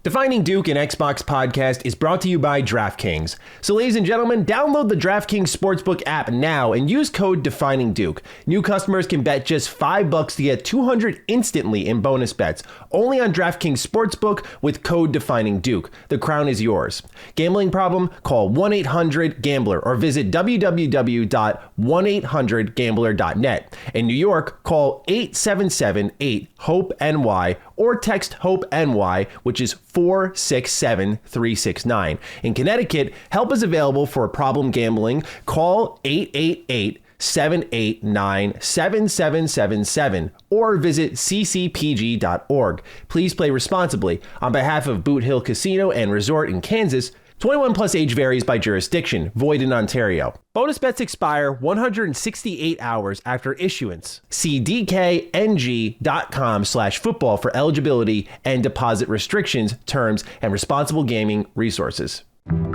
Defining Duke, an Xbox podcast, is brought to you by DraftKings. So ladies and gentlemen, download the DraftKings Sportsbook app now and use code Defining Duke. New customers can bet just $5 to get $200 instantly in bonus bets. Only on DraftKings Sportsbook with code Defining Duke. The crown is yours. Gambling problem? Call 1-800-GAMBLER or visit www.1800gambler.net. In New York, call 877-8-HOPE-NY or text HOPE-NY, which is 467-369. In Connecticut, help is available for problem gambling. Call 888-789-7777 or visit ccpg.org. Please play responsibly. On behalf of Boot Hill Casino and Resort in Kansas, 21 plus age varies by jurisdiction. Void in Ontario. Bonus bets expire 168 hours after issuance. See dkng.com/football for eligibility and deposit restrictions, terms, and responsible gaming resources.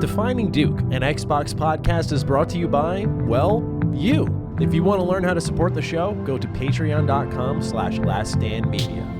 Defining Duke, an Xbox podcast, is brought to you by, well, you. If you want to learn how to support the show, go to patreon.com/laststandmedia.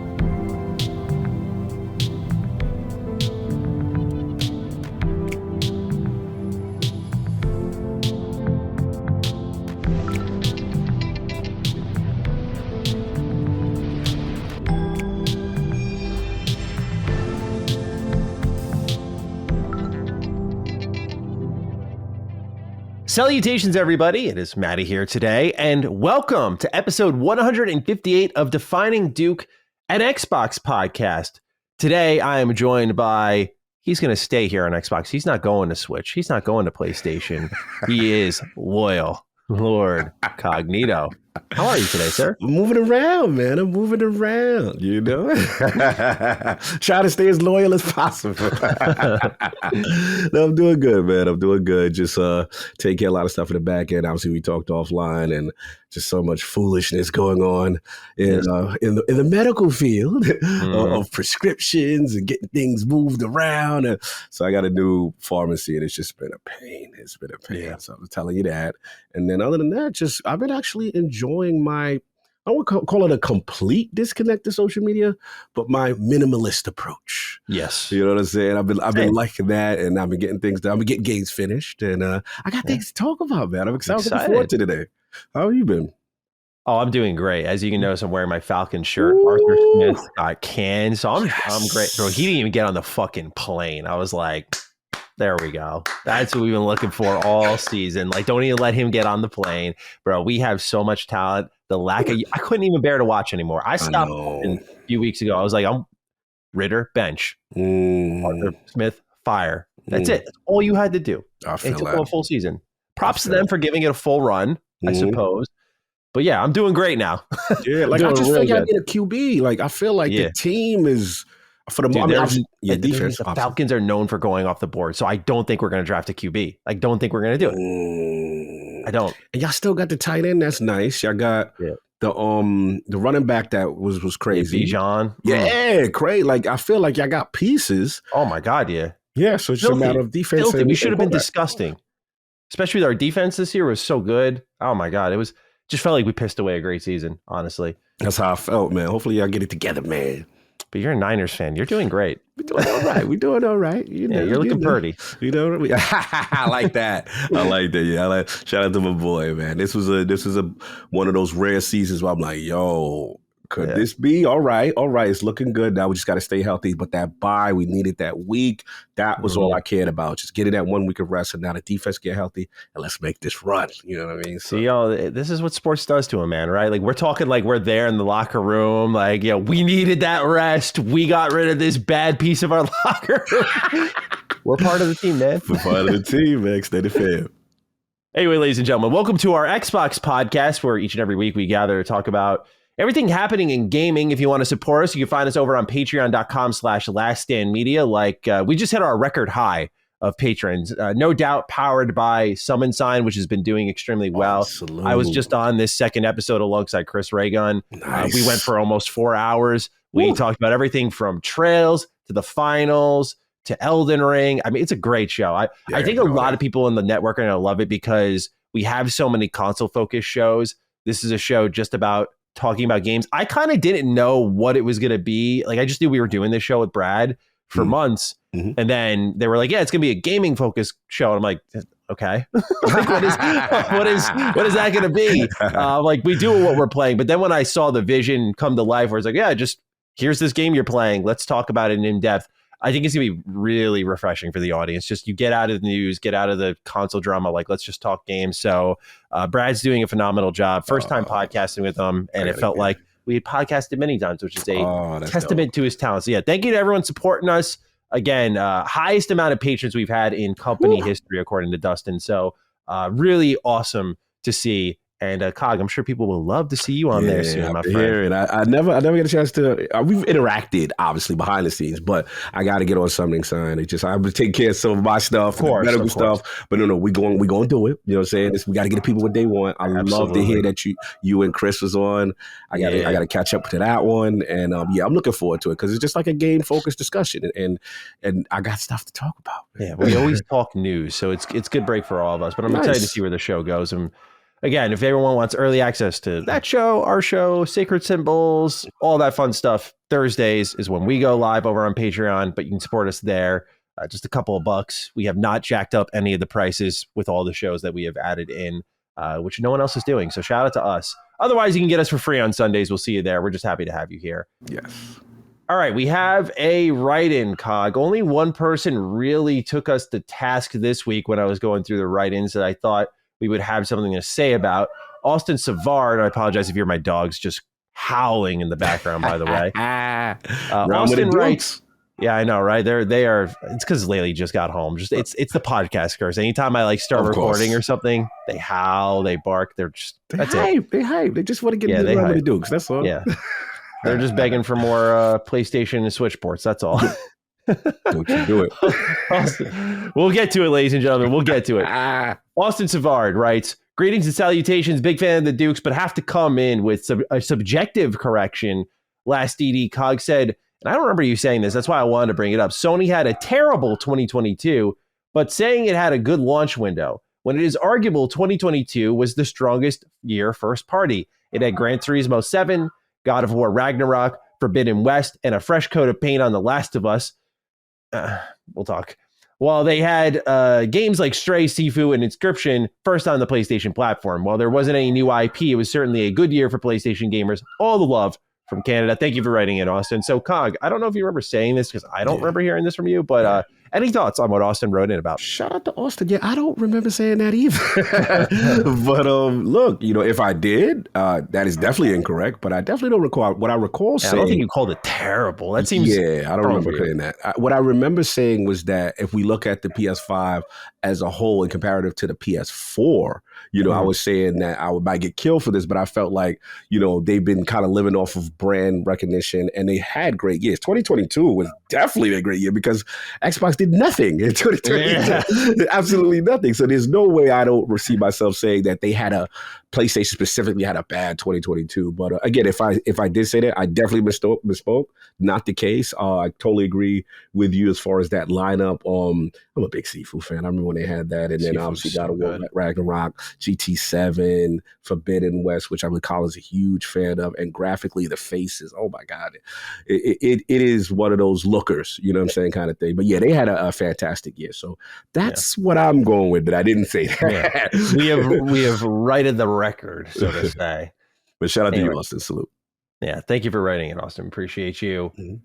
Salutations, everybody. It is Maddie here today, and welcome to episode 158 of Defining Duke, an Xbox podcast. Today, I am joined by, he's going to stay here on Xbox. He's not going to Switch. He's not going to PlayStation. He is loyal. Lord Cognito. How are you today, sir? I'm moving around, man. I'm moving around, you know? Try to stay as loyal as possible. No, I'm doing good, man. I'm doing good. Just taking care of a lot of stuff in the back end. Obviously, we talked offline and just so much foolishness going on in the medical field of prescriptions and getting things moved around. And so I got a new pharmacy, and it's just been a pain. It's been a pain. Yeah. So I'm telling you that. And then other than that, I've been actually enjoying my, I won't call it a complete disconnect to social media, but my minimalist approach. Yes. You know what I'm saying? I've been liking that, and I've been getting things done. I've been getting games finished, and I got things to talk about, man. I'm excited. Looking forward to today. How have you been? Oh, I'm doing great. As you can notice, I'm wearing my Falcon shirt. Ooh. Arthur Smith got canned, so I'm great. Bro, he didn't even get on the fucking plane. I was like, there we go. That's what we've been looking for all season. Like, don't even let him get on the plane. Bro, we have so much talent. The lack of, I couldn't even bear to watch anymore. I stopped a few weeks ago. I was like, I'm Ritter, bench. Arthur Smith, fire. That's it. That's all you had to do. It took a full season. Props to them for giving it a full run, I suppose. But yeah, I'm doing great now. Yeah, like I just feel like I need a QB. Like I feel like the team is for the defense. The Falcons are known for going off the board, so I don't think we're going to draft a QB. I don't think we're going to do it. I don't. And y'all still got the tight end. That's nice. Y'all got the running back that was crazy. Bijan. Yeah, crazy. Like I feel like y'all got pieces. Oh my God, yeah. Yeah, so it's just a matter of defense. We should have been disgusting, especially with our defense this year was so good. Oh my God, just felt like we pissed away a great season, honestly. That's how I felt, man. Hopefully y'all get it together, man. But you're a Niners fan. You're doing great. We're doing all right. We're doing all right. You know, you're looking pretty. You know, I like that. I like that. Yeah, shout out to my boy, man. This was one of those rare seasons where I'm like, yo, could this be all right? All right, it's looking good. Now we just got to stay healthy. But that bye, we needed that week. That was all I cared about. Just getting that 1 week of rest, and now the defense get healthy, and let's make this run. You know what I mean? So, see, this is what sports does to a man, right? Like we're talking like we're there in the locker room. Like, we needed that rest. We got rid of this bad piece of our locker room. We're part of the team, man. We're part of the team, man. Extended fam. Anyway, ladies and gentlemen, welcome to our Xbox podcast, where each and every week we gather to talk about everything happening in gaming. If you want to support us, you can find us over on patreon.com/laststandmedia. Like we just hit our record high of patrons, no doubt powered by Summon Sign, which has been doing extremely well. Absolutely. I was just on this second episode alongside Chris Raygun. Nice. We went for almost 4 hours. We talked about everything from trails to the finals to Elden Ring. I mean, it's a great show. I think a lot of people in the network are going to love it because we have so many console-focused shows. This is a show just about talking about games. I kind of didn't know what it was going to be. Like, I just knew we were doing this show with Brad, for months. Mhm. And then they were like, yeah, it's going to be a gaming focused show. And I'm like, okay, like, what is that going to be? Like, we do what we're playing. But then when I saw the vision come to life, where it's like, yeah, just here's this game you're playing. Let's talk about it in depth. I think it's going to be really refreshing for the audience. Just you get out of the news, get out of the console drama. Like, let's just talk games. So Brad's doing a phenomenal job. First time podcasting with him. And it felt like we had podcasted many times, which is a testament to his talent. So yeah, thank you to everyone supporting us. Again, highest amount of patrons we've had in company history, according to Dustin. So really awesome to see. And Cog, I'm sure people will love to see you on there soon, my friend. I never get a chance to. We've interacted, obviously, behind the scenes, but I got to get on something signed. It's just I'm gonna take care of some of my stuff, medical stuff. But no, we going to do it. You know what I'm saying? We got to get the people what they want. I love to hear that you and Chris was on. I got to catch up to that one, and I'm looking forward to it because it's just like a game focused discussion, and I got stuff to talk about. Yeah, we always talk news, so it's good break for all of us. But I'm excited to see where the show goes. And again, if everyone wants early access to that show, our show, Sacred Symbols, all that fun stuff, Thursdays is when we go live over on Patreon, but you can support us there. Just a couple of bucks. We have not jacked up any of the prices with all the shows that we have added in, which no one else is doing. So shout out to us. Otherwise, you can get us for free on Sundays. We'll see you there. We're just happy to have you here. Yes. All right, we have a write-in, Cog. Only one person really took us to task this week when I was going through the write-ins that I thought we would have something to say about. Austin Savard, I apologize if you're my dogs just howling in the background, by the way. Austin writes, yeah, I know, right? They are. It's because Laylee just got home. It's the podcast curse. Anytime I start recording or something, they howl, they bark. They're just They hype. They just want to get into what they do. That's all. Yeah, they're just begging for more PlayStation and Switch ports. That's all. Don't you do it. Austin, we'll get to it, ladies and gentlemen. We'll get to it. Austin Savard writes, greetings and salutations. Big fan of the Dukes, but have to come in with a subjective correction. Last DD Cog said, and I don't remember you saying this, that's why I wanted to bring it up. Sony had a terrible 2022, but saying it had a good launch window, when it is arguable 2022 was the strongest year first party. It had Gran Turismo 7, God of War Ragnarok, Forbidden West, and a fresh coat of paint on The Last of Us. We'll talk. While they had games like Stray, Sifu, and Inscription first on the PlayStation platform. While there wasn't any new IP, it was certainly a good year for PlayStation gamers. All the love from Canada. Thank you for writing in, Austin. So, Cog, I don't know if you remember saying this because I don't remember hearing this from you, but any thoughts on what Austin wrote in about? Shout out to Austin. Yeah, I don't remember saying that either. But look, if I did, that is definitely incorrect. But I definitely don't recall what I recall saying. I don't think you called it terrible. That seems I don't remember saying that. What I remember saying was that if we look at the PS5 as a whole in comparative to the PS4, I was saying that I might get killed for this, but I felt like they've been kind of living off of brand recognition, and they had great years. 2022 was definitely a great year because Xbox did nothing in 2022. Absolutely nothing. So there's no way I don't see myself saying that they had PlayStation specifically had a bad 2022. But again, if I did say that, I definitely misspoke. Not the case. I totally agree with you as far as that lineup. I'm a big Sifu fan. I remember when they had that, and then obviously God of War Ragnarok, GT7, Forbidden West, which I recall is a huge fan of, and graphically the faces. Oh my God, it is one of those lookers. You know what I'm saying, kind of thing. But yeah, they had a fantastic year. So that's what I'm going with. But I didn't say that. Yeah. We have righted the record, so to say. But shout out to you, Austin. Salute. Yeah, thank you for writing it, Austin. Appreciate you. Mm-hmm.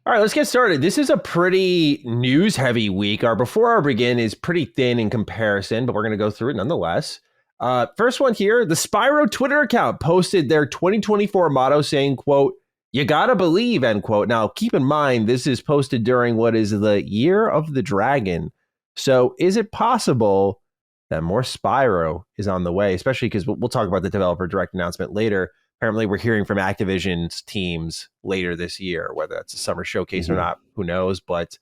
All right, let's get started. This is a pretty news-heavy week. Before our begin is pretty thin in comparison, but we're going to go through it nonetheless. First one here, the Spyro Twitter account posted their 2024 motto saying, quote, "You gotta believe," end quote. Now, keep in mind, this is posted during what is the Year of the Dragon. So is it possible that more Spyro is on the way, especially because we'll talk about the developer direct announcement later. Apparently, we're hearing from Activision's teams later this year, whether that's a summer showcase or not, who knows? But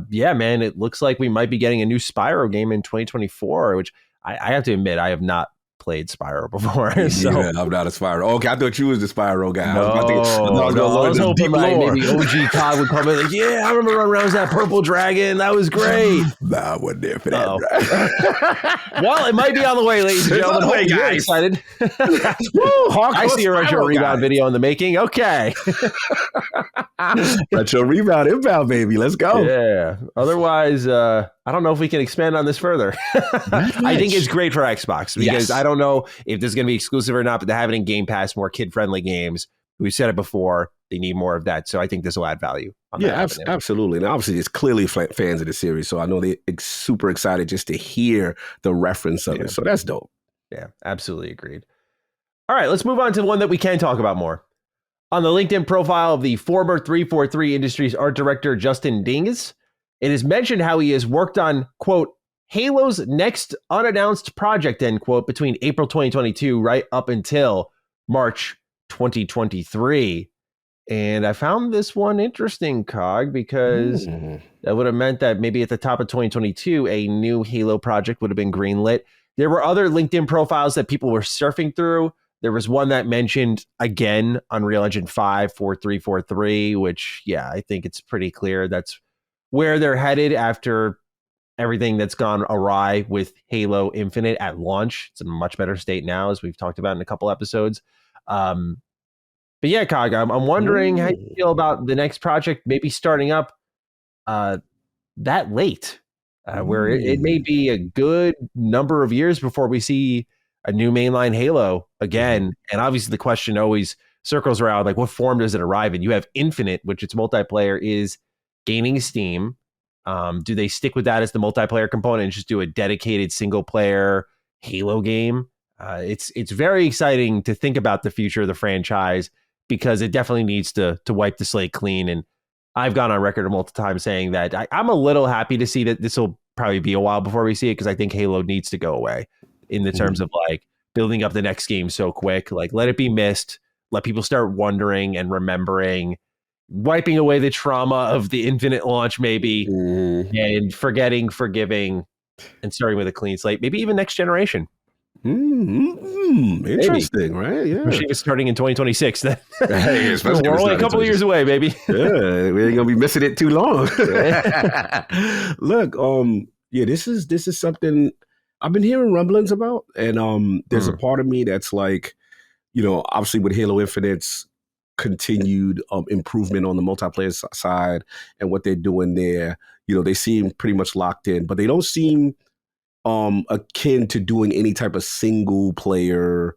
yeah, man, it looks like we might be getting a new Spyro game in 2024, which I have to admit, I have not played Spyro before. Yeah, I'm not a Spyro. Okay, I thought you was the Spyro guy. No, I was hoping like maybe OG Cog would come in like, yeah, I remember running around as that purple dragon. That was great. Nah, I wasn't there for that. Well, it might be on the way, ladies and gentlemen. Hope you're excited. I see a retro rebound video in the making. Okay. Retro rebound inbound, baby. Let's go. Yeah. Otherwise, I don't know if we can expand on this further. I think it's great for Xbox because I don't know if this is going to be exclusive or not, but they have it in Game Pass, more kid-friendly games. We've said it before. They need more of that. So I think this will add value. Absolutely. And obviously, it's clearly fans of the series. So I know they're super excited just to hear the reference of it. So that's dope. Yeah, absolutely agreed. All right, let's move on to one that we can talk about more. On the LinkedIn profile of the former 343 Industries art director, Justin Dinges, it is mentioned how he has worked on, quote, Halo's next unannounced project, end quote, between April 2022 right up until March 2023. And I found this one interesting, Cog, because that would have meant that maybe at the top of 2022, a new Halo project would have been greenlit. There were other LinkedIn profiles that people were surfing through. There was one that mentioned, again, Unreal Engine 5 4343, which, yeah, I think it's pretty clear that's where they're headed after everything that's gone awry with Halo Infinite at launch. It's in a much better state now, as we've talked about in a couple episodes. But yeah, Cog, I'm wondering how you feel about the next project maybe starting up that late, where it may be a good number of years before we see a new mainline Halo again. And obviously the question always circles around, like, what form does it arrive in? You have Infinite, which its multiplayer is gaining steam. Do they stick with that as the multiplayer component and just do a dedicated single player Halo game? It's very exciting to think about the future of the franchise, because it definitely needs to wipe the slate clean. And I've gone on record multiple times saying that I'm a little happy to see that this will probably be a while before we see it, because I think Halo needs to go away in the terms of like building up the next game so quick. Like, let it be missed. Let people start wondering and remembering, wiping away the trauma of the Infinite launch maybe, and forgiving, and starting with a clean slate, maybe even next generation. Interesting, right? Yeah. Especially if it's starting in 2026. Then hey, we're only a couple of years away, baby. Yeah, we ain't gonna be missing it too long. Look, this is something I've been hearing rumblings about, and there's a part of me that's like, obviously with Halo Infinite's continued improvement on the multiplayer side and what they're doing there, they seem pretty much locked in, but they don't seem akin to doing any type of single player,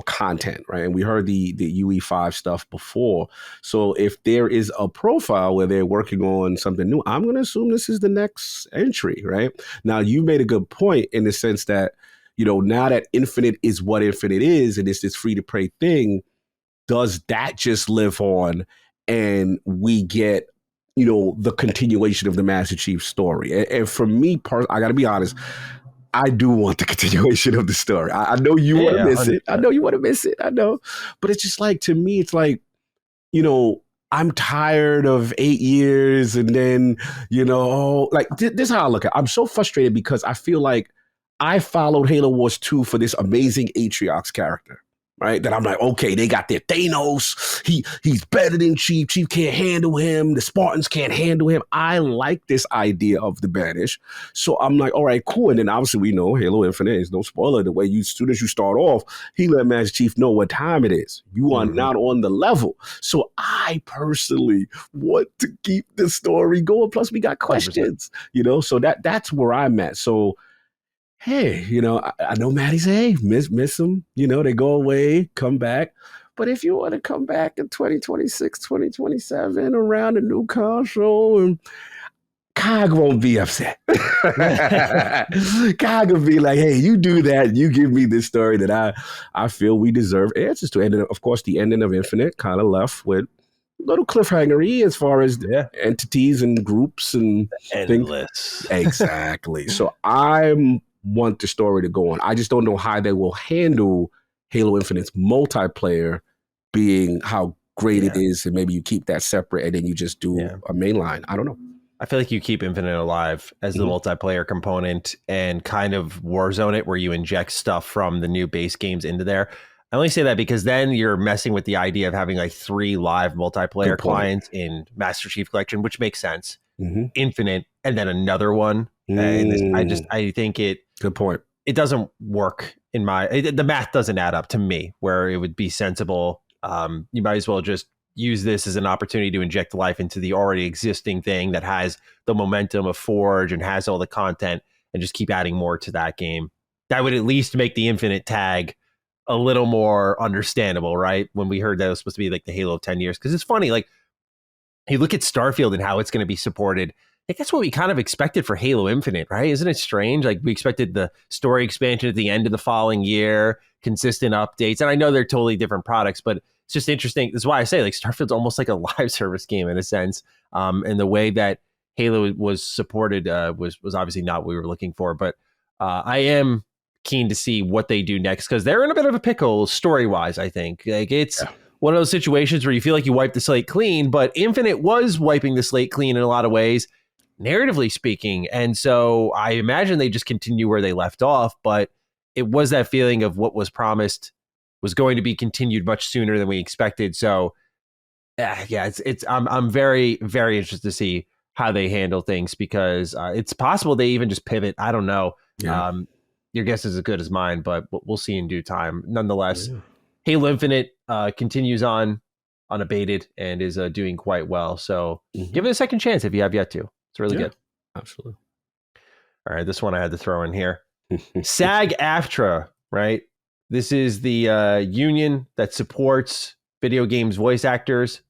content, right? And we heard the UE5 stuff before. So if there is a profile where they're working on something new, I'm going to assume this is the next entry, right? Now, you made a good point in the sense that, now that Infinite is what Infinite is, and it's this free-to-play thing, does that just live on and we get, the continuation of the Master Chief story? And for me, I got to be honest, I do want the continuation of the story. I know you want to miss it. I know you want to miss it. I know. But it's just like, to me, it's like, I'm tired of 8 years and then, like this is how I look at it. I'm so frustrated because I feel like I followed Halo Wars 2 for this amazing Atriox character. Right, that I'm like, okay, they got their Thanos. He's better than Chief. Chief can't handle him. The Spartans can't handle him. I like this idea of the banish. So I'm like, all right, cool. And then obviously we know Halo Infinite is no spoiler. The way as soon as you start off, he let Master Chief know what time it is. You are not on the level. So I personally want to keep the story going. Plus, we got questions. 100%. So that's where I'm at. So. Hey, I know Maddie say, hey, miss them. They go away, come back. But if you want to come back in 2026, 2027, around a new console, and Cog won't be upset. Cog will be like, hey, you do that. You give me this story that I feel we deserve answers to. And then, of course, the ending of Infinite kind of left with a little cliffhangery as far as entities and groups and endless. Things. Exactly. So I want the story to go on. I just don't know how they will handle Halo Infinite's multiplayer being how great it is, and maybe you keep that separate and then you just do a mainline. I don't know. I feel like you keep Infinite alive as the multiplayer component and kind of Warzone it where you inject stuff from the new base games into there. I only say that because then you're messing with the idea of having like 3 live multiplayer clients in Master Chief Collection, which makes sense. Infinite, and then another one. In this, I think good point. It doesn't work the math doesn't add up to me where it would be sensible. You might as well just use this as an opportunity to inject life into the already existing thing that has the momentum of Forge and has all the content, and just keep adding more to that game. That would at least make the Infinite tag a little more understandable, right? When we heard that it was supposed to be like the Halo of 10 years. Because it's funny, like, you look at Starfield and how it's going to be supported. I think that's what we kind of expected for Halo Infinite, right? Isn't it strange? Like, we expected the story expansion at the end of the following year, consistent updates. And I know they're totally different products, but it's just interesting. That's why I say, like, Starfield's almost like a live service game in a sense. And the way that Halo was supported was obviously not what we were looking for. But I am keen to see what they do next, because they're in a bit of a pickle story-wise, I think. Like, it's one of those situations where you feel like you wiped the slate clean, but Infinite was wiping the slate clean in a lot of ways, narratively speaking. And so I imagine they just continue where they left off, but it was that feeling of what was promised was going to be continued much sooner than we expected. So I'm very, very interested to see how they handle things, because it's possible they even just pivot. I don't know. Yeah. Your guess is as good as mine, but we'll see in due time. Nonetheless, Halo Infinite continues on unabated and is doing quite well. So give it a second chance if you have yet to. It's really good. Absolutely. All right, this one I had to throw in here. SAG AFTRA, right? This is the union that supports video games voice actors.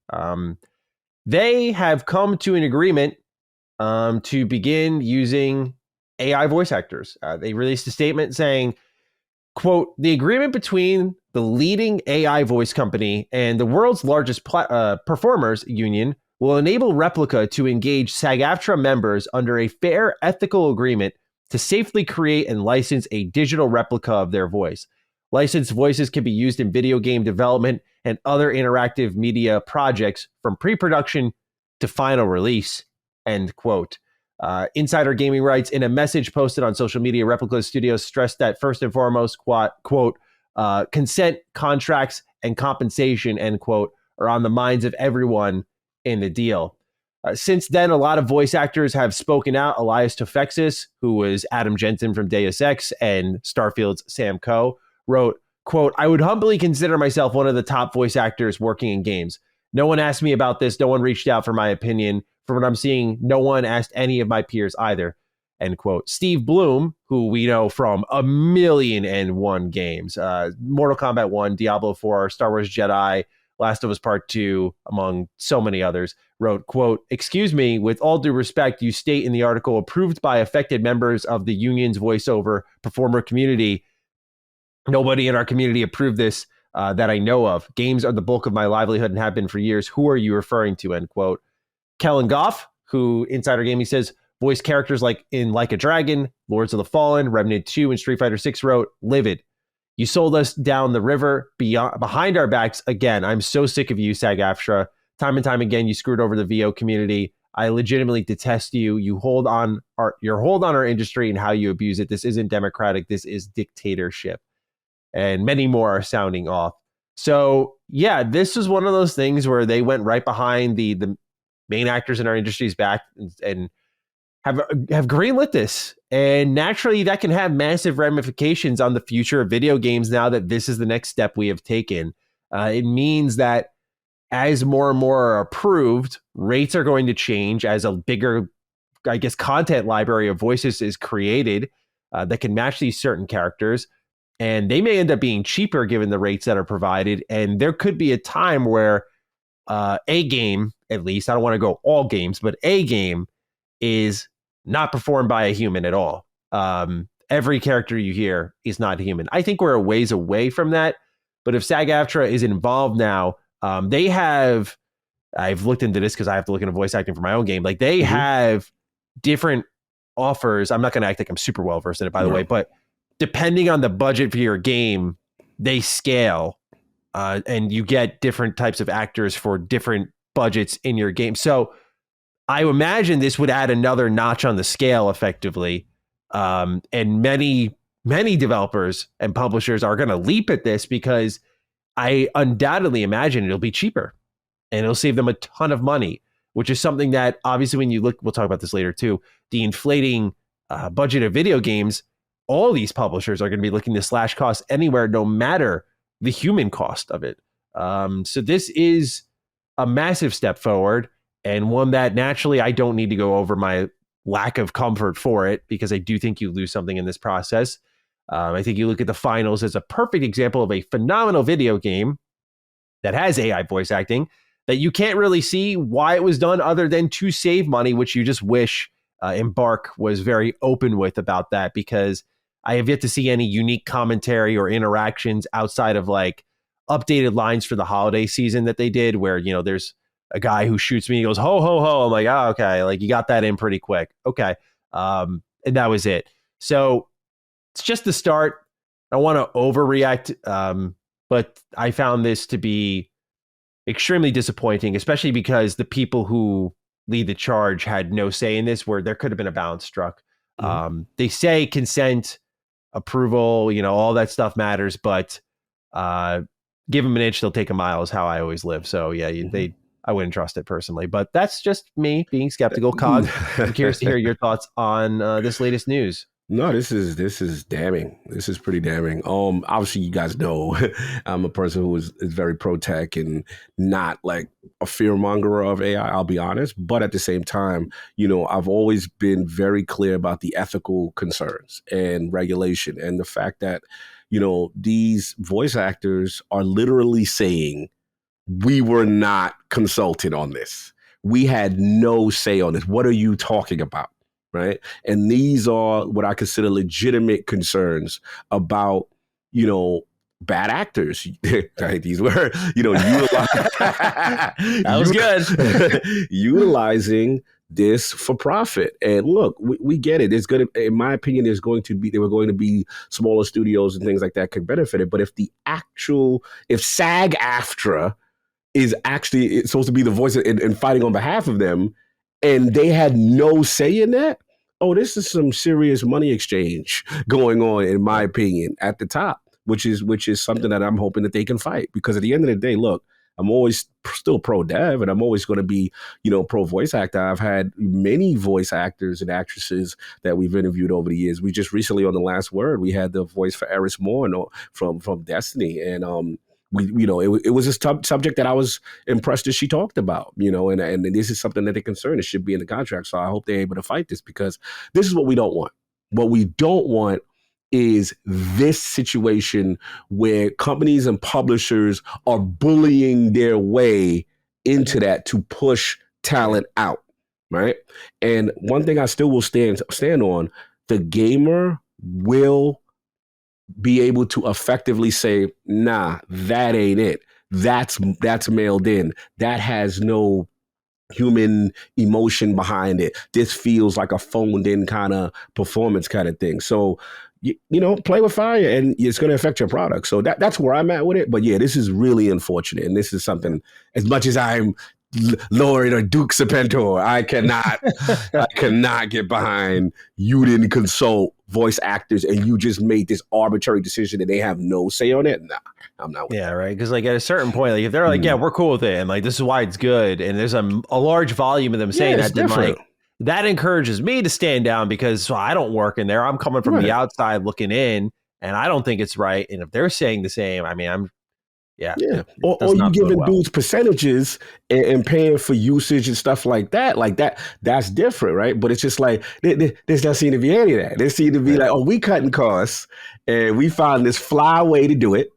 They have come to an agreement to begin using AI voice actors. They released a statement saying, quote, "The agreement between the leading AI voice company and the world's largest performers union will enable Replica to engage SAG AFTRA members under a fair, ethical agreement to safely create and license a digital replica of their voice. Licensed voices can be used in video game development and other interactive media projects from pre-production to final release," end quote. Insider Gaming writes, in a message posted on social media, Replica Studios stressed that first and foremost, quote, consent, contracts, and compensation, end quote, are on the minds of everyone in the deal. Since then, a lot of voice actors have spoken out. Elias Tofexis, who was Adam Jensen from Deus Ex and Starfield's Sam Coe, wrote, quote, "I would humbly consider myself one of the top voice actors working in games. No one asked me about this. No one reached out for my opinion. From what I'm seeing, no one asked any of my peers either," end quote. Steve Bloom, who we know from 1,000,001 games, Mortal Kombat 1, Diablo 4, Star Wars Jedi, Last of Us Part 2, among so many others, wrote, quote, "Excuse me, with all due respect, you state in the article approved by affected members of the union's voiceover performer community. Nobody in our community approved this that I know of. Games are the bulk of my livelihood and have been for years. Who are you referring to?" End quote. Kellen Goff, who Insider Gaming says voiced characters like in Like a Dragon, Lords of the Fallen, Remnant 2, and Street Fighter 6, wrote, "Livid. You sold us down the river behind our backs again. I'm so sick of you, SAG AFTRA. Time and time again, you screwed over the VO community. I legitimately detest you. Your hold on our industry and how you abuse it. This isn't democratic. This is dictatorship." And many more are sounding off. So yeah, this is one of those things where they went right behind the main actors in our industry's back and have greenlit this. And naturally, that can have massive ramifications on the future of video games now that this is the next step we have taken. It means that as more and more are approved, rates are going to change as a bigger, I guess, content library of voices is created that can match these certain characters. And they may end up being cheaper given the rates that are provided. And there could be a time where a game, at least, I don't want to go all games, but a game is not performed by a human at all. Every character you hear is not human. I think we're a ways away from that. But if SAG AFTRA is involved now, I've looked into this because I have to look into voice acting for my own game. Like they have different offers. I'm not going to act like I'm super well versed in it, by the way, but depending on the budget for your game, they scale. And you get different types of actors for different budgets in your game. So I imagine this would add another notch on the scale effectively. And many developers and publishers are going to leap at this because I undoubtedly imagine it'll be cheaper and it'll save them a ton of money, which is something that obviously when you look, we'll talk about this later too, the inflating budget of video games, all these publishers are going to be looking to slash costs anywhere, no matter the human cost of it. So this is a massive step forward, and one that naturally I don't need to go over my lack of comfort for it, because I do think you lose something in this process. I think you look at the finals as a perfect example of a phenomenal video game that has AI voice acting that you can't really see why it was done other than to save money, which you just wish Embark was very open with about that, because I have yet to see any unique commentary or interactions outside of like updated lines for the holiday season that they did, where, you know, there's a guy who shoots me, he goes, ho, ho, ho. I'm like, oh, okay. Like, you got that in pretty quick. Okay. And that was it. So it's just the start. I don't want to overreact, but I found this to be extremely disappointing, especially because the people who lead the charge had no say in this, where there could have been a balance struck. They say consent, approval, you know, all that stuff matters, but give them an inch, they'll take a mile is how I always live. So yeah, I wouldn't trust it personally, but that's just me being skeptical. Cog, I'm curious to hear your thoughts on this latest news. No, this is damning. This is pretty damning. Obviously, you guys know I'm a person who is very pro tech and not like a fear monger of AI. I'll be honest, but at the same time, you know, I've always been very clear about the ethical concerns and regulation, and the fact that, you know, these voice actors are literally saying, we were not consulted on this. We had no say on this. What are you talking about? Right. And these are what I consider legitimate concerns about, you know, bad actors. Right? These were, you know, that was good. Utilizing this for profit. And look, we get it. It's going to, in my opinion, there were going to be smaller studios and things like that could benefit it. But if if SAG AFTRA is actually supposed to be the voice and fighting on behalf of them, and they had no say in that, oh, this is some serious money exchange going on, in my opinion, at the top, which is something that I'm hoping that they can fight. Because at the end of the day, look, I'm always still pro dev, and I'm always going to be, you know, pro voice actor. I've had many voice actors and actresses that we've interviewed over the years. We just recently, on The Last Word, we had the voice for Eris Morn from Destiny, and you know, it was a subject that I was impressed that she talked about, you know, and this is something that they're concerned. It should be in the contract. So I hope they're able to fight this, because this is what we don't want. What we don't want is this situation where companies and publishers are bullying their way into that to push talent out, right? And one thing I still will stand on, the gamer will be able to effectively say, nah, that ain't it. That's mailed in. That has no human emotion behind it. This feels like a phoned in kind of performance kind of thing. So, you know, play with fire, and it's going to affect your product. So that's where I'm at with it. But yeah, this is really unfortunate. And this is something, as much as I'm Lord or Duke Serpentor, I cannot get behind you didn't consult voice actors and you just made this arbitrary decision and they have no say on it. Nah, I'm not with that. Right. Because like at a certain point, like if they're like, yeah, we're cool with it, and like this is why it's good, and there's a large volume of them saying that, then like that encourages me to stand down, because I don't work in there. I'm coming from the outside looking in, and I don't think it's right. And if they're saying the same, I mean, Yeah. Or you giving dudes percentages and paying for usage and stuff like that. That's different, right? But it's just like, there's not seem to be any of that. There seem to be like, oh, we cutting costs and we found this fly way to do it.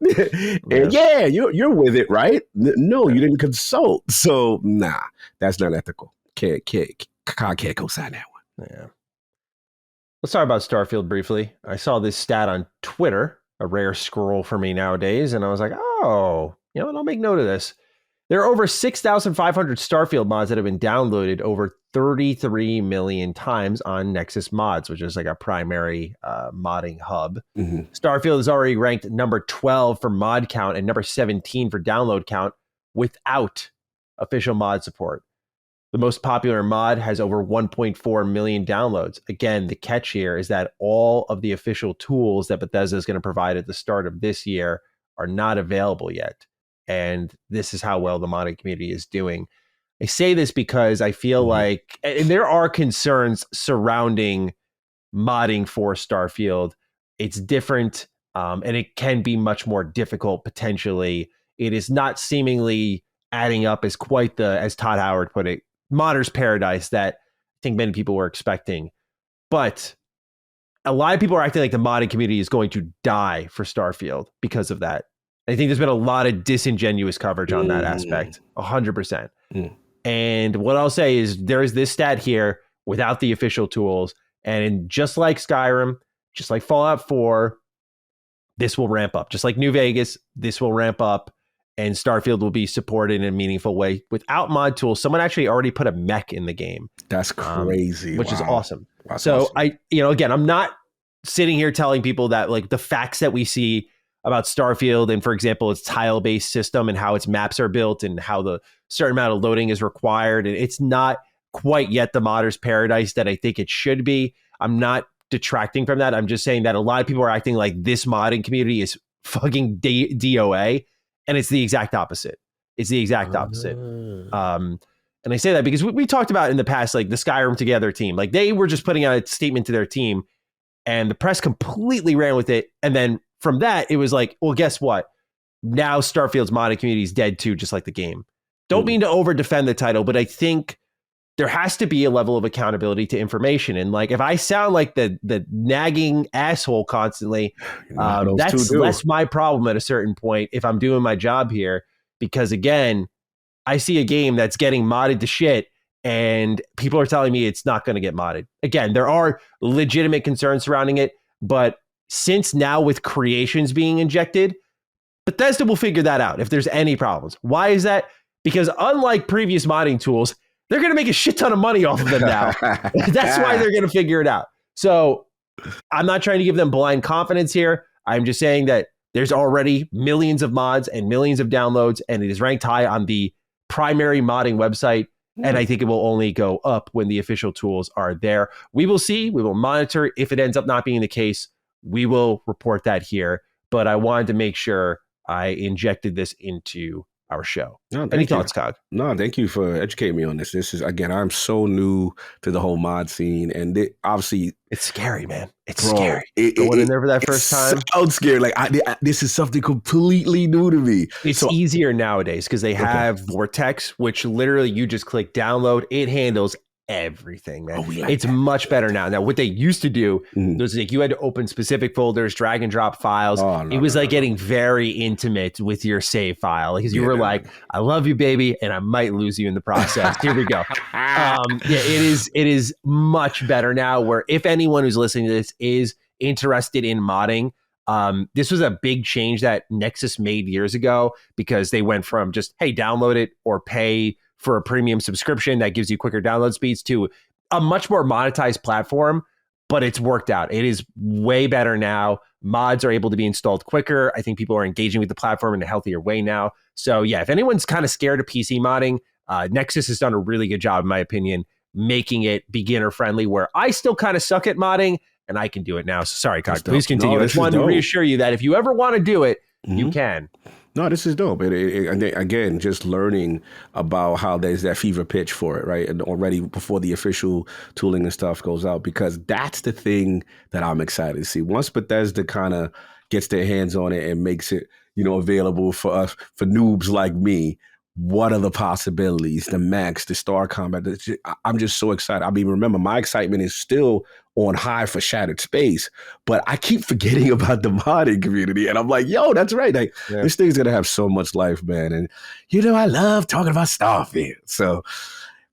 And you're with it, right? No, you didn't consult. So nah, that's not ethical. Can't co-sign that one. Yeah. Let's talk about Starfield briefly. I saw this stat on Twitter, a rare scroll for me nowadays, and I was like, oh, you know what, I'll make note of this. There are over 6,500 Starfield mods that have been downloaded over 33 million times on Nexus Mods, which is like a primary modding hub. Starfield is already ranked number 12 for mod count and number 17 for download count without official mod support. The most popular mod has over 1.4 million downloads. Again, the catch here is that all of the official tools that Bethesda is going to provide at the start of this year are not available yet. And this is how well the modding community is doing. I say this because I feel like, and there are concerns surrounding modding for Starfield. It's different, and it can be much more difficult potentially. It is not seemingly adding up as quite the, as Todd Howard put it, modder's paradise that I think many people were expecting. But a lot of people are acting like the modding community is going to die for Starfield because of that. I think there's been a lot of disingenuous coverage on that aspect, 100%. And what I'll say is there is this stat here without the official tools. And just like Skyrim, just like Fallout 4, this will ramp up. Just like New Vegas, this will ramp up. And Starfield will be supported in a meaningful way without mod tools. Someone actually already put a mech in the game. That's crazy. Which is awesome. That's so awesome. Again, I'm not sitting here telling people that like the facts that we see about Starfield and, for example, its tile-based system and how its maps are built and how the certain amount of loading is required. And it's not quite yet the modder's paradise that I think it should be. I'm not detracting from that. I'm just saying that a lot of people are acting like this modding community is fucking DOA. And it's the exact opposite. It's the exact opposite. And I say that because we talked about in the past, like the Skyrim Together team, like they were just putting out a statement to their team and the press completely ran with it. And then from that, it was like, well, guess what? Now Starfield's modding community is dead too, just like the game. Don't mean to over defend the title, but I think there has to be a level of accountability to information. And like, if I sound like the nagging asshole constantly, that's less my problem at a certain point if I'm doing my job here. Because again, I see a game that's getting modded to shit and people are telling me it's not going to get modded. Again, there are legitimate concerns surrounding it, but since now with creations being injected, Bethesda will figure that out if there's any problems. Why is that? Because unlike previous modding tools, they're going to make a shit ton of money off of them now. That's why they're going to figure it out. So I'm not trying to give them blind confidence here. I'm just saying that there's already millions of mods and millions of downloads, and it is ranked high on the primary modding website. And I think it will only go up when the official tools are there. We will see. We will monitor. If it ends up not being the case, we will report that here. But I wanted to make sure I injected this into our show. No, any thoughts, Cog? No, thank you for educating me on this. This is, again, I'm so new to the whole mod scene, and obviously it's scary, man. It's scary. Going in there for that first time, sounds scary. Like this is something completely new to me. It's easier nowadays because they have Vortex, which literally you just click download. It handles everything, man. It's much better now. Now, what they used to do was like you had to open specific folders, drag and drop files. It was getting very intimate with your save file because you were like, "I love you, baby," and I might lose you in the process. Here we go. It is much better now. Where if anyone who's listening to this is interested in modding, this was a big change that Nexus made years ago because they went from just, hey, download it or pay for a premium subscription that gives you quicker download speeds to a much more monetized platform, but it's worked out. It is way better now. Mods are able to be installed quicker. I think people are engaging with the platform in a healthier way now. So yeah, if anyone's kind of scared of PC modding, Nexus has done a really good job, in my opinion, making it beginner friendly, where I still kind of suck at modding and I can do it now. So sorry, Cog, please continue. I just wanted to reassure you that if you ever want to do it, you can. No, this is dope. And again, just learning about how there's that fever pitch for it, right? And already before the official tooling and stuff goes out, because that's the thing that I'm excited to see. Once Bethesda kind of gets their hands on it and makes it, available for us, for noobs like me, what are the possibilities, the mechs, the star combat? I'm just so excited. I mean, remember, my excitement is still on high for Shattered Space, but I keep forgetting about the modding community. And I'm like, yo, that's right. Like, this thing's going to have so much life, man. And, I love talking about Starfield. So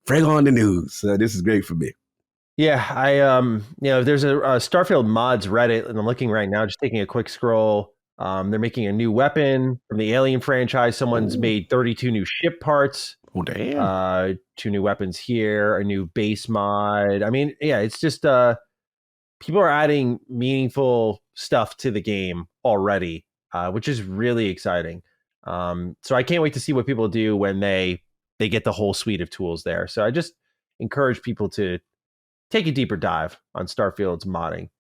bring on the news. This is great for me. Yeah, there's a Starfield mods Reddit, and I'm looking right now, just taking a quick scroll. They're making a new weapon from the Alien franchise. Someone's made 32 new ship parts. Oh, damn. 2 new weapons here, a new base mod. I mean, yeah, it's just people are adding meaningful stuff to the game already, which is really exciting. So I can't wait to see what people do when they they get the whole suite of tools there. So I just encourage people to take a deeper dive on Starfield's modding.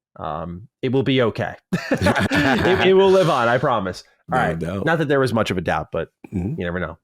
It will be okay. It will live on, I promise. All right. Not that there was much of a doubt, but you never know.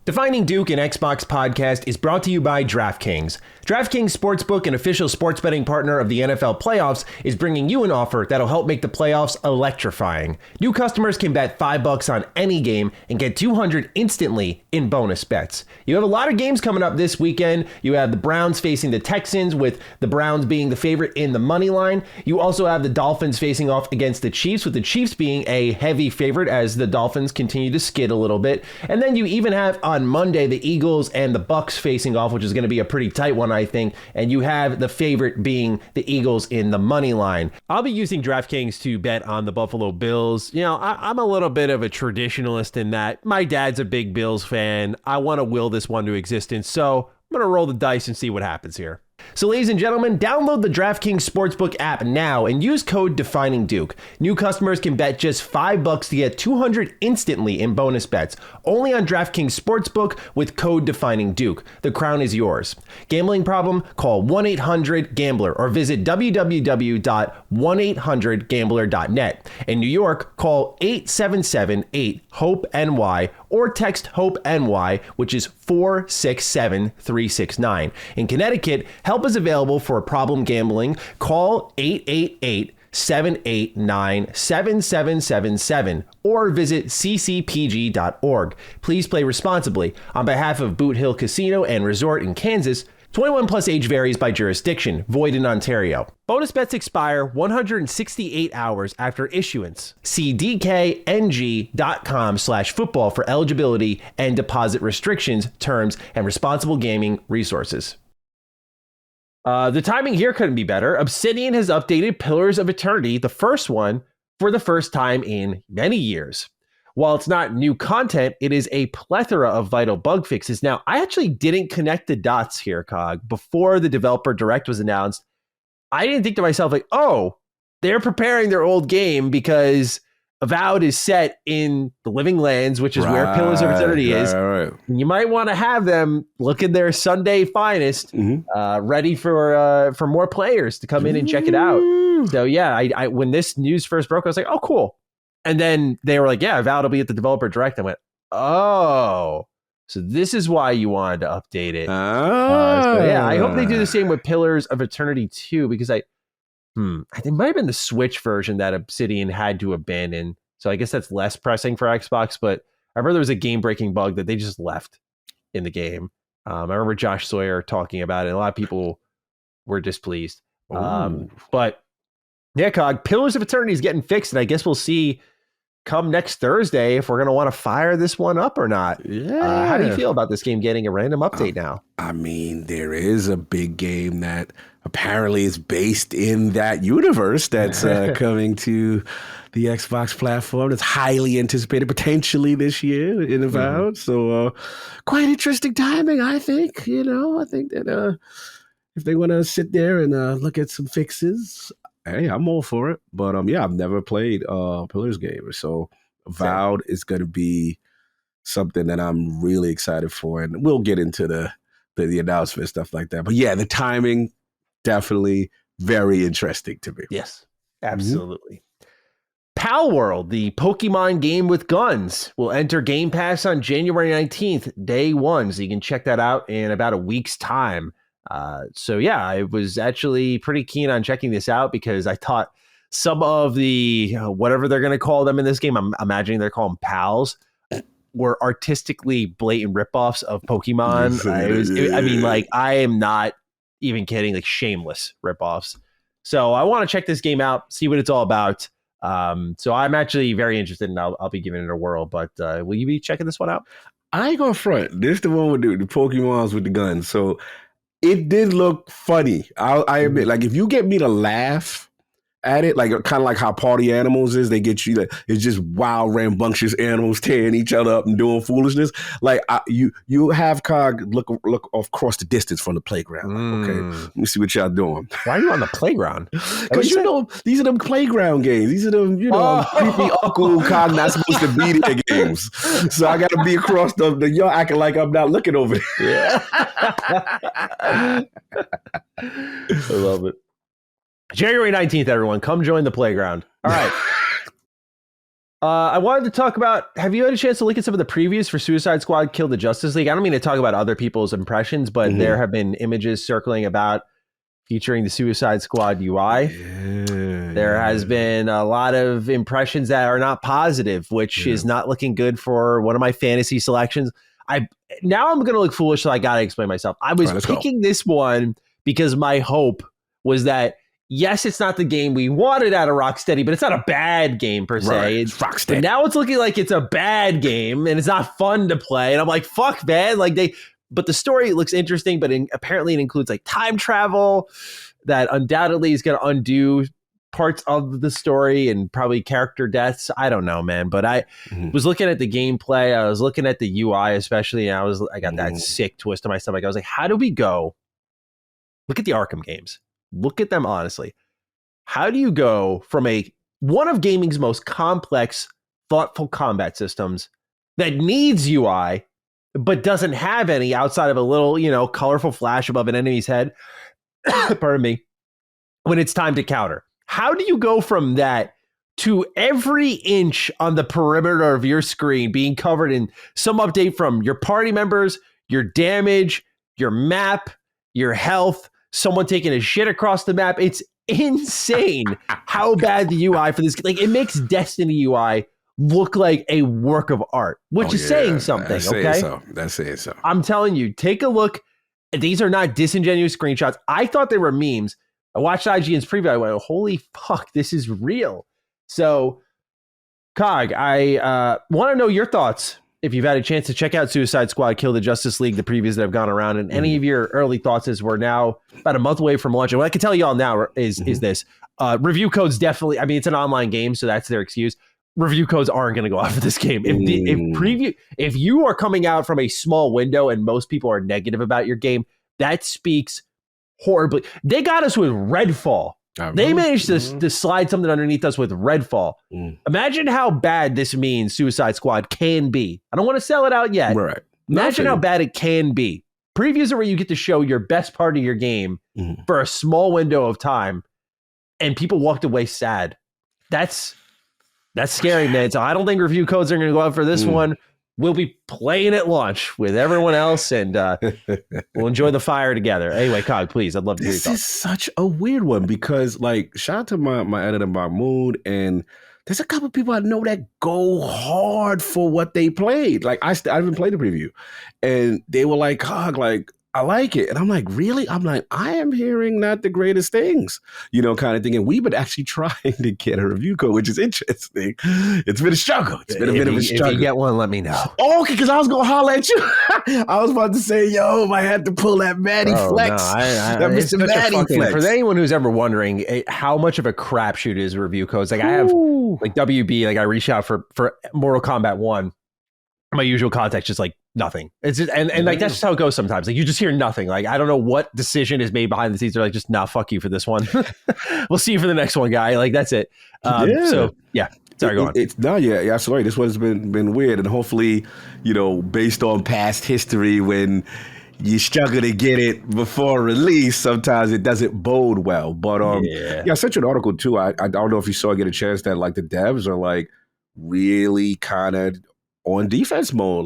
Defining Duke, an Xbox podcast, is brought to you by DraftKings. DraftKings Sportsbook, an official sports betting partner of the NFL playoffs, is bringing you an offer that'll help make the playoffs electrifying. New customers can bet $5 on any game and get $200 instantly in bonus bets. You have a lot of games coming up this weekend. You have the Browns facing the Texans, with the Browns being the favorite in the money line. You also have the Dolphins facing off against the Chiefs, with the Chiefs being a heavy favorite as the Dolphins continue to skid a little bit. And then you even have on Monday the Eagles and the Bucks facing off, which is going to be a pretty tight one, I think. And you have the favorite being the Eagles in the money line. I'll be using DraftKings to bet on the Buffalo Bills. You know, I'm a little bit of a traditionalist in that my dad's a big Bills fan. I want to will this one to existence, so I'm going to roll the dice and see what happens here. So ladies and gentlemen, download the DraftKings Sportsbook app now and use code DEFININGDUKE. New customers can bet just $5 to get $200 instantly in bonus bets. Only on DraftKings Sportsbook with code DEFININGDUKE. The crown is yours. Gambling problem? Call 1-800-GAMBLER or visit www.1800gambler.net. In New York, call 877-8-HOPE-NY or text HOPE-NY, which is 467-369. In Connecticut, help is available for problem gambling. Call 888-789-7777 or visit ccpg.org. Please play responsibly. On behalf of Boot Hill Casino and Resort in Kansas, 21 plus age varies by jurisdiction. Void in Ontario. Bonus bets expire 168 hours after issuance. See dkng.com/football for eligibility and deposit restrictions, terms, and responsible gaming resources. The timing here couldn't be better. Obsidian has updated Pillars of Eternity, the first one, for the first time in many years. While it's not new content, it is a plethora of vital bug fixes. Now, I actually didn't connect the dots here, Cog. Before the developer direct was announced, I didn't think to myself, like, oh, they're preparing their old game because Avowed is set in the Living Lands, which is where Pillars of Eternity is. Right. You might want to have them look in their Sunday finest, ready for more players to come in and check it out. So yeah, I when this news first broke, I was like, oh, cool. And then they were like, yeah, Avowed will be at the developer direct. I went, oh, so this is why you wanted to update it. So yeah, I hope they do the same with Pillars of Eternity 2, because I think it might have been the Switch version that Obsidian had to abandon. So I guess that's less pressing for Xbox, but I remember there was a game-breaking bug that they just left in the game. I remember Josh Sawyer talking about it, and a lot of people were displeased. But yeah, Cog, Pillars of Eternity is getting fixed, and I guess we'll see come next Thursday if we're going to want to fire this one up or not. Yeah. How do you feel about this game getting a random update now? I mean, there is a big game that apparently is based in that universe that's coming to the Xbox platform. It's highly anticipated potentially this year in Avowed. So quite interesting timing, I think. You know, I think that if they want to sit there and look at some fixes, hey, I'm all for it. But yeah, I've never played Pillars game. So Avowed is going to be something that I'm really excited for. And we'll get into the announcement, stuff like that. But yeah, the timing, definitely very interesting to me. Yes, absolutely. Palworld, the Pokemon game with guns, will enter Gamepass on January 19th, day one. So you can check that out in about a week's time. So yeah, I was actually pretty keen on checking this out because I thought some of the, whatever they're going to call them in this game, I'm imagining they're calling pals, were artistically blatant ripoffs of Pokemon. I mean, like, I am not even kidding, like shameless ripoffs. So I want to check this game out, see what it's all about. So I'm actually very interested, and I'll be giving it a whirl. But will you be checking this one out? I ain't gonna front. This is the one with the Pokemons with the guns. So it did look funny. I admit, like, if you get me to laugh at it, like kind of like how Party Animals is. They get you like it's just wild, rambunctious animals tearing each other up and doing foolishness. Like you have Cog look across the distance from the playground. Like, okay, let me see what y'all doing. Why are you on the playground? Because these are them playground games. These are them creepy uncle Cog not supposed to be there games. So I got to be across the y'all acting like I'm not looking over there. Yeah. I love it. January 19th, everyone. Come join the playground. All right. I wanted to talk about, have you had a chance to look at some of the previews for Suicide Squad Kill the Justice League? I don't mean to talk about other people's impressions, but there have been images circling about featuring the Suicide Squad UI. There has been a lot of impressions that are not positive, which is not looking good for one of my fantasy selections. Now I'm going to look foolish, so I got to explain myself. I was picking this one because my hope was that, yes, it's not the game we wanted out of Rocksteady, but it's not a bad game per se. Right. It's Rocksteady. But now it's looking like it's a bad game and it's not fun to play. And I'm like, fuck, man. But the story looks interesting, but apparently it includes like time travel that undoubtedly is going to undo parts of the story and probably character deaths. I don't know, man. But I was looking at the gameplay. I was looking at the UI especially, and I got that sick twist to my stomach. I was like, how do we go? Look at the Arkham games. Look at them honestly. How do you go from one of gaming's most complex, thoughtful combat systems that needs UI, but doesn't have any outside of a little, colorful flash above an enemy's head? Pardon me. When it's time to counter. How do you go from that to every inch on the perimeter of your screen being covered in some update from your party members, your damage, your map, your health, someone taking a shit across the map? It's insane how bad the UI for this, it makes Destiny UI look like a work of art, which is saying something. That's saying so. I'm telling you, take a look. These are not disingenuous screenshots. I thought they were memes. I watched IGN's preview. I went, holy fuck, this is real. So, Cog, I want to know your thoughts. If you've had a chance to check out Suicide Squad Kill the Justice League, the previews that have gone around, and any of your early thoughts as we're now about a month away from launch. And what I can tell you all now is this. Review codes definitely, it's an online game, so that's their excuse. Review codes aren't going to go out for this game. If you are coming out from a small window and most people are negative about your game, that speaks horribly. They got us with Redfall. They managed to slide something underneath us with Redfall. Imagine how bad this means Suicide Squad can be. I don't want to sell it out yet. Right. Imagine how bad it can be. Previews are where you get to show your best part of your game for a small window of time, and people walked away sad. That's scary, man. So I don't think review codes are going to go out for this one. We'll be playing at launch with everyone else, and we'll enjoy the fire together. Anyway, Cog, please, I'd love to hear your thoughts. This is such a weird one because, shout out to my editor, Mahmood, and there's a couple of people I know that go hard for what they played. I haven't played the preview, and they were like, Cog, I like it. And I'm like, really? I'm like, I am hearing not the greatest things, kind of thing. And we've been actually trying to get a review code, which is interesting. It's been a struggle. It's been a bit of a struggle. If you get one, let me know. Oh, okay, because I was going to holler at you. I was about to say, yo, I had to pull that Maddie flex. No, that Mr. Maddie flex. For anyone who's ever wondering how much of a crapshoot is review codes, I have WB, I reached out for Mortal Kombat 1. My usual context just nothing. It's just, and that's just how it goes sometimes. You just hear nothing. I don't know what decision is made behind the scenes. They're just, nah, fuck you for this one. We'll see you for the next one, guy. That's it. So yeah, sorry, go on. Absolutely. This one's been weird, and hopefully, based on past history, when you struggle to get it before release, sometimes it doesn't bode well. But I sent you an article too. I don't know if you saw, get a chance that the devs are really kind of on defense mode,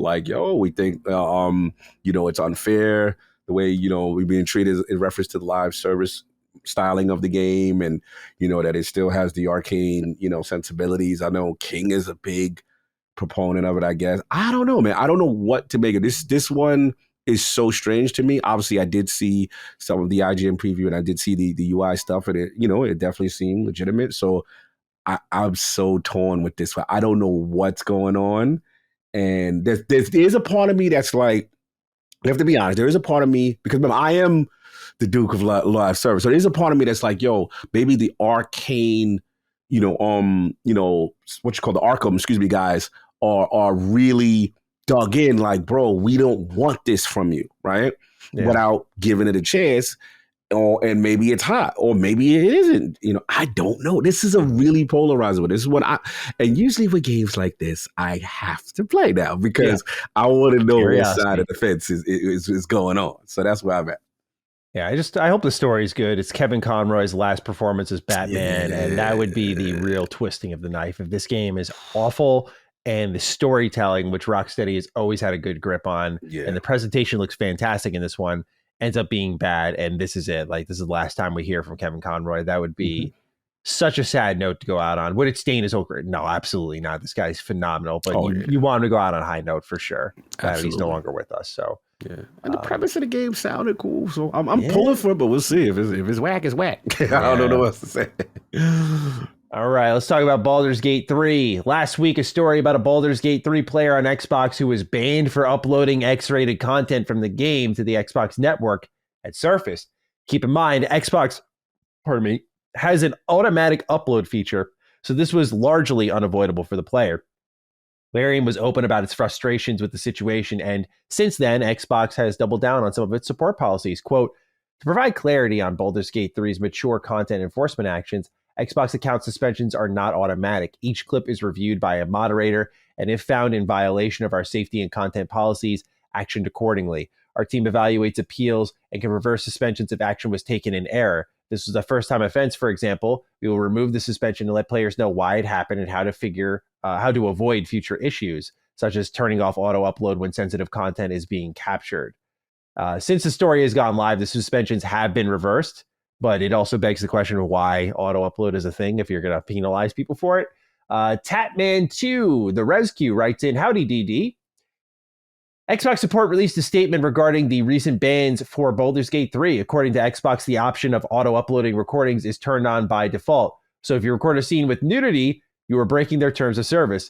we think it's unfair the way we're being treated in reference to the live service styling of the game, and that it still has the arcane sensibilities. I know King is a big proponent of it. I guess I don't know, man. I don't know what to make of this one. Is so strange to me. Obviously, I did see some of the IGN preview, and I did see the UI stuff, and it definitely seemed legitimate. So I'm so torn with this one. I don't know what's going on. And there's a part of me that's you have to be honest. There is a part of me, because remember, I am the Duke of live service. So there's a part of me that's like, yo, maybe the arcane, what you call the Arkham, excuse me, guys, are really dug in. Like, bro, we don't want this from you, right? Yeah. Without giving it a chance. And maybe it's hot, or maybe it isn't. I don't know. This is a really polarizing one. This is and usually with games like this, I have to play now because I want to know what side of the fence is going on. So that's where I'm at. Yeah, I hope the story's good. It's Kevin Conroy's last performance as Batman, and that would be the real twisting of the knife. If this game is awful and the storytelling, which Rocksteady has always had a good grip on, and the presentation looks fantastic in this one, ends up being bad, and this is it. Like, this is the last time we hear from Kevin Conroy. That would be such a sad note to go out on. Would it stain his whole career? No, absolutely not. This guy's phenomenal, but you want him to go out on a high note for sure. He's no longer with us, so... Yeah, and the premise of the game sounded cool, so I'm pulling for it, but we'll see if it's whack, it's whack. I don't know what else to say. All right, let's talk about Baldur's Gate 3. Last week, a story about a Baldur's Gate 3 player on Xbox who was banned for uploading X-rated content from the game to the Xbox network had surfaced. Keep in mind, Xbox, has an automatic upload feature, so this was largely unavoidable for the player. Larian was open about its frustrations with the situation, and since then, Xbox has doubled down on some of its support policies. Quote, to provide clarity on Baldur's Gate 3's mature content enforcement actions, Xbox account suspensions are not automatic. Each clip is reviewed by a moderator, and if found in violation of our safety and content policies, actioned accordingly. Our team evaluates appeals and can reverse suspensions if action was taken in error. This was a first-time offense, for example. We will remove the suspension and let players know why it happened and how to avoid future issues, such as turning off auto-upload when sensitive content is being captured. Since the story has gone live, the suspensions have been reversed, but it also begs the question of why auto-upload is a thing if you're going to penalize people for it. Tatman2, the Rescue, writes in, howdy, DD. Xbox support released a statement regarding the recent bans for Baldur's Gate 3. According to Xbox, the option of auto-uploading recordings is turned on by default. So if you record a scene with nudity, you are breaking their terms of service.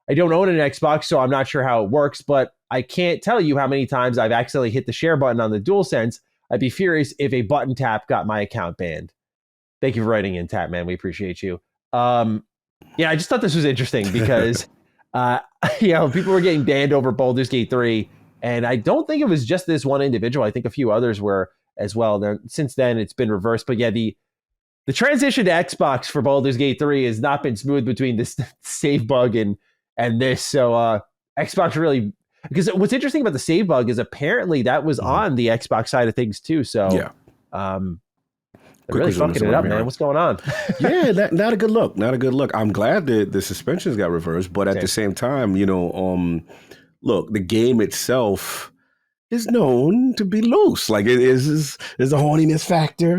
I don't own an Xbox, so I'm not sure how it works, but I can't tell you how many times I've accidentally hit the share button on the DualSense. I'd be furious if a button tap got my account banned. Thank you for writing in, Tatman. We appreciate you. I just thought this was interesting because... people were getting banned over Baldur's Gate 3, and I don't think it was just this one individual. I think a few others were as well. Since then, it's been reversed. But yeah, the transition to Xbox for Baldur's Gate 3 has not been smooth between this save bug and this. So Xbox really... Because what's interesting about the save bug is apparently that was on the Xbox side of things too. So they're really fucking it up, man. What's going on? Not a good look. Not a good look. I'm glad that the suspensions got reversed, but at the same time, look, the game itself is known to be loose. Like there's a horniness factor.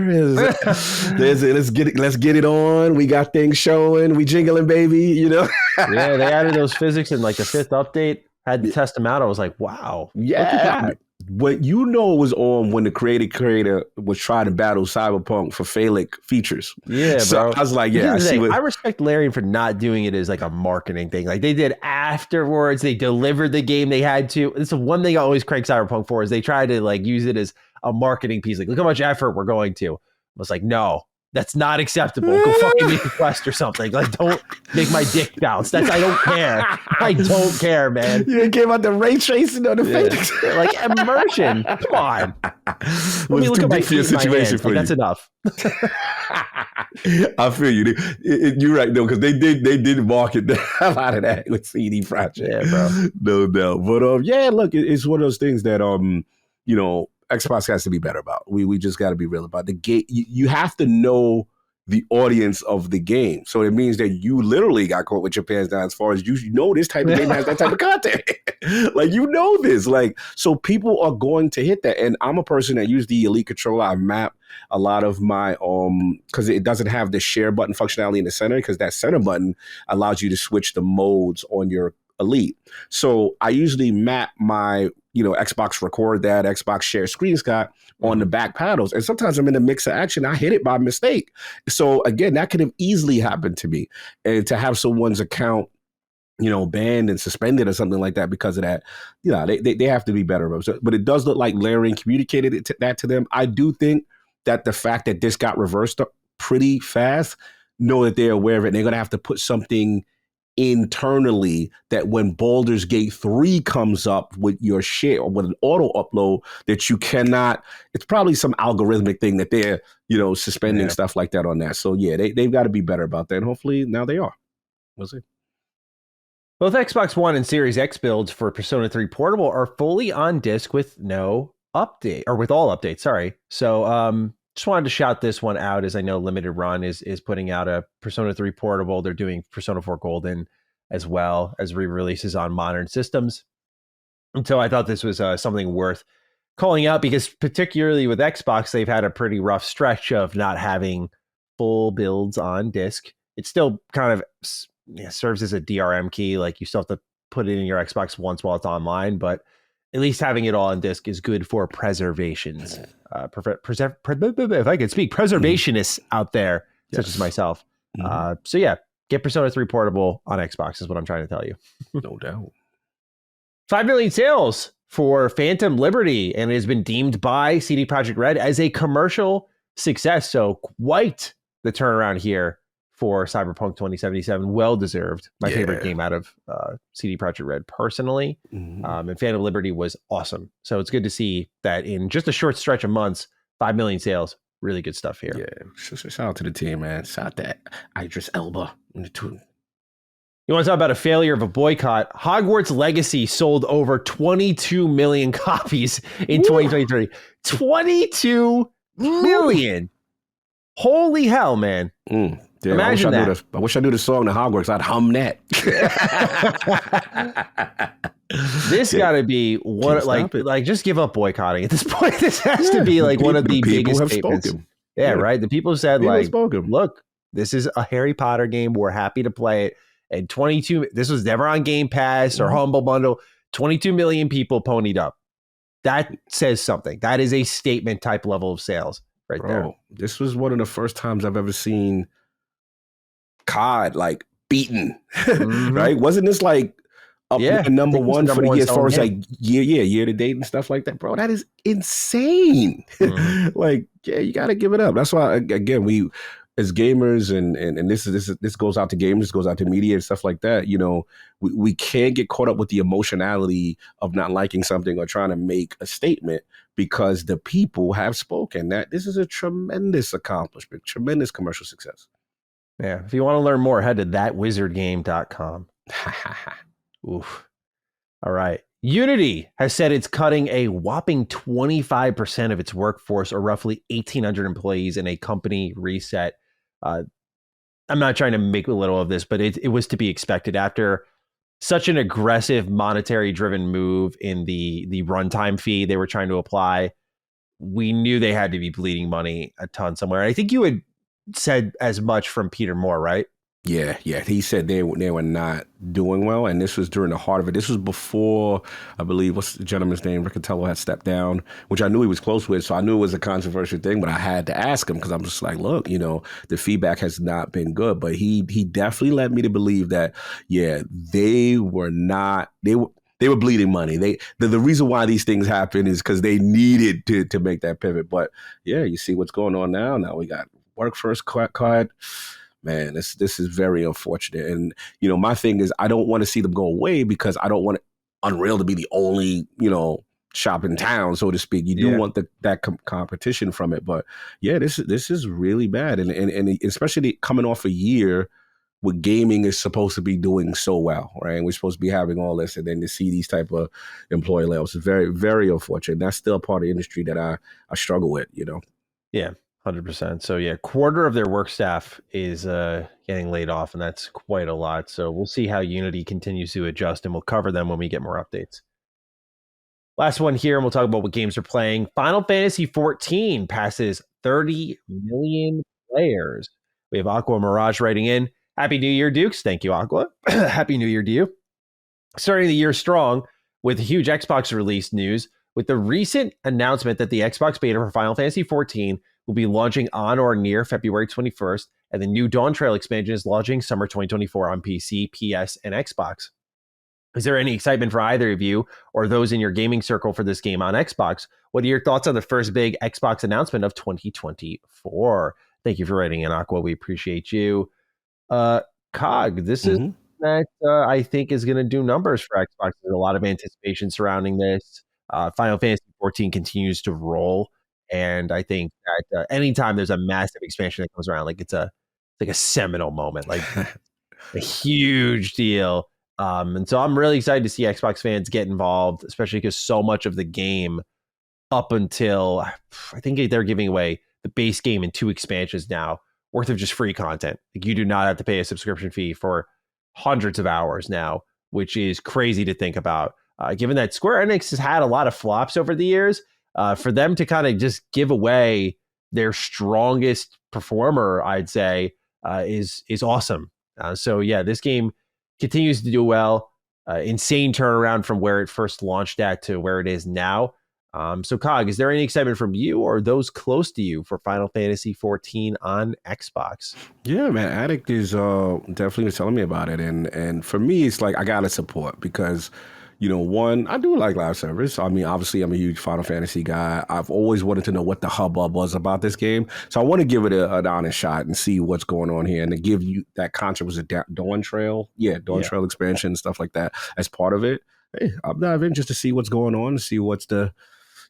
Let's get it on. We got things showing. We jingling, baby. Yeah, they added those physics in like the 5th update. Had to test them out. I was like, wow. Yeah. What was on when the creator was trying to battle Cyberpunk for phallic features. Yeah, so bro. I was like, I respect Larian for not doing it as like a marketing thing. Like they did afterwards. They delivered the game they had to. It's the one thing I always crank Cyberpunk for is they try to like use it as a marketing piece. Like, look how much effort we're going to. I was like, no. That's not acceptable. Go fucking make a quest or something. Like, don't make my dick bounce. I don't care. I don't care, man. You came out the ray tracing on the face. Like immersion. Come on. Let me look at my feet situation for you. That's enough. I feel you. You're right though, because they did market a lot of that with CD Projekt. Yeah, bro. No doubt. But look, it's one of those things that Xbox has to be better about. We just got to be real about the game. You have to know the audience of the game. So it means that you literally got caught with your pants down as far as you know this type of game has that type of content. Like, this. Like, so people are going to hit that. And I'm a person that use the Elite controller. I map a lot of my, because it doesn't have the share button functionality in the center, because that center button allows you to switch the modes on your Elite. So I usually map my Xbox record that, Xbox share screenshot on the back paddles. And sometimes I'm in the mix of action. I hit it by mistake. So again, that could have easily happened to me. And to have someone's account, banned and suspended or something like that because of that, they have to be better. But it does look like Larian communicated that to them. I do think that the fact that this got reversed up pretty fast, know that they're aware of it. And they're going to have to put something internally that when Baldur's Gate 3 comes up with your share or with an auto upload that you cannot, it's probably some algorithmic thing that they're, suspending stuff like that on that. So yeah, they've got to be better about that. And hopefully now they are. We'll see. Both Xbox One and Series X builds for Persona 3 Portable are fully on disc with no update, or with all updates, sorry. So just wanted to shout this one out, as I know Limited Run is putting out a Persona 3 Portable. They're doing Persona 4 Golden as well as re-releases on modern systems. And so I thought this was something worth calling out, because particularly with Xbox, they've had a pretty rough stretch of not having full builds on disc. It still kind of serves as a DRM key. Like, you still have to put it in your Xbox once while it's online, but at least having it all on disc is good for preservations. If I could speak, preservationists out there, such as myself. So yeah, get Persona 3 Portable on Xbox is what I'm trying to tell you. No doubt. 5 million sales for Phantom Liberty, and it has been deemed by CD Projekt Red as a commercial success. So quite the turnaround here for Cyberpunk 2077. Well deserved. My favorite game out of CD Projekt Red personally. And Phantom Liberty was awesome. So it's good to see that in just a short stretch of months, 5 million sales. Really good stuff here. Yeah. Shout out to the team, man. Shout out to Idris Elba in the tune. You want to talk about a failure of a boycott? Hogwarts Legacy sold over 22 million copies in 2023. 22 million. Holy hell, man. Damn, imagine that. I wish I knew the song to Hogwarts. I'd hum that. This got to be one, like just give up boycotting at this point. This has to be like one of the biggest statements. Yeah, right. The people said, look, this is a Harry Potter game. We're happy to play it. And 22, this was never on Game Pass or Humble Bundle. 22 million people ponied up. That says something. That is a statement type level of sales right there. This was one of the first times I've ever seen COD like beaten, right? Wasn't this like number one for the year as far as like year to date and stuff like that, bro? That is insane. Like, yeah, you got to give it up. That's why, again, we as gamers and this goes out to gamers, this goes out to media and stuff like that. We can't get caught up with the emotionality of not liking something or trying to make a statement, because the people have spoken. That this is a tremendous accomplishment, tremendous commercial success. Yeah. If you want to learn more, head to thatwizardgame.com. Oof. All right. Unity has said it's cutting a whopping 25% of its workforce, or roughly 1,800 employees, in a company reset. I'm not trying to make a little of this, but it was to be expected after such an aggressive monetary driven move in the runtime fee they were trying to apply. We knew they had to be bleeding money a ton somewhere. I think you had said as much from Peter Moore, right? Yeah. He said they were not doing well, and this was during the heart of it. This was before, I believe, what's the gentleman's name? Riccatello had stepped down, which I knew he was close with, so I knew it was a controversial thing, but I had to ask him because I'm just like, look, the feedback has not been good. But he definitely led me to believe that, they were not, they were bleeding money. The reason why these things happen is because they needed to make that pivot. But yeah, you see what's going on now. Now we got work first cut. Man, this is very unfortunate. And, my thing is, I don't want to see them go away, because I don't want Unreal to be the only, shop in town, so to speak. You do want that competition from it. But yeah, this is really bad. And especially coming off a year where gaming is supposed to be doing so well, right? And we're supposed to be having all this, and then to see these type of employee layoffs is very, very unfortunate. And that's still a part of the industry that I struggle with, Yeah. 100%. So yeah, quarter of their work staff is getting laid off, and that's quite a lot. So we'll see how Unity continues to adjust, and we'll cover them when we get more updates. Last one here, and we'll talk about what games are playing. Final Fantasy XIV passes 30 million players. We have Aqua Mirage writing in. Happy New Year, Dukes. Thank you, Aqua. Happy New Year to you. Starting the year strong with huge Xbox release news, with the recent announcement that the Xbox beta for Final Fantasy XIV will be launching on or near February 21st, and the new Dawn Trail expansion is launching summer 2024 on PC, PS, and Xbox. Is there any excitement for either of you or those in your gaming circle for this game on Xbox? What are your thoughts on the first big Xbox announcement of 2024? Thank you for writing in, Aqua. We appreciate you. Cog, this is that I think is going to do numbers for Xbox. There's a lot of anticipation surrounding this. Final Fantasy 14 continues to roll, and I think that anytime there's a massive expansion that comes around, like it's like a seminal moment, like a huge deal. And so I'm really excited to see Xbox fans get involved, especially because so much of the game up until I think they're giving away the base game and 2 expansions now worth of just free content. Like you do not have to pay a subscription fee for hundreds of hours now, which is crazy to think about. Given that Square Enix has had a lot of flops over the years, for them to kind of just give away their strongest performer, I'd say, is awesome. So yeah, this game continues to do well. Insane turnaround from where it first launched at to where it is now. So Cog, is there any excitement from you or those close to you for Final Fantasy 14 on Xbox? Yeah, man, Addict is definitely telling me about it, and for me, it's like I gotta support because, you know, one, I do like live service. I mean, obviously, I'm a huge Final Fantasy guy. I've always wanted to know what the hubbub was about this game, so I want to give it an honest shot and see what's going on here, and to give you that concept was a Dawn Trail, Trail expansion and stuff like that as part of it. Hey, I'm diving just to see what's going on, to see what's the,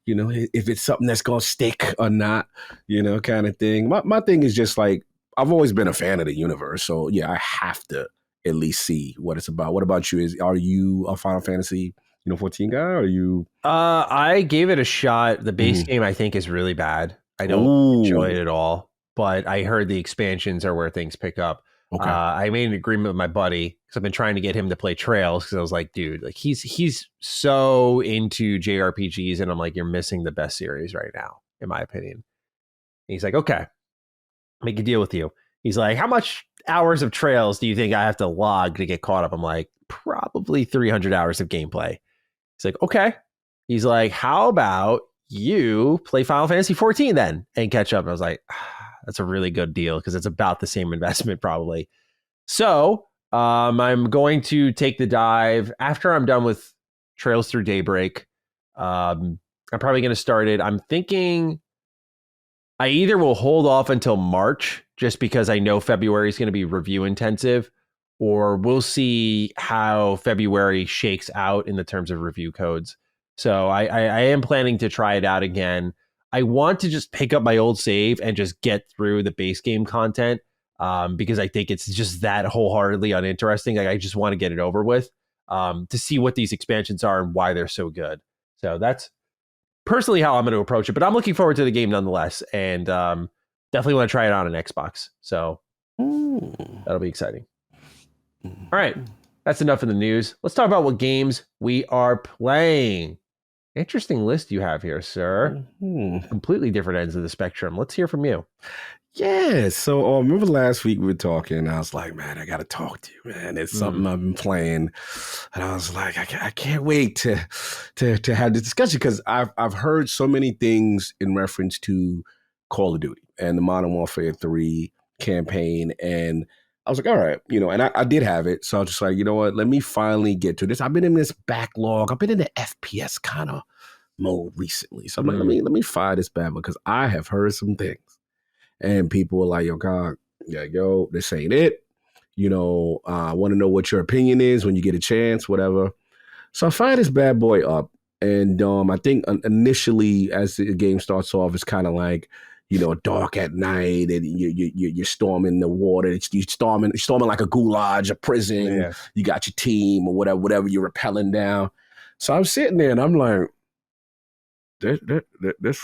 you know, if it's something that's going to stick or not, you know, kind of thing. My thing is just like, I've always been a fan of the universe. So, yeah, I have to at least see what it's about. What about you? Are you a Final Fantasy, 14 guy? Or are you? I gave it a shot. The base game, I think, is really bad. I don't enjoy it at all. But I heard the expansions are where things pick up. Okay. I made an agreement with my buddy because I've been trying to get him to play Trails because I was like, dude, like he's so into JRPGs, and I'm like, you're missing the best series right now, in my opinion. And he's like, okay, make a deal with you. He's like, how much hours of Trails do you think I have to log to get caught up? I'm like, probably 300 hours of gameplay. He's like, okay. He's like, how about you play Final Fantasy 14 then and catch up? And I was like, that's a really good deal because it's about the same investment probably. So I'm going to take the dive after I'm done with Trails Through Daybreak. I'm probably going to start it. I'm thinking I either will hold off until March just because I know February is going to be review intensive, or we'll see how February shakes out in the terms of review codes. So I am planning to try it out again. I want to just pick up my old save and just get through the base game content because I think it's just that wholeheartedly uninteresting. Like I just want to get it over with to see what these expansions are and why they're so good. So that's personally how I'm going to approach it. But I'm looking forward to the game nonetheless, and definitely want to try it on an Xbox. So that'll be exciting. All right, that's enough in the news. Let's talk about what games we are playing. Interesting list you have here, sir. Completely different ends of the spectrum. Let's hear from you. Yeah. So remember last week we were talking, and I was like, man, I got to talk to you, man. It's something I've been playing. And I was like, I can't wait to have this discussion because I've heard so many things in reference to Call of Duty and the Modern Warfare 3 campaign. And I was like, all right, and I did have it. So I was just like, you know what, let me finally get to this. I've been in this backlog. I've been in the FPS kind of mode recently. So I'm like, let me fire this bad because I have heard some things. And people were like, yo, God, this ain't it. I want to know what your opinion is when you get a chance, whatever. So I fire this bad boy up. And I think initially as the game starts off, it's kind of like, dark at night, and you're storming the water. You're storming like a goulash, a prison. Yeah. You got your team or whatever you're rappelling down. So I'm sitting there and I'm like, this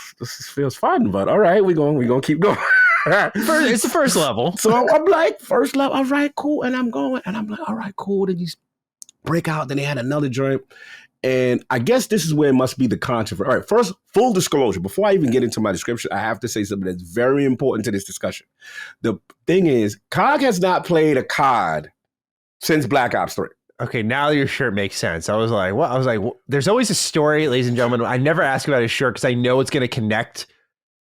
feels fun, but all right, we're gonna keep going. It's the first level. So I'm like, first level, all right, cool. And I'm going, and I'm like, all right, cool. Then you break out. Then they had another joint. And I guess this is where it must be the controversy. All right, first, full disclosure. Before I even get into my description, I have to say something that's very important to this discussion. The thing is, COG has not played a COD since Black Ops 3. Okay, now your shirt makes sense. I was like, what? I was like, there's always a story, ladies and gentlemen. I never ask about his shirt because I know it's going to connect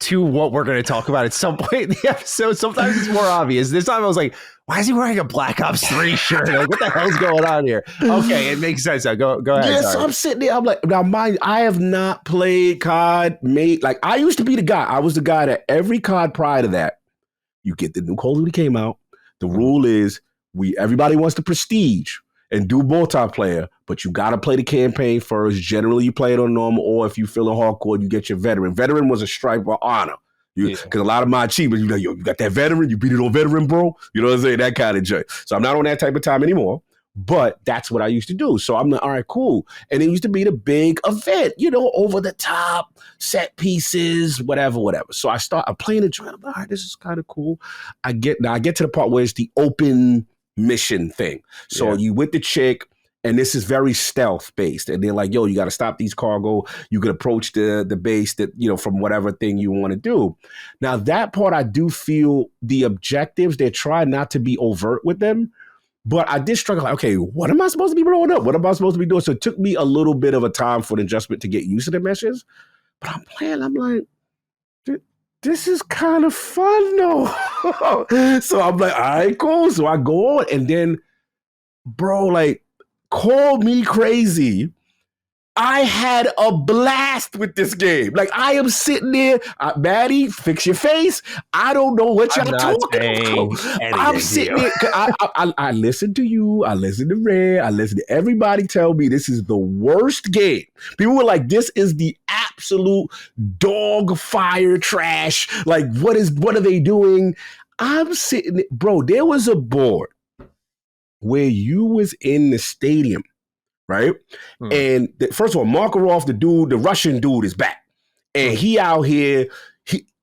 to what we're going to talk about at some point in the episode. Sometimes it's more obvious. This time I was like, why is he wearing a Black Ops 3 shirt? Like, what the hell's going on here? Okay, it makes sense. Now, go ahead. Yeah, so I'm sitting there. I'm like, now mind, I have not played COD. Like, I used to be the guy. I was the guy that every COD prior to that, you get the new Call of Duty came out. The rule is everybody wants the prestige and do multiplayer, but you got to play the campaign first. Generally, you play it on normal, or if you feel hardcore, you get your veteran. Veteran was a stripe of honor. Because a lot of my achievements, you like, yo, you got that veteran, you beat it on veteran, bro. You know what I'm saying? That kind of joint. So I'm not on that type of time anymore, but that's what I used to do. So I'm like, all right, cool. And it used to be the big event, over the top, set pieces, whatever. So I'm playing the joint. I'm like, all right, this is kind of cool. I get to the part where it's the open mission thing. So you with the chick, and this is very stealth based. And they're like, yo, you got to stop these cargo. You can approach the base that, from whatever thing you want to do. Now, that part, I do feel the objectives, they're trying not to be overt with them. But I did struggle, like, okay, what am I supposed to be blowing up? What am I supposed to be doing? So it took me a little bit of a time for the adjustment to get used to the missions. But I'm playing, I'm like, this is kind of fun, though. So I'm like, all right, cool. So I go on, and then, bro, like, call me crazy. I had a blast with this game. Like, I am sitting there, Maddie, fix your face. I don't know what y'all talking about. I'm sitting there. I listen to you. I listen to Red. I listen to everybody tell me this is the worst game. People were like, this is the absolute dog fire trash. Like, what are they doing? I'm sitting there. Bro, there was a board where you was in the stadium, right? And first of all, Makarov, the Russian dude, is back. And he out here,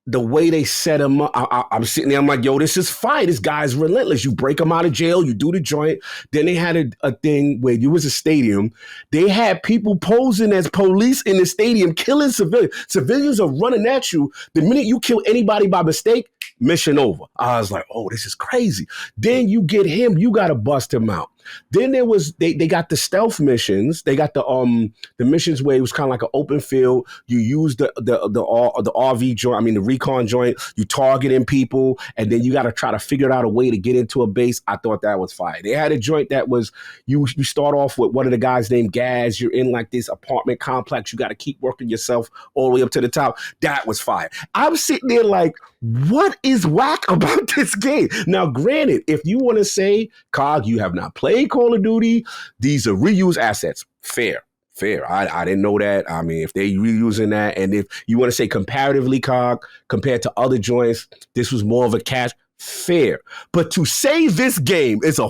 the way they set him up, I'm sitting there, I'm like, yo, this is fine. This guy's relentless. You break him out of jail, you do the joint. Then they had a thing where you was a stadium. They had people posing as police in the stadium, killing civilians. Civilians are running at you. The minute you kill anybody by mistake, mission over. I was like, oh, this is crazy. Then you get him, you got to bust him out. Then there was they got the stealth missions. They got the missions where it was kind of like an open field. You use the RV joint, I mean the recon joint. You targeting people, and then you got to try to figure out a way to get into a base. I thought that was fire. They had a joint that was you start off with one of the guys named Gaz. You're in like this apartment complex. You got to keep working yourself all the way up to the top. That was fire. I'm sitting there like, what is whack about this game? Now, granted, if you want to say, COG, you have not played Call of Duty, these are reused assets. Fair. I didn't know that. I mean, if they reusing that, and if you want to say comparatively, COG, compared to other joints, this was more of a cash. Fair. But to say this game is a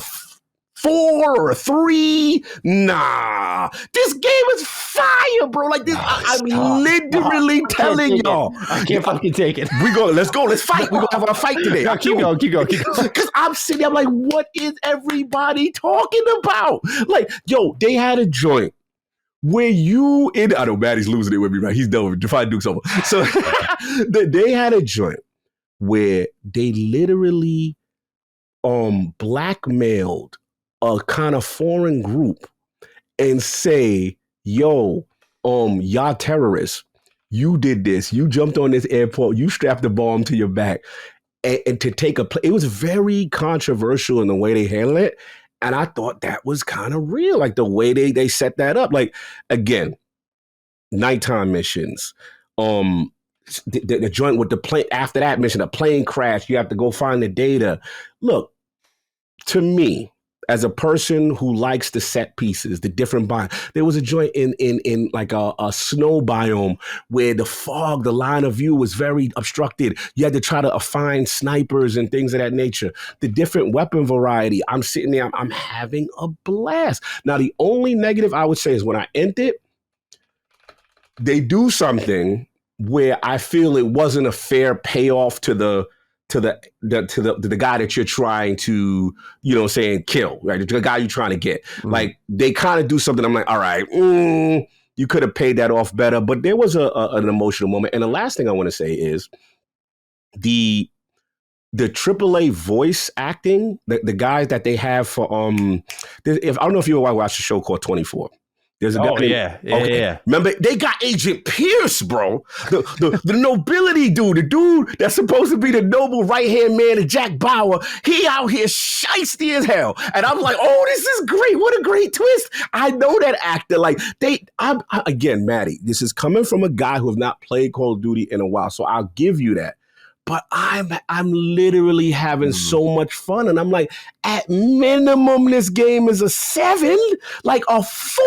4 or a 3, nah. This game is fire, bro. Like this, I'm literally telling y'all. I can't fucking take it. Let's go. Let's fight. We're gonna have a fight today. No, keep going. Because I'm sitting there, I'm like, what is everybody talking about? Like, yo, they had a joint where I know Maddie's losing it with me, right? He's done with Defy Duke's over. So they had a joint where they literally blackmailed a kind of foreign group and say, yo, y'all terrorists, you did this, you jumped on this airport, you strapped the bomb to your back, and to take it was very controversial in the way they handled it. And I thought that was kind of real, like the way they set that up. Like, again, nighttime missions, the joint with the plane, after that mission, a plane crash, you have to go find the data. Look, to me, as a person who likes the set pieces, the different biomes, there was a joint in like a snow biome where the fog, the line of view was very obstructed. You had to try to find snipers and things of that nature. The different weapon variety, I'm sitting there, I'm having a blast. Now, the only negative I would say is when I end it, they do something where I feel it wasn't a fair payoff to the guy that you're trying to, kill, right? The guy you're trying to get. Like, they kind of do something. I'm like, all right, you could have paid that off better. But there was an emotional moment. And the last thing I want to say is the AAA voice acting, the guys that they have for, I don't know if you ever watched a show called 24. There's a guy named, yeah. Remember, they got Agent Pierce, bro. The nobility dude, the dude that's supposed to be the noble right-hand man of Jack Bauer. He out here shiesty as hell. And I'm like, oh, this is great. What a great twist. I know that actor. Like, again, Maddie, this is coming from a guy who has not played Call of Duty in a while, so I'll give you that. But I'm literally having so much fun. And I'm like, at minimum, this game is a 7, like a 4.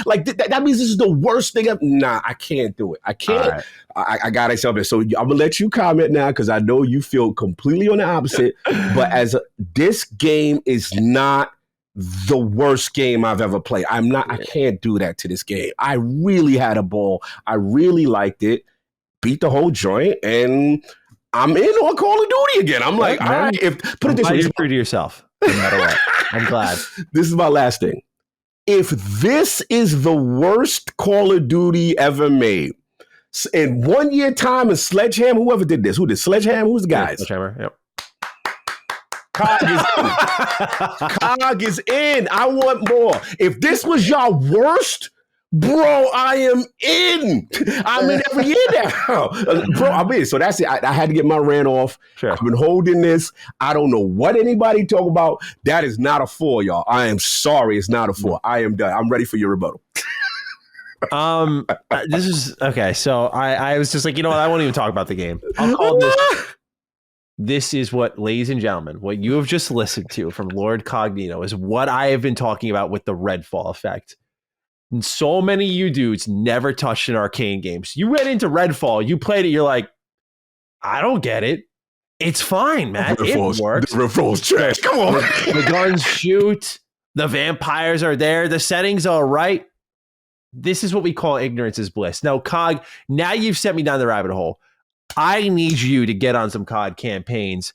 Like that means this is the worst thing ever. Nah, I can't do it. I can't. Right. I got it something. So I'm gonna let you comment now because I know you feel completely on the opposite. But this game is not the worst game I've ever played. I can't do that to this game. I really had a ball. I really liked it. Beat the whole joint and I'm in on Call of Duty again. I'm like, all right, put it this way. You're true to yourself, no matter what. I'm glad. This is my last thing. If this is the worst Call of Duty ever made, in 1 year time, and Sledgehammer, whoever did this, who did Sledgehammer? Who's the guys? Sledgehammer, yep. COG is in. COG is in. I want more. If this was your worst, bro, I am in. I'm in every year now. Bro, I'm in. So that's it. I had to get my rant off. Sure. I've been holding this. I don't know what anybody talk about. That is not a 4, y'all. I am sorry. It's not a 4. I am done. I'm ready for your rebuttal. This is okay. So I was just like, you know what? I won't even talk about the game. I'll call this. This is what, ladies and gentlemen, what you have just listened to from Lord Cognito is what I have been talking about with the Redfall effect. And so many of you dudes never touched an arcane game. So you went into Redfall, you played it, you're like, I don't get it. It's fine, man. It works. The Redfall's trash. Come on. The guns shoot. The vampires are there. The settings are right. This is what we call ignorance is bliss. Now, COG, now you've sent me down the rabbit hole. I need you to get on some COD campaigns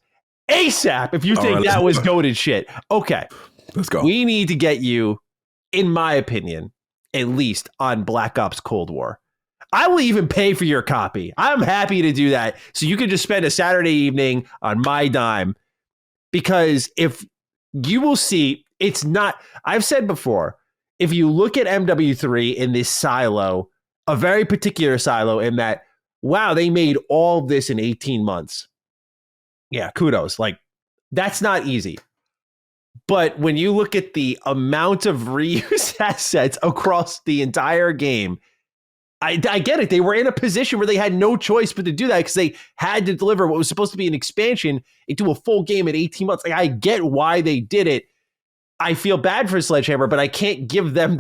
ASAP if you think that was goated shit. Okay. Let's go. We need to get you, in my opinion, at least on Black Ops Cold War. I will even pay for your copy. I'm happy to do that. So you can just spend a Saturday evening on my dime. Because if you will see, it's not, I've said before, if you look at MW3 in this silo, a very particular silo in that, wow, they made all this in 18 months. Yeah, kudos. Like, that's not easy. But when you look at the amount of reuse assets across the entire game, I get it. They were in a position where they had no choice but to do that because they had to deliver what was supposed to be an expansion into a full game in 18 months. Like, I get why they did it. I feel bad for Sledgehammer, but I can't give them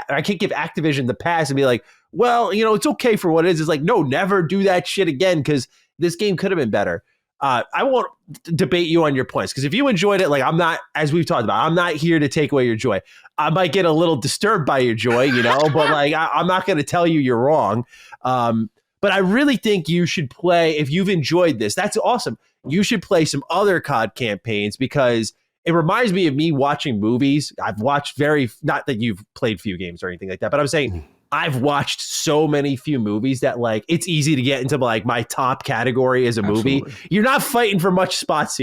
I can't give Activision the pass and be like, well, you know, it's okay for what it is. It's like, no, never do that shit again because this game could have been better. I won't debate you on your points because if you enjoyed it, like I'm not, as we've talked about, I'm not here to take away your joy. I might get a little disturbed by your joy, you know, but like I'm not going to tell you you're wrong. But I really think you should play, if you've enjoyed this, that's awesome. You should play some other COD campaigns because it reminds me of me watching movies. I've watched not that you've played few games or anything like that, but I'm saying I've watched so many few movies that like it's easy to get into like my top category as a movie. You're not fighting for many spots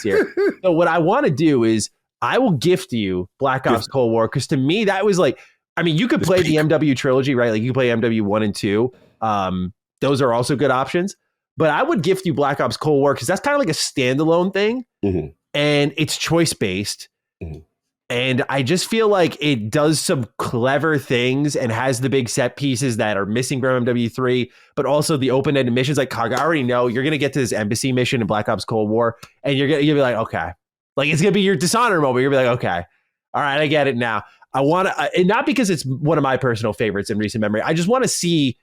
here. So what I want to do is I will gift you Black Ops Cold War because to me that was like, I mean, you could play the MW trilogy, right? Like you play MW 1 and 2. Those are also good options. But I would gift you Black Ops Cold War because that's kind of like a standalone thing. Mm-hmm. And it's choice based. Mm-hmm. And I just feel like it does some clever things and has the big set pieces that are missing from MW3, but also the open-ended missions. Like, I already know you're going to get to this embassy mission in Black Ops Cold War, and you'll be like, okay. Like, it's going to be your Dishonor moment. You're going to be like, okay. All right, I get it now. I want to, and not because it's one of my personal favorites in recent memory. I just want to see,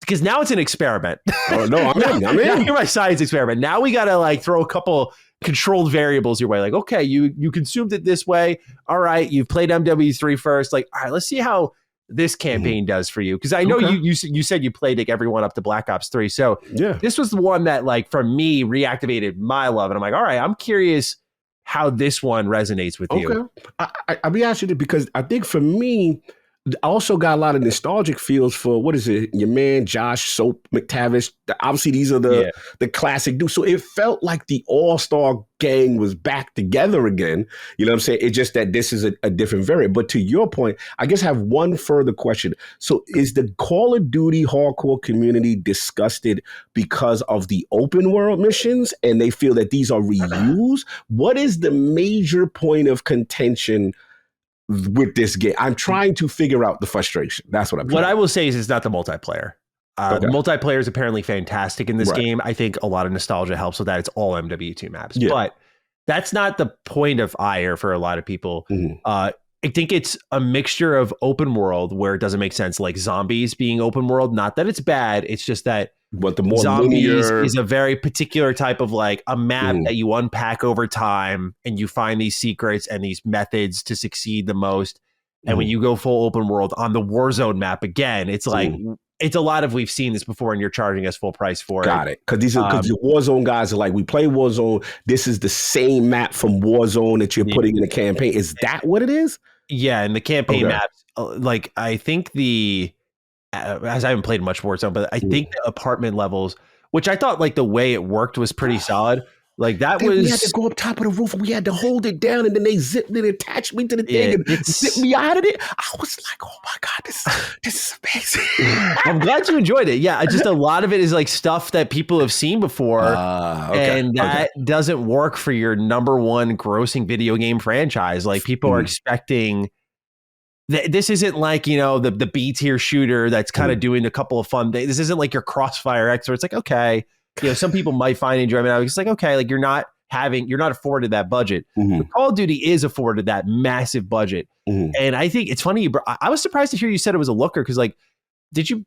because now it's an experiment. Oh, no, I'm in. Now you're my science experiment. Now we got to, like, throw a couple controlled variables your way. Like, okay, you consumed it this way. All right, you've played MW3 first. Like, all right, let's see how this campaign does for you. Because I know you said you played like everyone up to Black Ops 3. So yeah, this was the one that, like, for me, reactivated my love. And I'm like, all right, I'm curious how this one resonates with you. I'll be honest with you because I think for me, I also got a lot of nostalgic feels for what is it? Your man Josh Soap McTavish. Obviously, these are the classic dudes. So it felt like the all-star gang was back together again. You know what I'm saying? It's just that this is a different variant. But to your point, I guess I have one further question. So is the Call of Duty hardcore community disgusted because of the open world missions and they feel that these are reused? What is the major point of contention with this game? I'm trying to figure out the frustration. That's what I'm trying. What I will say is it's not the multiplayer. The multiplayer is apparently fantastic in this game. I think a lot of nostalgia helps with that. It's all MW2 maps. But that's not the point of ire for a lot of people. I think it's a mixture of open world where it doesn't make sense, like zombies being open world. Not that it's bad. It's just that the more zombies linear is a very particular type of like a map that you unpack over time and you find these secrets and these methods to succeed the most. And when you go full open world on the Warzone map again, it's like it's a lot of we've seen this before and you're charging us full price for it. Got it. Because the Warzone guys are like, we play Warzone. This is the same map from Warzone that you're putting in the campaign. Is that what it is? Yeah, and the campaign maps, like I think as I haven't played much Warzone, but I think the apartment levels, which I thought like the way it worked was pretty solid. Like that was. We had to go up top of the roof and we had to hold it down and then they zipped it, attached me to the thing and zipped me out of it. I was like, oh my God, this is amazing. I'm glad you enjoyed it. Yeah, just a lot of it is like stuff that people have seen before. And that doesn't work for your number one grossing video game franchise. Like people are expecting. This isn't like, the B tier shooter that's kind of doing a couple of fun things. This isn't like your Crossfire X where it's like, okay, some people might find enjoyment out of it. It's like, okay, like you're not afforded that budget. Call of Duty is afforded that massive budget. And I think it's funny. I was surprised to hear you said it was a looker because like, did you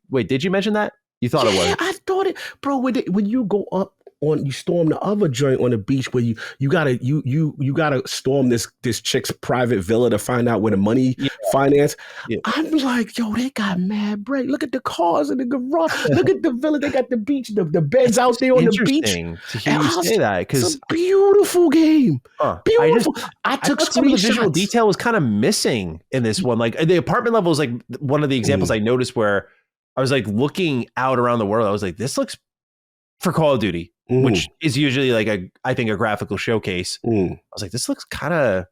mention that? You thought it was? I thought it, bro, when you go up, you storm the other joint on the beach where you gotta storm this chick's private villa to find out where the money finance. I'm like, yo, they got mad break. Look at the cars in the garage. Look at the villa. They got the beach, the beds out there on the beach. To hear you say that because it's a beautiful game. Beautiful. I took some of the visual detail was kind of missing in this one. Like the apartment level is like one of the examples I noticed where I was like looking out around the world. I was like, this looks for Call of Duty. Which is usually like I think a graphical showcase. I was like, this looks kind of,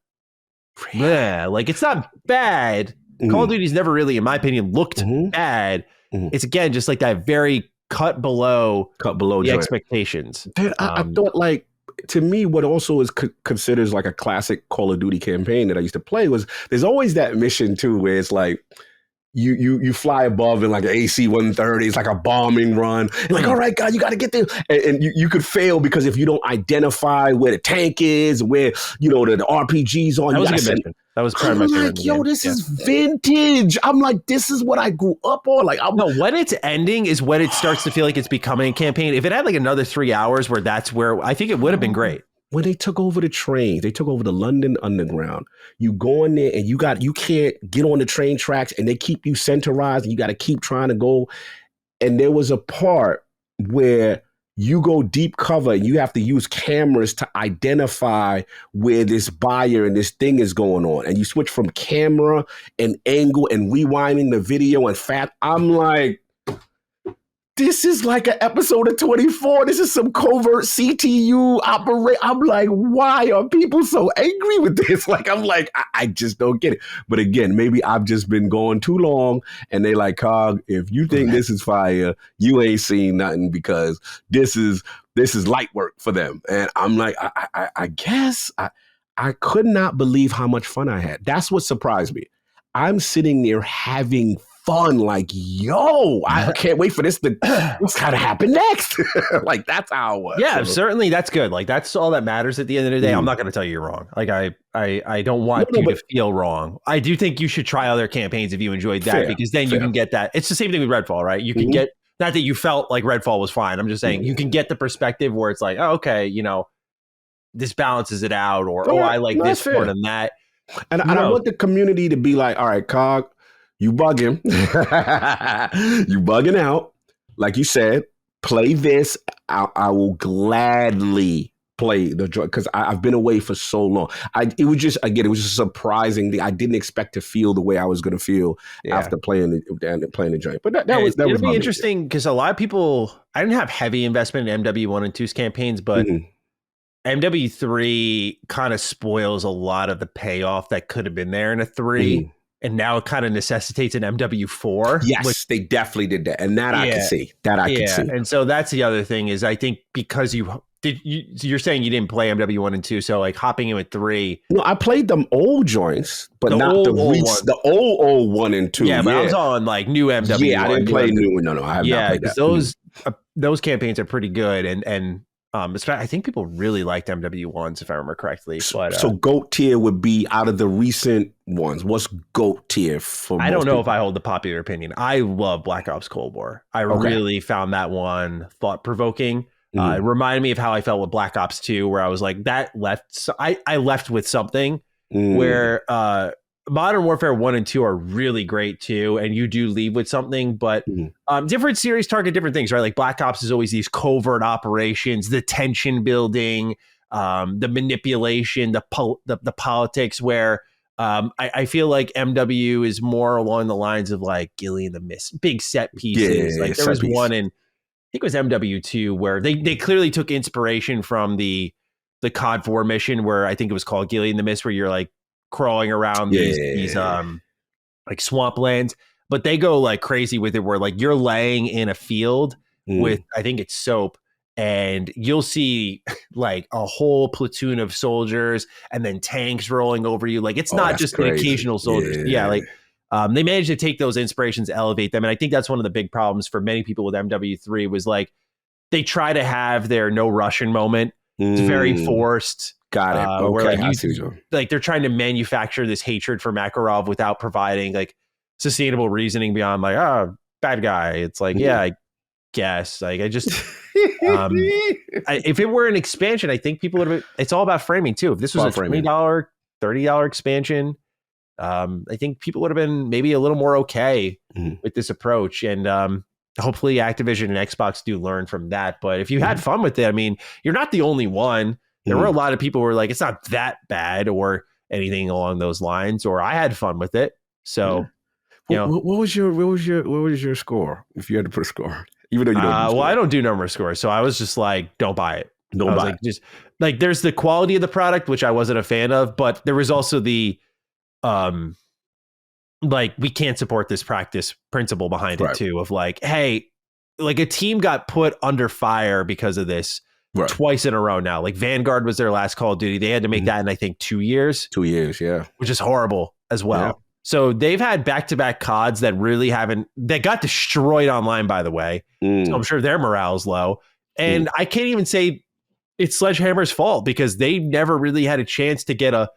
like it's not bad. Call of Duty's never really, in my opinion, looked bad. It's again just like that very cut below the expectations. Dude, I thought like to me, what also is considers like a classic Call of Duty campaign that I used to play was there's always that mission too where it's like. You fly above in like an AC-130. It's like a bombing run. You're like, all right, God, you got to get there. And you could fail because if you don't identify where the tank is, where, the RPGs on. That was a good mission. That was pretty much like, yo, this is vintage. I'm like, this is what I grew up on. Like, no, when it's ending is when it starts to feel like it's becoming a campaign. If it had like another 3 hours where that's where I think it would have been great. When they took over the train, they took over the London Underground. You go in there and you can't get on the train tracks and they keep you centralized and you got to keep trying to go. And there was a part where you go deep cover and you have to use cameras to identify where this buyer and this thing is going on. And you switch from camera and angle and rewinding the video and I'm like, this is like an episode of 24. This is some covert CTU operate. I'm like, why are people so angry with this? Like, I'm like, I just don't get it. But again, maybe I've just been going too long and they like, Cog, if you think this is fire, you ain't seen nothing because this is light work for them. And I'm like, I guess I could not believe how much fun I had. That's what surprised me. I'm sitting there having fun, like, yo, I can't wait for what's gotta happen next. Like, that's how it was. Yeah, certainly that's good. Like, that's all that matters at the end of the day. I'm not going to tell you you're wrong. Like, I don't want you to feel wrong. I do think you should try other campaigns if you enjoyed that, because then you can get that. It's the same thing with Redfall, right? You can get, not that you felt like Redfall was fine. I'm just saying you can get the perspective where it's like, oh, okay, this balances it out, or, I like this more than that. And I want the community to be like, all right, Cog, you bugging. You bugging out. Like you said, play this. I will gladly play the joint because I've been away for so long. It was just surprising. I didn't expect to feel the way I was going to feel after playing the joint. But that was it'll be interesting because a lot of people. I didn't have heavy investment in MW1 and 2's campaigns, but MW3 kind of spoils a lot of the payoff that could have been there in a 3. And now it kind of necessitates an MW4. Yes, they definitely did that. And that I can see. I can see. And so that's the other thing is I think because you're saying you didn't play MW1 and 2, so like hopping in with 3. No, I played them old joints, but not the old 1 and 2. Yeah, but I was on like new MW1. Yeah, I didn't play new. No, I have not played that. Those campaigns are pretty good. And I think people really liked MW1s, if I remember correctly. But so GOAT tier would be out of the recent ones. What's GOAT tier for? I don't know if I hold the popular opinion. I love Black Ops Cold War. I really found that one thought provoking. It reminded me of how I felt with Black Ops 2, where I was like, that left. I left with something where Modern Warfare 1 and 2 are really great too, and you do leave with something, but different series target different things, right? Like Black Ops is always these covert operations, the tension building, the manipulation, the politics, where I feel like MW is more along the lines of like Gilly and the Mist, big set pieces. Like there was one in, I think it was MW2, where they clearly took inspiration from the COD 4 mission, where I think it was called Gilly and the Mist, where you're like crawling around these like swamplands, but they go like crazy with it, where like you're laying in a field with, I think it's soap, and you'll see like a whole platoon of soldiers and then tanks rolling over you. Like it's not just an occasional soldiers. Like they managed to take those inspirations, elevate them. And I think that's one of the big problems for many people with MW3 was like, they try to have their no Russian moment. It's very forced. Got it. Okay, like they're trying to manufacture this hatred for Makarov without providing like sustainable reasoning beyond like, bad guy. It's like, I guess. Like I just, if it were an expansion, I think people would have. It's all about framing too. If this was a $20, $30 expansion, I think people would have been maybe a little more okay with this approach. And hopefully, Activision and Xbox do learn from that. But if you had fun with it, I mean, you're not the only one. There were a lot of people who were like, it's not that bad or anything along those lines, or I had fun with it. So, you know, what was your score? If you had to put a score, even though you don't. I don't do number scores. So I was just like, don't buy it. Don't buy it. Just like, there's the quality of the product, which I wasn't a fan of, but there was also the, like, we can't support this practice principle behind it too, of like, hey, like a team got put under fire because of this. Twice in a row now. Like Vanguard was their last Call of Duty. They had to make that in, I think, 2 years. 2 years, yeah. Which is horrible as well. Yeah. So they've had back-to-back CODs that really that got destroyed online, by the way. So I'm sure their morale's low. And I can't even say it's Sledgehammer's fault because they never really had a chance to get a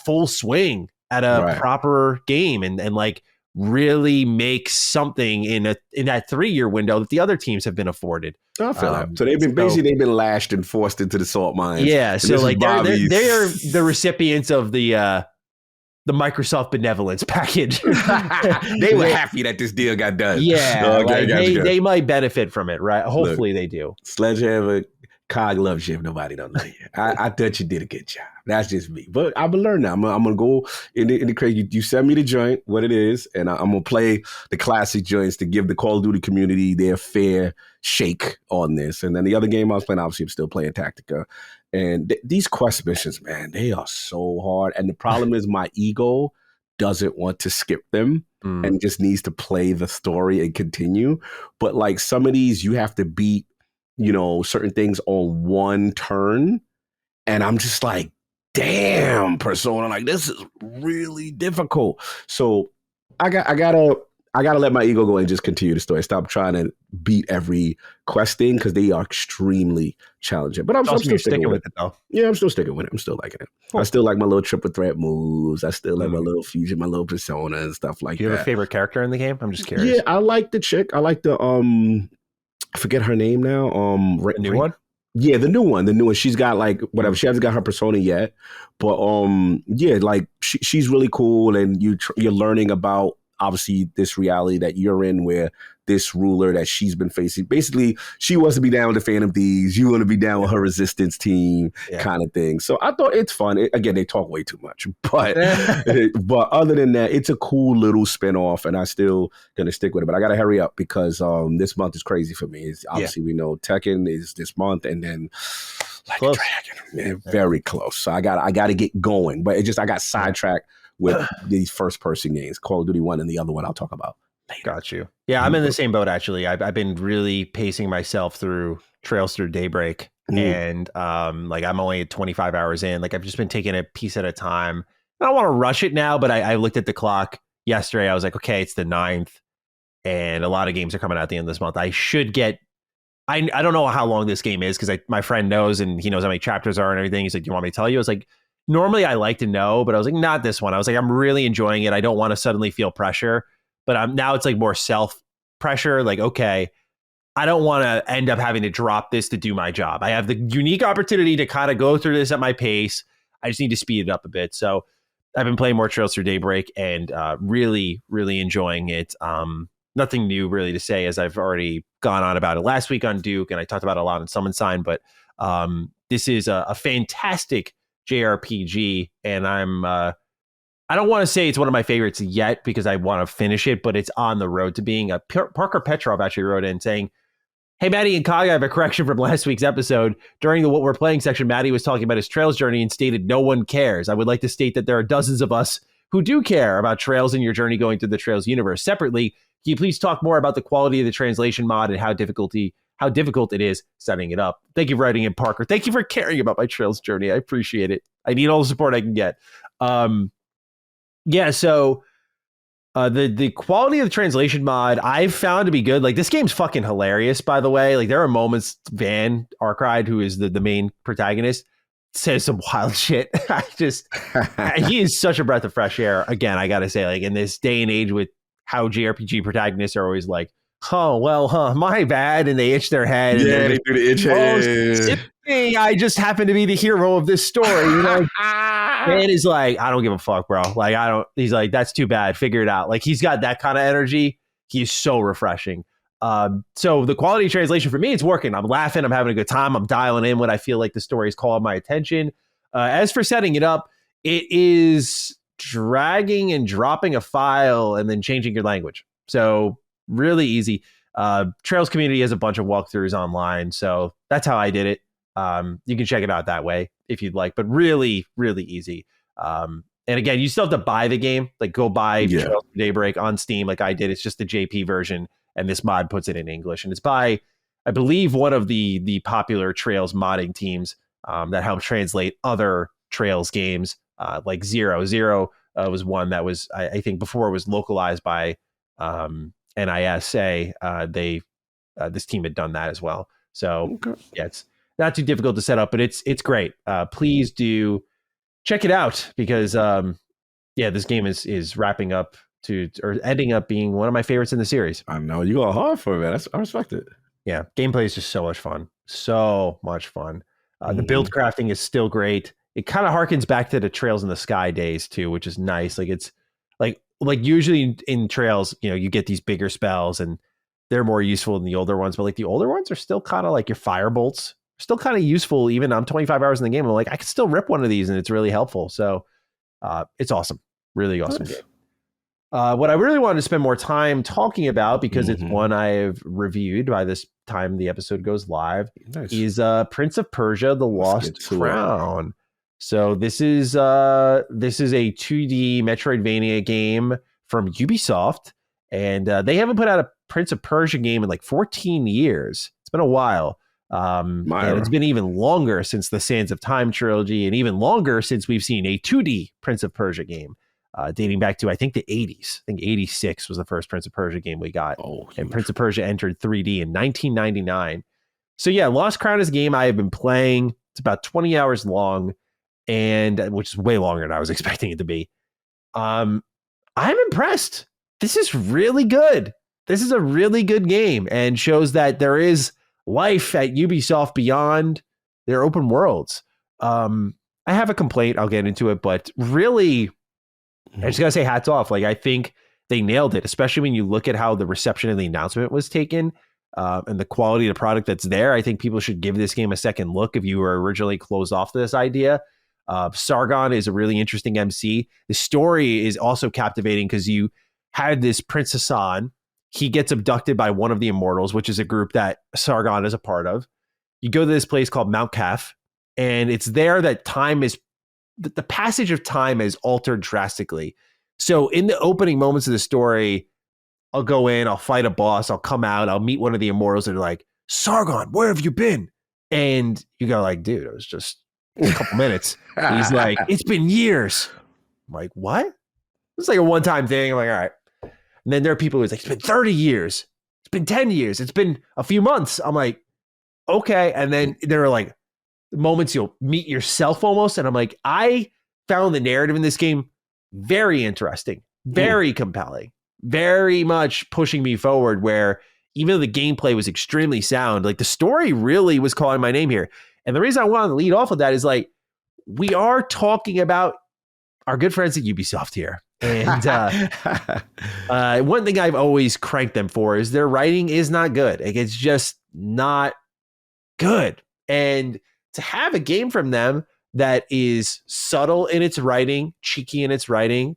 full swing at a proper game and like really make something in that 3-year window that the other teams have been afforded. I feel that. So they've been lashed and forced into the salt mines. Yeah. So like they are the recipients of the Microsoft benevolence package. They were happy that this deal got done. Yeah. They might benefit from it, right? Hopefully they do. Sledgehammer, COG loves you if nobody don't know you. I thought you did a good job. That's just me. But I'm going to learn now. I'm going to go in the crazy. You send me the joint, what it is, and I'm going to play the classic joints to give the Call of Duty community their fair shake on this. And then the other game I was playing, obviously I'm still playing Tactica. And these quest missions, man, they are so hard. And the problem is my ego doesn't want to skip them and just needs to play the story and continue. But like some of these, you have to beat, you know, certain things on one turn. And I'm just like, damn, Persona, like this is really difficult. So I gotta let my ego go and just continue the story. Stop trying to beat every quest thing because they are extremely challenging. But I'm still sticking with it though. Yeah, I'm still sticking with it. I'm still liking it. Cool. I still like my little triple threat moves. I still like my little fusion, my little persona and stuff like that. Do you have a favorite character in the game? I'm just curious. Yeah, I like the chick. I like the I forget her name now. The new one? Yeah, the new one. She's got like whatever. She hasn't got her persona yet, but yeah, like she's really cool, and you're learning about obviously this reality that you're in where this ruler that she's been facing, basically she wants to be down with the Phantom Thieves, you want to be down with her resistance team kind of thing. So I thought it's fun. Again, they talk way too much, but other than that, it's a cool little spinoff, and I still gonna stick with it. But I gotta hurry up because this month is crazy for me. It's, obviously, we know Tekken is this month, and then Like a Dragon, man, very close. So I got to get going, but I got sidetracked with these first person games, Call of Duty 1 and the other one I'll talk about later. Got you. Yeah, I'm in the same boat actually. I've been really pacing myself through Trails Through Daybreak, and like I'm only at 25 hours in. Like I've just been taking a piece at a time. I don't want to rush it now, but I looked at the clock yesterday. I was like, okay, it's the 9th, and a lot of games are coming out at the end of this month. I should get. I don't know how long this game is because my friend knows, and he knows how many chapters are and everything. He's like, "Do you want me to tell you?" I was like, normally I like to know, but I was like, not this one. I was like, I'm really enjoying it. I don't want to suddenly feel pressure, but now it's like more self pressure. Like, okay, I don't want to end up having to drop this to do my job. I have the unique opportunity to kind of go through this at my pace. I just need to speed it up a bit. So I've been playing more Trails Through Daybreak and really, really enjoying it. Nothing new really to say, as I've already gone on about it last week on Duke, and I talked about it a lot in Summon Sign, but this is a fantastic JRPG, and I don't want to say it's one of my favorites yet because I want to finish it, but it's on the road to being. Parker Petrov actually wrote in saying, "Hey, Maddie and Kage, I have a correction from last week's episode. During the What We're Playing section, Maddie was talking about his Trails journey and stated no one cares. I would like to state that there are dozens of us who do care about Trails and your journey going through the Trails universe. Separately, can you please talk more about the quality of the translation mod and how difficult it is setting it up? Thank you for writing in, Parker. Thank you for caring about my Trails journey. I appreciate it. I need all the support I can get." So the quality of the translation mod I've found to be good. Like, this game's fucking hilarious, by the way. Like, there are moments Van Arkride, who is the main protagonist, says some wild shit. He is such a breath of fresh air. Again, I gotta say, like, in this day and age with how JRPG protagonists are always like, "Oh, well, my bad," and they itch their head. Yeah, they do the itch head. I just happen to be the hero of this story, you know? And he's like, "I don't give a fuck, bro. Like, he's like, that's too bad. Figure it out." Like, he's got that kind of energy. He's so refreshing. So the quality translation for me, it's working. I'm laughing. I'm having a good time. I'm dialing in when I feel like the story's called my attention. As for setting it up, it is dragging and dropping a file and then changing your language. So really easy. Trails community has a bunch of walkthroughs online, so that's how I did it. You can check it out that way if you'd like, but really, really easy. And again, you still have to buy the game. Like, go buy Trails of Daybreak on Steam like I did. It's just the JP version, and this mod puts it in English. And it's by, I believe, one of the popular Trails modding teams that help translate other Trails games, like Zero. Zero was one that was, I think, before it was localized by NISA. This team had done that as well. So yeah, it's not too difficult to set up, but it's great. Please do check it out because this game is wrapping up or ending up being one of my favorites in the series. I know you go hard for it, man. I respect it. Yeah, gameplay is just so much fun. So much fun. The build crafting is still great. It kind of harkens back to the Trails in the Sky days too, which is nice. Like, it's like usually in Trails, you know, you get these bigger spells and they're more useful than the older ones, but like the older ones are still kind of like your fire bolts, still kind of useful. Even I'm 25 hours in the game, I'm like, I can still rip one of these and it's really helpful. So it's awesome. Really awesome game. What I really wanted to spend more time talking about, because it's one I've reviewed by this time the episode goes live, is Prince of Persia: The Lost Crown. So this is a 2D Metroidvania game from Ubisoft, and they haven't put out a Prince of Persia game in like 14 years. It's been a while. And it's been even longer since the Sands of Time trilogy, and even longer since we've seen a 2D Prince of Persia game, dating back to, I think, the 80s. I think 86 was the first Prince of Persia game we got. And Prince of Persia entered 3D in 1999. So yeah, Lost Crown is a game I have been playing. It's about 20 hours long, and which is way longer than I was expecting it to be. I'm impressed. This is really good. This is a really good game, and shows that there is life at Ubisoft beyond their open worlds. I have a complaint. I'll get into it, but really, I just gotta say hats off. Like, I think they nailed it, especially when you look at how the reception of the announcement was taken and the quality of the product that's there. I think people should give this game a second look if you were originally closed off to this idea. Sargon is a really interesting MC. The story is also captivating because you had this Prince Hassan. He gets abducted by one of the Immortals, which is a group that Sargon is a part of. You go to this place called Mount Kaf, and it's there that time is, the passage of time is altered drastically. So in the opening moments of the story, I'll go in, I'll fight a boss, I'll come out, I'll meet one of the Immortals that are like, Sargon, where have you been? And you go like, dude, it was just a couple minutes. He's like, it's been years. I'm like, what? It's like a one-time thing. I'm like, all right. And then there are people who's like, it's been 30 years. It's been 10 years. It's been a few months. I'm like, okay. And then there are like moments you'll meet yourself almost. And I'm like, I found the narrative in this game very interesting, very compelling, very much pushing me forward, where even though the gameplay was extremely sound, like the story really was calling my name here. And the reason I wanted to lead off with that is like, we are talking about our good friends at Ubisoft here. And one thing I've always cranked them for is their writing is not good. Like, it's just not good. And to have a game from them that is subtle in its writing, cheeky in its writing,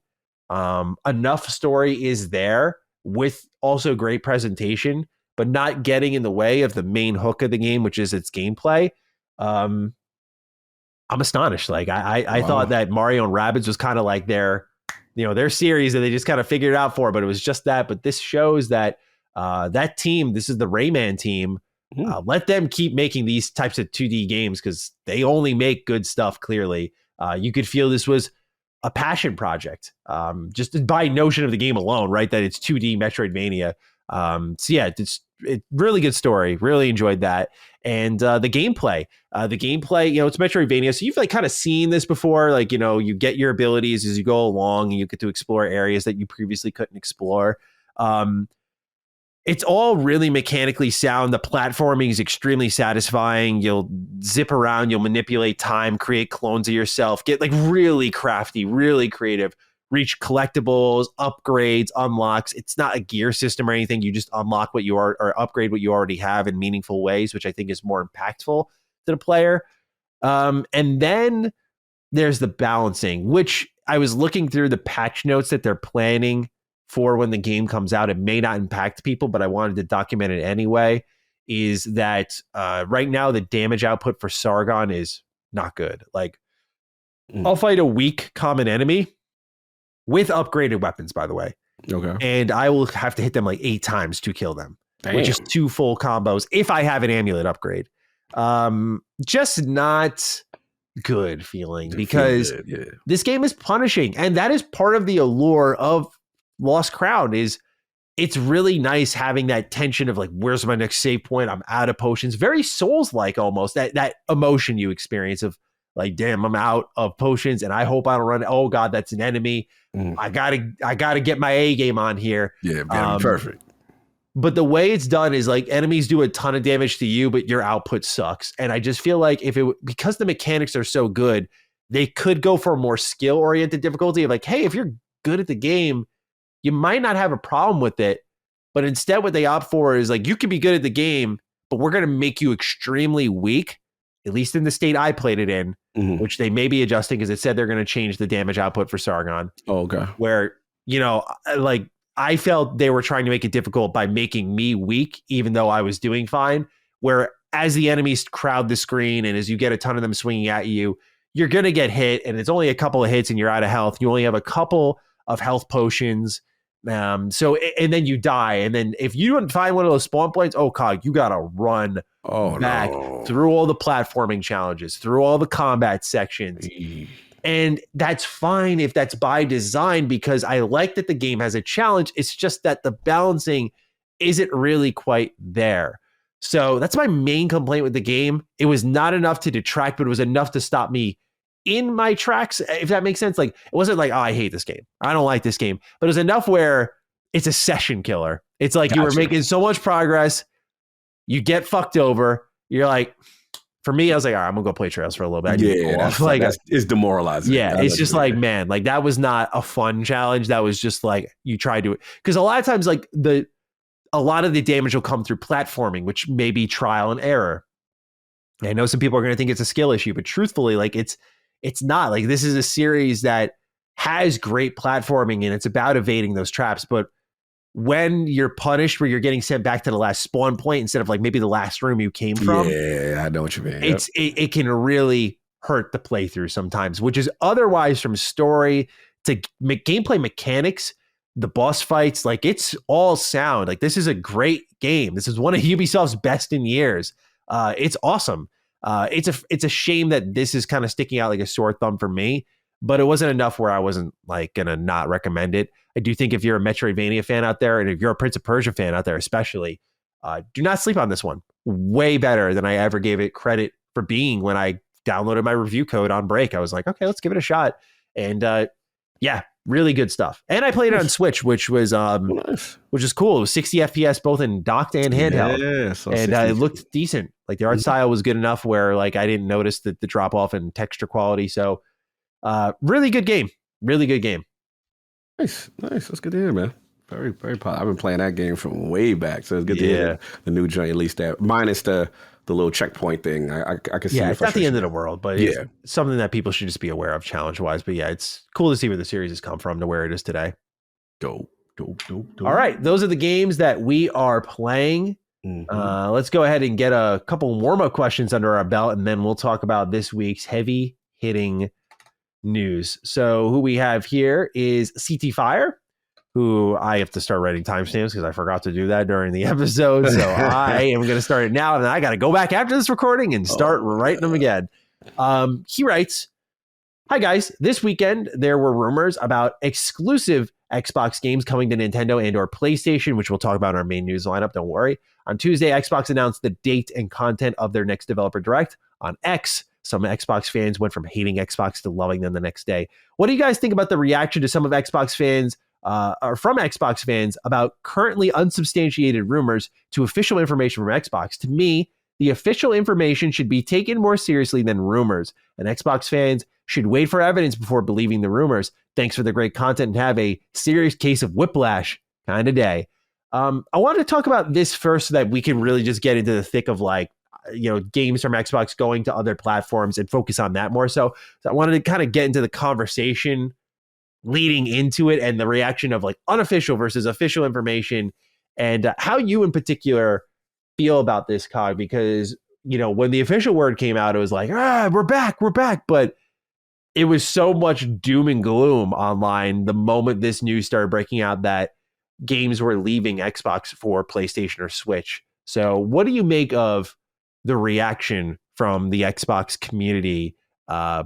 enough story is there with also great presentation, but not getting in the way of the main hook of the game, which is its gameplay. I'm astonished. Like I thought that Mario and Rabbids was kind of like their series that they just kind of figured it out for, but it was just that. But this shows that that team, this is the Rayman team. Let them keep making these types of 2D games because they only make good stuff. Clearly, you could feel this was a passion project, just by notion of the game alone, right? That it's 2D Metroidvania. So yeah, it's really good story. Really enjoyed that. And the gameplay, it's Metroidvania. So you've like kind of seen this before. Like, you get your abilities as you go along and you get to explore areas that you previously couldn't explore. It's all really mechanically sound. The platforming is extremely satisfying. You'll zip around, you'll manipulate time, create clones of yourself, get like really crafty, really creative, reach collectibles, upgrades, unlocks. It's not a gear system or anything. You just unlock what you are or upgrade what you already have in meaningful ways, which I think is more impactful to the player. And then there's the balancing, which I was looking through the patch notes that they're planning for when the game comes out. It may not impact people, but I wanted to document it anyway, is that right now the damage output for Sargon is not good. Like, I'll fight a weak common enemy with upgraded weapons, by the way. Okay. And I will have to hit them like 8 times to kill them, which is 2 full combos if I have an amulet upgrade. Just not good feeling, because this game is punishing. And that is part of the allure of Lost Crown. Is it's really nice having that tension of like, where's my next save point? I'm out of potions. Very Souls-like almost, that emotion you experience of like, damn, I'm out of potions and I hope I don't run. Oh God, that's an enemy. I gotta get my A game on here. Yeah, perfect. But the way it's done is like enemies do a ton of damage to you, but your output sucks. And I just feel like because the mechanics are so good, they could go for a more skill-oriented difficulty of like, hey, if you're good at the game, you might not have a problem with it. But instead what they opt for is like, you can be good at the game, but we're going to make you extremely weak, at least in the state I played it in, which they may be adjusting because it said they're going to change the damage output for Sargon. Oh, okay. Where, like I felt they were trying to make it difficult by making me weak, even though I was doing fine. Where as the enemies crowd the screen and as you get a ton of them swinging at you, you're going to get hit, and it's only a couple of hits and you're out of health. You only have a couple of health potions. And then you die. And then if you don't find one of those spawn points, oh God, you got to run back through all the platforming challenges, through all the combat sections. And that's fine if that's by design, because I like that the game has a challenge. It's just that the balancing isn't really quite there. So that's my main complaint with the game. It was not enough to detract, but it was enough to stop me in my tracks, if that makes sense. Like, it wasn't like, oh, I hate this game, I don't like this game, but it was enough where it's a session killer. It's like, you were making so much progress, you get fucked over, you're like, for me, I was like, all right, I'm gonna go play Trails for a little bit. It's demoralizing. Yeah, it's just like, man, like that was not a fun challenge. That was just like you tried to, because a lot of times like a lot of the damage will come through platforming, which may be trial and error. I know some people are going to think it's a skill issue, but truthfully, like it's not. Like this is a series that has great platforming and it's about evading those traps. But when you're punished, where you're getting sent back to the last spawn point instead of like maybe the last room you came from, yeah, I know what you mean. It can really hurt the playthrough sometimes, which is otherwise from story to gameplay mechanics. The boss fights, like it's all sound. Like this is a great game. This is one of Ubisoft's best in years. It's awesome. It's a shame that this is kind of sticking out like a sore thumb for me, but it wasn't enough where I wasn't like gonna not recommend it. I do think if you're a Metroidvania fan out there, and if you're a Prince of Persia fan out there, especially, do not sleep on this one. Way better than I ever gave it credit for being when I downloaded my review code on break. I was like, okay, let's give it a shot. And yeah, really good stuff. And I played it on Switch, which was which is cool. It was 60 FPS both in docked and handheld. Yeah, and it looked decent. Like the art style was good enough where like I didn't notice the drop off in texture quality. So really good game. Really good game. Nice. That's good to hear, man. Very, very positive. I've been playing that game from way back, so it's good to hear the new joint, at least that. Minus the little checkpoint thing. I can see. Yeah, it's not the end of the world, but it's something that people should just be aware of challenge-wise. But yeah, it's cool to see where the series has come from to where it is today. Dope. All right, those are the games that we are playing. Mm-hmm. Let's go ahead and get a couple warm-up questions under our belt, and then we'll talk about this week's heavy-hitting news. So who we have here is CT Fire, who I have to start writing timestamps because I forgot to do that during the episode. So I am going to start it now, and then I got to go back after this recording and start writing them again. He writes, "Hi guys, this weekend there were rumors about exclusive Xbox games coming to Nintendo and or PlayStation, which we'll talk about in our main news lineup. Don't worry. On Tuesday, Xbox announced the date and content of their next developer direct. On X, some Xbox fans went from hating Xbox to loving them the next day. What do you guys think about the reaction to some of Xbox fans or from Xbox fans about currently unsubstantiated rumors to official information from Xbox? To me, the official information should be taken more seriously than rumors, and Xbox fans should wait for evidence before believing the rumors. Thanks for the great content and have a serious case of whiplash kind of day." I wanted to talk about this first so that we can really just get into the thick of like, games from Xbox going to other platforms and focus on that more. So I wanted to kind of get into the conversation leading into it and the reaction of like unofficial versus official information and how you in particular feel about this, Cog, because, when the official word came out, it was like, we're back. But it was so much doom and gloom online the moment this news started breaking out that games were leaving Xbox for PlayStation or Switch. So what do you make of the reaction from the Xbox community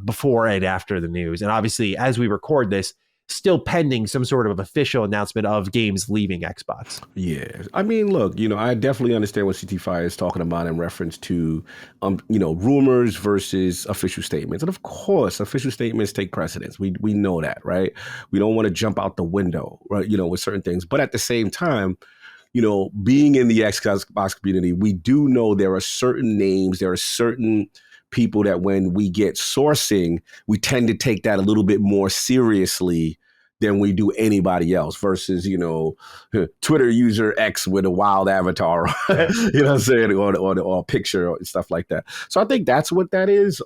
before and after the news? And obviously, as we record this, still pending some sort of official announcement of games leaving Xbox. Yeah. I mean, look, I definitely understand what CT Fire is talking about in reference to, rumors versus official statements. And of course, official statements take precedence. We know that, right? We don't want to jump out the window, right? With certain things. But at the same time, being in the Xbox community, we do know there are certain names, there are certain people that when we get sourcing, we tend to take that a little bit more seriously than we do anybody else versus, Twitter user X with a wild avatar, you know what I'm saying, or a picture or stuff like that. So I think that's what that is.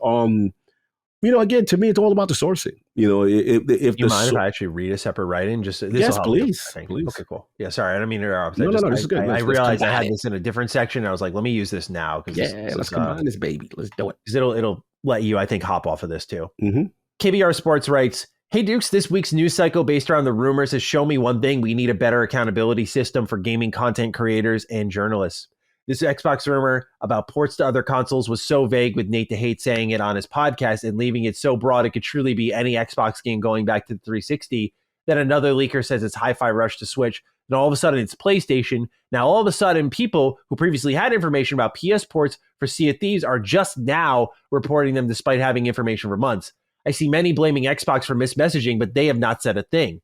Again, to me, it's all about the sourcing. If you mind if I actually read a separate write-in? Just this yes, please. Okay, cool. Yeah, sorry, I don't mean to interrupt. No, this is good. I realized I had this in a different section. I was like, let me use this now because let's combine this baby. Let's do it. Because it'll let you, I think, hop off of this too. Mm-hmm. KBR Sports writes, "Hey Dukes, this week's news cycle based around the rumors has shown me one thing: we need a better accountability system for gaming content creators and journalists. This Xbox rumor about ports to other consoles was so vague, with Nate DeHate saying it on his podcast and leaving it so broad it could truly be any Xbox game going back to the 360. Then another leaker says it's Hi-Fi Rush to Switch. Then all of a sudden it's PlayStation. Now all of a sudden people who previously had information about PS ports for Sea of Thieves are just now reporting them despite having information for months. I see many blaming Xbox for mismessaging, but they have not said a thing.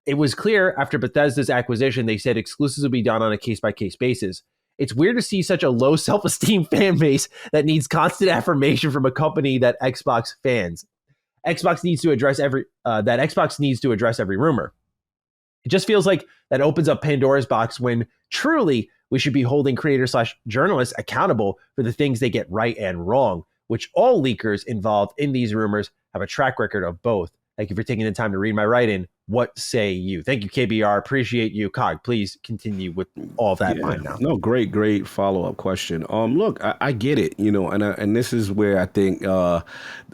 It was clear after Bethesda's acquisition, they said exclusives would be done on a case-by-case basis. It's weird to see such a low self-esteem fan base that needs constant affirmation from a company that Xbox fans. Xbox needs to address every rumor. It just feels like that opens up Pandora's box when truly we should be holding creators/journalists accountable for the things they get right and wrong, which all leakers involved in these rumors have a track record of both. Thank you for taking the time to read my write-in. What say you? Thank you, KBR. Appreciate you. Cog, please continue with all of that line now. No, great follow-up question. Look, I get it, and this is where I think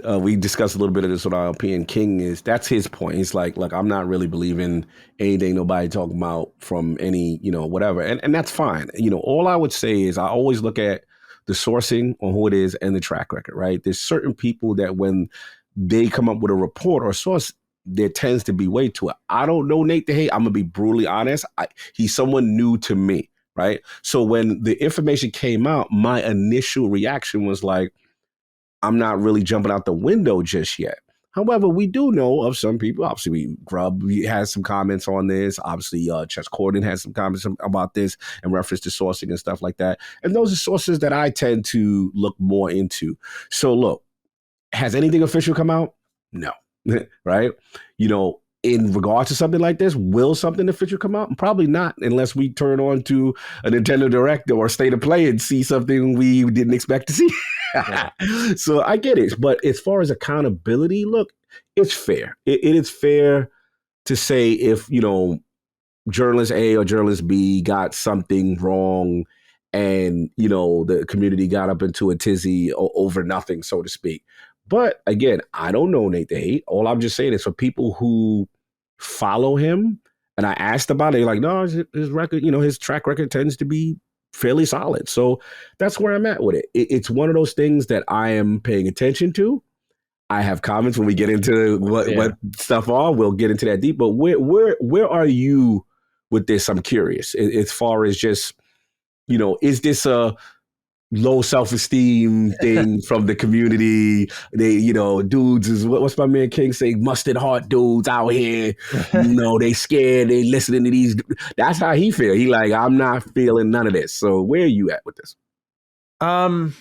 we discussed a little bit of this with our opinion. King that's his point. He's like, look, I'm not really believing anything nobody talking about from any, whatever. And that's fine. All I would say is I always look at the sourcing on who it is and the track record, right? There's certain people that when they come up with a report or source, there tends to be weight to it. I don't know Nate the Hate. I'm gonna be brutally honest. He's someone new to me, right? So when the information came out, my initial reaction was like, I'm not really jumping out the window just yet. However, we do know of some people. Obviously, Grub has some comments on this. Obviously, Chess Corden has some comments about this in reference to sourcing and stuff like that. And those are sources that I tend to look more into. So look, has anything official come out? No. Right? In regard to something like this, will something official come out? Probably not, unless we turn on to a Nintendo Direct or State of Play and see something we didn't expect to see. Yeah. So I get it. But as far as accountability, look, it's fair. It is fair to say if, journalist A or journalist B got something wrong and, the community got up into a tizzy over nothing, so to speak. But again, I don't know Nate the Hate. All I'm just saying is for people who follow him, and I asked about it, they're like, no, his record, his track record tends to be fairly solid. So that's where I'm at with it. It's one of those things that I am paying attention to. I have comments when we get into what stuff are. We'll get into that deep. But where are you with this? I'm curious. As far as just, is this a low self-esteem thing from the community? They, dudes is what's my man King saying? Mustard heart dudes out here. They scared. They listening to these. That's how he feel. He like, I'm not feeling none of this. So where are you at with this? I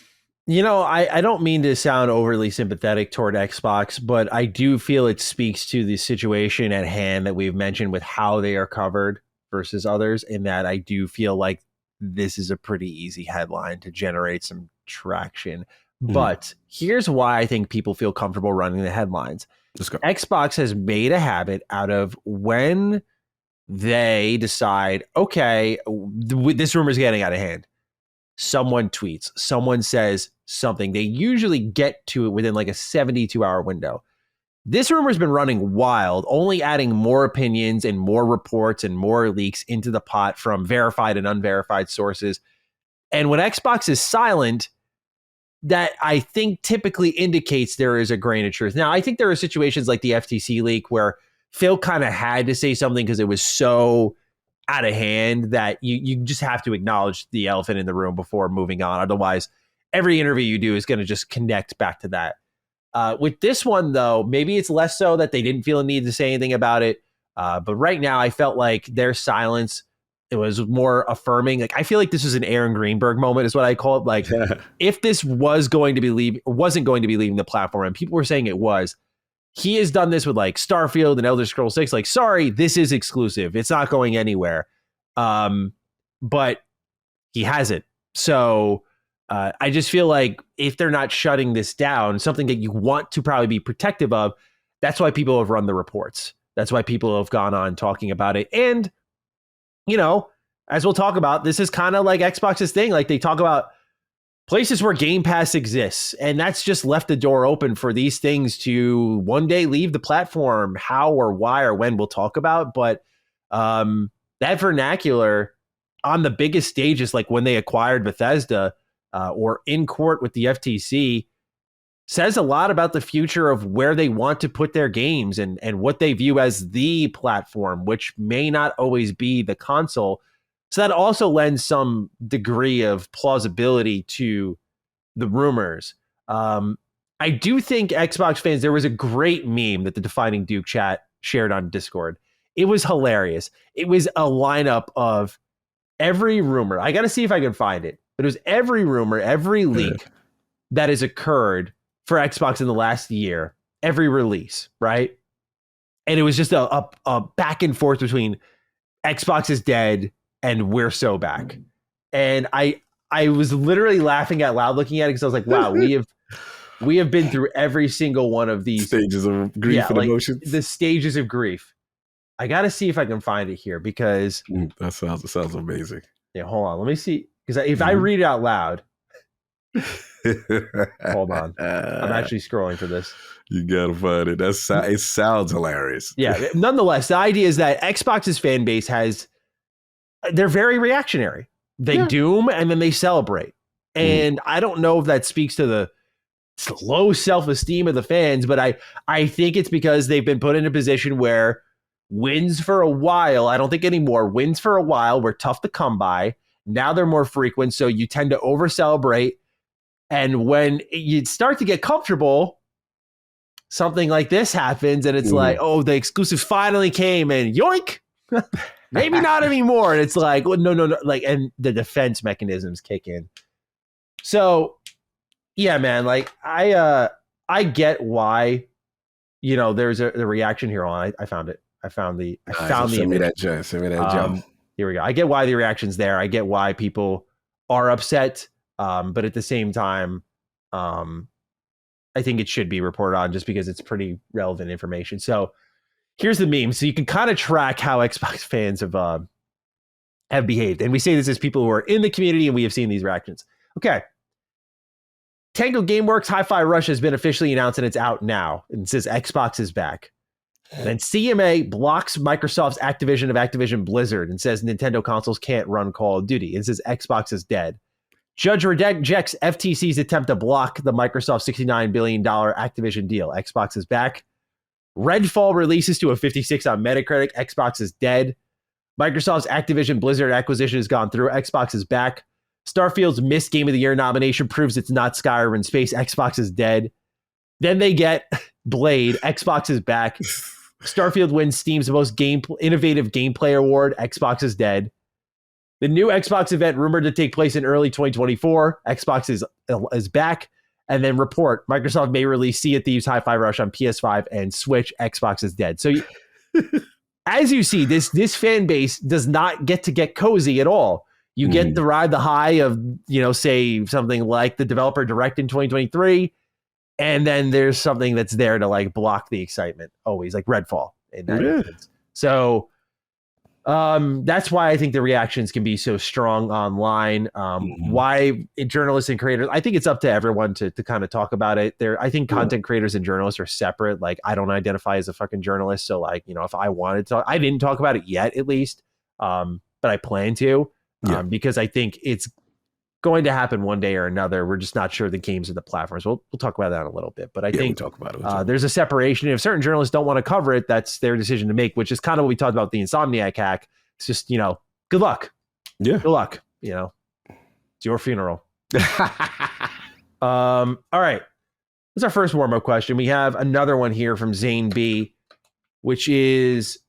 don't mean to sound overly sympathetic toward Xbox, but I do feel it speaks to the situation at hand that we've mentioned with how they are covered versus others, in that I do feel like this is a pretty easy headline to generate some traction. But here's why I think people feel comfortable running the headlines. Let's go. Xbox has made a habit out of when they decide, okay, this rumor is getting out of hand. Someone tweets, someone says something. They usually get to it within like a 72-hour window. This rumor has been running wild, only adding more opinions and more reports and more leaks into the pot from verified and unverified sources. And when Xbox is silent, that I think typically indicates there is a grain of truth. Now, I think there are situations like the FTC leak where Phil kind of had to say something because it was so out of hand that you just have to acknowledge the elephant in the room before moving on. Otherwise, every interview you do is going to just connect back to that. With this one, though, maybe it's less so that they didn't feel a need to say anything about it. But right now, I felt like their silence, it was more affirming. Like, I feel like this was an Aaron Greenberg moment, is what I call it. Like, if this wasn't going to be leaving the platform, and people were saying it was, he has done this with like Starfield and Elder Scrolls 6. Like, sorry, this is exclusive. It's not going anywhere. But he hasn't. So I just feel like if they're not shutting this down, something that you want to probably be protective of, that's why people have run the reports. That's why people have gone on talking about it. And, as we'll talk about, this is kind of like Xbox's thing. Like, they talk about places where Gamepass exists, and that's just left the door open for these things to one day leave the platform. How or why or when, we'll talk about. But that vernacular on the biggest stages, like when they acquired Bethesda, or in court with the FTC, says a lot about the future of where they want to put their games and what they view as the platform, which may not always be the console. So that also lends some degree of plausibility to the rumors. I do think Xbox fans, there was a great meme that the Defining Duke chat shared on Discord. It was hilarious. It was a lineup of every rumor. I got to see if I can find it. But it was every rumor, every leak that has occurred for Xbox in the last year, every release, right? And it was just a back and forth between Xbox is dead and we're so back. And I was literally laughing out loud looking at it because I was like, wow, we have been through every single one of these stages of grief and emotions. The stages of grief. I got to see if I can find it here because that sounds amazing. Yeah, hold on. Let me see. Because if I read it out loud, hold on. I'm actually scrolling for this. You gotta find it. It sounds hilarious. Yeah. Nonetheless, the idea is that Xbox's fan base they're very reactionary. They doom and then they celebrate. And I don't know if that speaks to the low self-esteem of the fans, but I think it's because they've been put in a position where wins for a while, I don't think anymore, wins for a while were tough to come by. Now they're more frequent, so you tend to over-celebrate. And when you start to get comfortable, something like this happens, and it's like, oh, the exclusive finally came, and yoink! Maybe not anymore. And it's like, well, no. Like, and the defense mechanisms kick in. So, yeah, man, like, I get why, there's a reaction here on. I found it. I found the Send me that jump. Here we go. I get why the reaction's there. I get why people are upset. But at the same time, I think it should be reported on just because it's pretty relevant information. So here's the meme. So you can kind of track how Xbox fans have behaved. And we say this as people who are in the community and we have seen these reactions. Okay. Tango Gameworks Hi-Fi Rush has been officially announced and it's out now. And it says Xbox is back. And then CMA blocks Microsoft's Activision of Activision Blizzard and says Nintendo consoles can't run Call of Duty. It says Xbox is dead. Judge rejects FTC's attempt to block the Microsoft $69 billion Activision deal. Xbox is back. Redfall releases to a 56 on Metacritic. Xbox is dead. Microsoft's Activision Blizzard acquisition has gone through. Xbox is back. Starfield's missed Game of the Year nomination proves it's not Skyrim in space. Xbox is dead. Then they get Blade. Xbox is back. Starfield wins Steam's most innovative gameplay award. Xbox is dead. The new Xbox event rumored to take place in early 2024. Xbox is back. And then report, Microsoft may release Sea of Thieves Hi-Fi Rush on PS5 and Switch. Xbox is dead. So as you see, this fan base does not get cozy at all. You get to ride the high of, say something like the developer direct in 2023. And then there's something that's there to like block the excitement always, like Redfall in that instance. So that's why I think the reactions can be so strong online. Why journalists and creators, I think it's up to everyone to kind of talk about it. I think content creators and journalists are separate. Like, I don't identify as a fucking journalist. So like, if I wanted to, I didn't talk about it yet, at least. But I plan to, because I think it's going to happen one day or another. We're just not sure the games and the platforms. We'll talk about that in a little bit, but I think we'll talk about it. There's a separation. If certain journalists don't want to cover it, that's their decision to make, which is kind of what we talked about the Insomniac hack. It's just, good luck. Yeah. Good luck. It's your funeral. All right. That's our first warm-up question. We have another one here from Zane B, which is,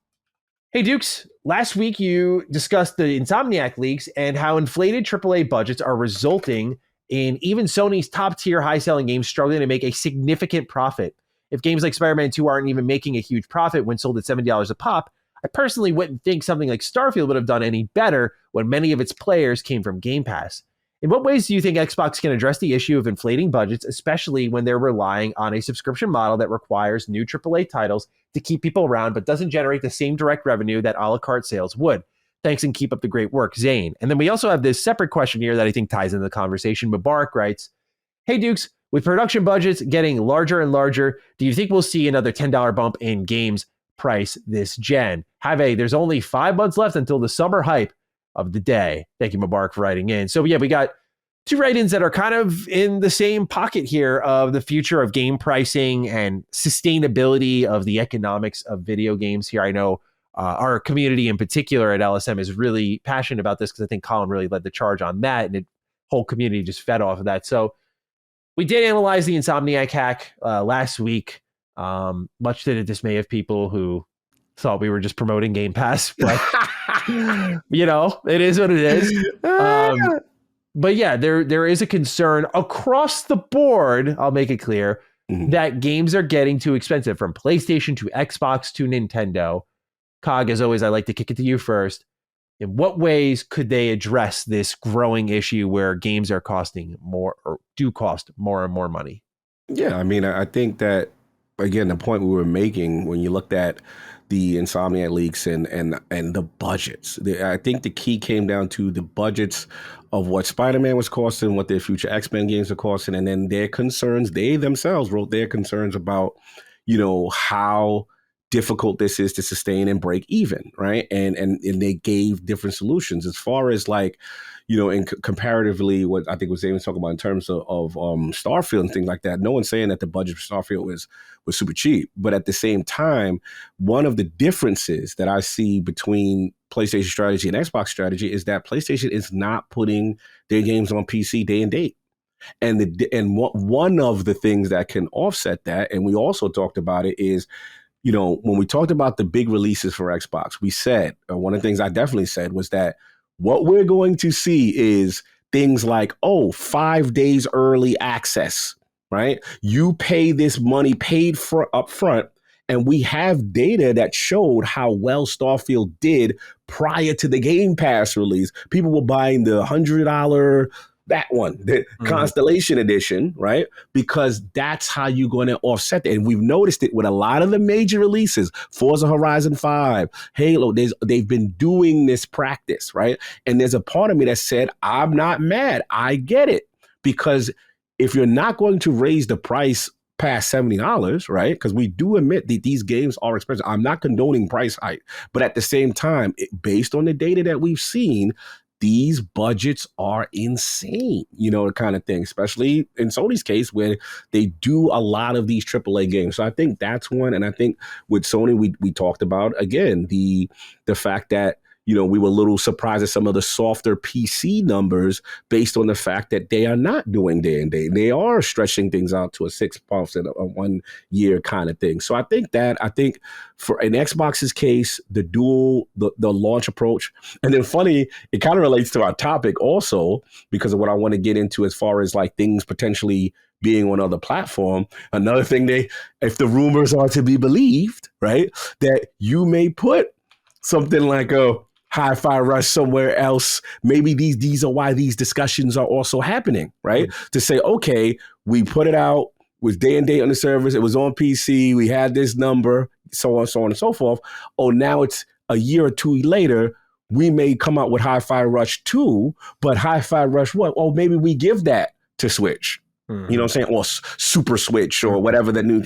hey, Dukes, last week you discussed the Insomniac leaks and how inflated AAA budgets are resulting in even Sony's top-tier high-selling games struggling to make a significant profit. If games like Spider-Man 2 aren't even making a huge profit when sold at $70 a pop, I personally wouldn't think something like Starfield would have done any better when many of its players came from Gamepass. In what ways do you think Xbox can address the issue of inflating budgets, especially when they're relying on a subscription model that requires new AAA titles to keep people around but doesn't generate the same direct revenue that a la carte sales would? Thanks and keep up the great work, Zane. And then we also have this separate question here that I think ties into the conversation. Mubarak writes, hey, Dukes, with production budgets getting larger and larger, do you think we'll see another $10 bump in games price this gen? There's only 5 months left until the summer hype of the day. Thank you, Mubarak, for writing in. So yeah, we got two write-ins that are kind of in the same pocket here of the future of game pricing and sustainability of the economics of video games here. I know our community in particular at LSM is really passionate about this because I think Colin really led the charge on that, and the whole community just fed off of that. So we did analyze the Insomniac hack last week, much to the dismay of people who thought we were just promoting Game Pass. But You know, it is what it is. But yeah, there is a concern across the board. I'll make it clear that games are getting too expensive, from PlayStation to Xbox to Nintendo. Cog, as always, I like to kick it to you first. In what ways could they address this growing issue where games are costing more, or do cost more and more money? Yeah, I mean, I think that, again, the point we were making when you looked at the Insomniac leaks and the budgets, I think the key came down to the budgets of what Spider-Man was costing, what their future X-Men games are costing, and then their concerns. They themselves wrote their concerns about, how difficult this is to sustain and break even, right? And they gave different solutions as far as like, and comparatively, what I think was David talking about in terms of Starfield and things like that. No one's saying that the budget for Starfield was super cheap, but at the same time, one of the differences that I see between PlayStation strategy and Xbox strategy is that PlayStation is not putting their games on PC day and date. And one of the things that can offset that, and we also talked about it, is when we talked about the big releases for Xbox, we said, one of the things I definitely said was that what we're going to see is things like, 5 days early access, right? You pay this money paid for up front, and we have data that showed how well Starfield did prior to the Game Pass release. People were buying the $100, that one, the Constellation Edition, right? Because that's how you're going to offset it. And we've noticed it with a lot of the major releases, Forza Horizon 5, Halo. They've been doing this practice, right? And there's a part of me that said, I'm not mad. I get it. Because if you're not going to raise the price past $70, right? Because we do admit that these games are expensive. I'm not condoning price hike. But at the same time, based on the data that we've seen, these budgets are insane, the kind of thing, especially in Sony's case where they do a lot of these AAA games. So I think that's one. And I think with Sony, we talked about, again, the fact that, we were a little surprised at some of the softer PC numbers based on the fact that they are not doing day and day. They are stretching things out to a 6 months and a 1 year kind of thing. So I think for in Xbox's case, the launch approach, and then funny, it kind of relates to our topic also because of what I want to get into as far as like things potentially being on other platform. Another thing, if the rumors are to be believed, right, that you may put something like a Hi-Fi Rush somewhere else. Maybe these are why these discussions are also happening, right? To say, okay, we put it out, was day and date on the servers, it was on PC, we had this number, so on and so forth. Oh, now it's a year or two later, we may come out with Hi-Fi Rush 2, but Hi-Fi Rush what? Oh, maybe we give that to Switch. You know what I'm saying? Or Super Switch or whatever the new,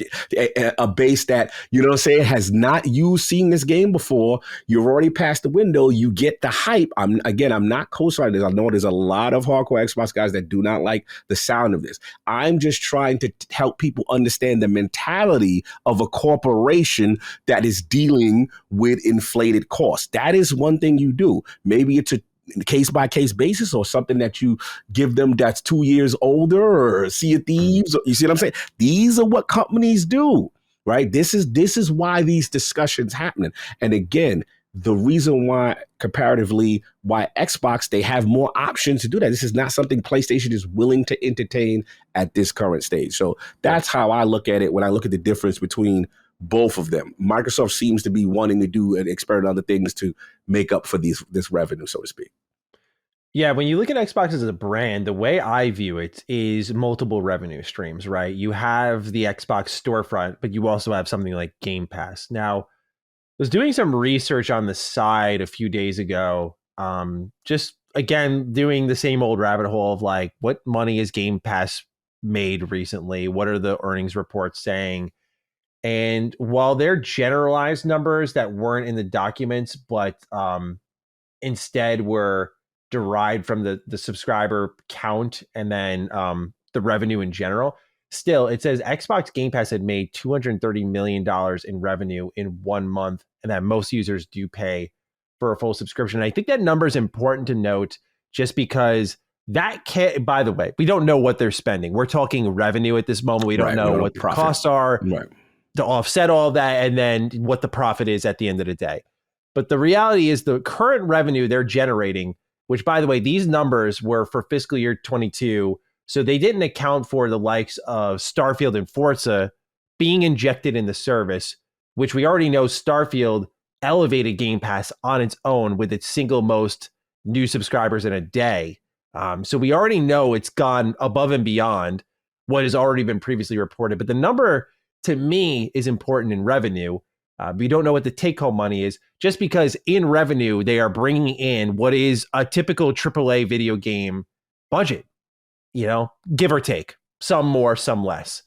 a base that, you know what I'm saying, has not seen this game before. You're already past the window. You get the hype. I'm not co-signing this. I know there's a lot of hardcore Xbox guys that do not like the sound of this. I'm just trying to help people understand the mentality of a corporation that is dealing with inflated costs. That is one thing you do. Maybe it's a case-by-case basis or something that you give them that's 2 years older or Sea of Thieves. You see what I'm saying? These are what companies do, right? This is why these discussions happening. And again, the reason why comparatively why Xbox, they have more options to do that. This is not something PlayStation is willing to entertain at this current stage. So that's how I look at it when I look at the difference between both of them. Microsoft seems to be wanting to do and experiment other things to make up for this revenue, so to speak. Yeah, when you look at Xbox as a brand, the way I view it is multiple revenue streams, right? You have the Xbox storefront, but you also have something like Game Pass. Now, I was doing some research on the side a few days ago, just again, doing the same old rabbit hole of like, what money has Game Pass made recently? What are the earnings reports saying? And while they're generalized numbers that weren't in the documents, but instead were derived from the subscriber count and then the revenue in general, still, it says Xbox Game Pass had made $230 million in revenue in 1 month, and that most users do pay for a full subscription. And I think that number is important to note just because that can't, by the way, we don't know what they're spending. We're talking revenue at this moment. We don't know what the costs are to offset all of that and then what the profit is at the end of the day. But the reality is the current revenue they're generating, which by the way, these numbers were for fiscal year 22. So they didn't account for the likes of Starfield and Forza being injected in the service, which we already know Starfield elevated Game Pass on its own with its single most new subscribers in a day. So we already know it's gone above and beyond what has already been previously reported. But the number to me is important in revenue. We don't know what the take-home money is, just because in revenue, they are bringing in what is a typical AAA video game budget, give or take, some more, some less.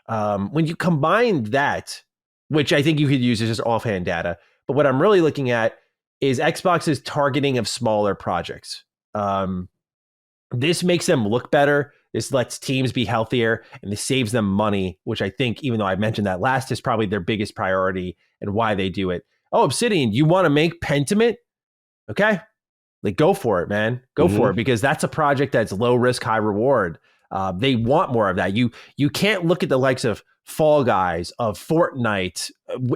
When you combine that, which I think you could use as just offhand data, but what I'm really looking at is Xbox's targeting of smaller projects. This makes them look better. This lets teams be healthier, and this saves them money, which I think, even though I mentioned that last, is probably their biggest priority and why they do it. Oh, Obsidian, you want to make Pentiment? Okay, like go for it, man. Go for it, because that's a project that's low risk, high reward. They want more of that. You can't look at the likes of Fall Guys, of Fortnite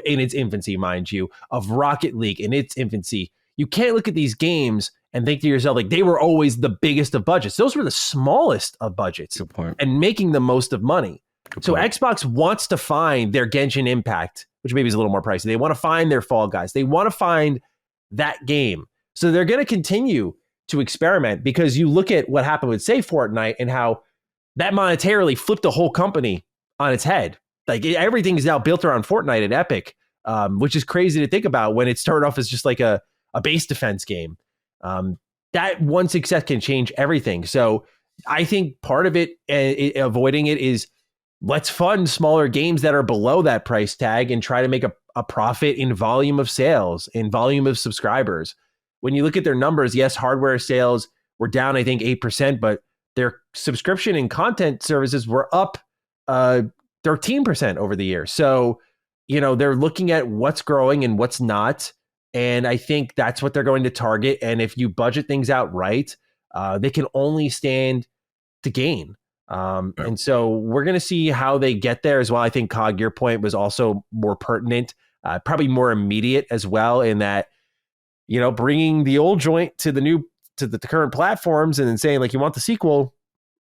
in its infancy, mind you, of Rocket League in its infancy. You can't look at these games and think to yourself, like, they were always the biggest of budgets. Those were the smallest of budgets and making the most of money. So Xbox wants to find their Genshin Impact, which maybe is a little more pricey. They want to find their Fall Guys. They want to find that game. So they're going to continue to experiment, because you look at what happened with, say, Fortnite, and how that monetarily flipped the whole company on its head. Like, everything is now built around Fortnite and Epic, which is crazy to think about when it started off as just like a base defense game. That one success can change everything. So I think part of it, avoiding it, is let's fund smaller games that are below that price tag and try to make a profit in volume of sales, in volume of subscribers. When you look at their numbers, yes, hardware sales were down, I think, 8%, but their subscription and content services were up 13% over the year. So, they're looking at what's growing and what's not. And I think that's what they're going to target. And if you budget things out right, they can only stand to gain. And so we're going to see how they get there as well. I think, Cog, your point was also more pertinent, probably more immediate as well, in that, bringing the old joint to the current platforms and then saying, like, you want the sequel,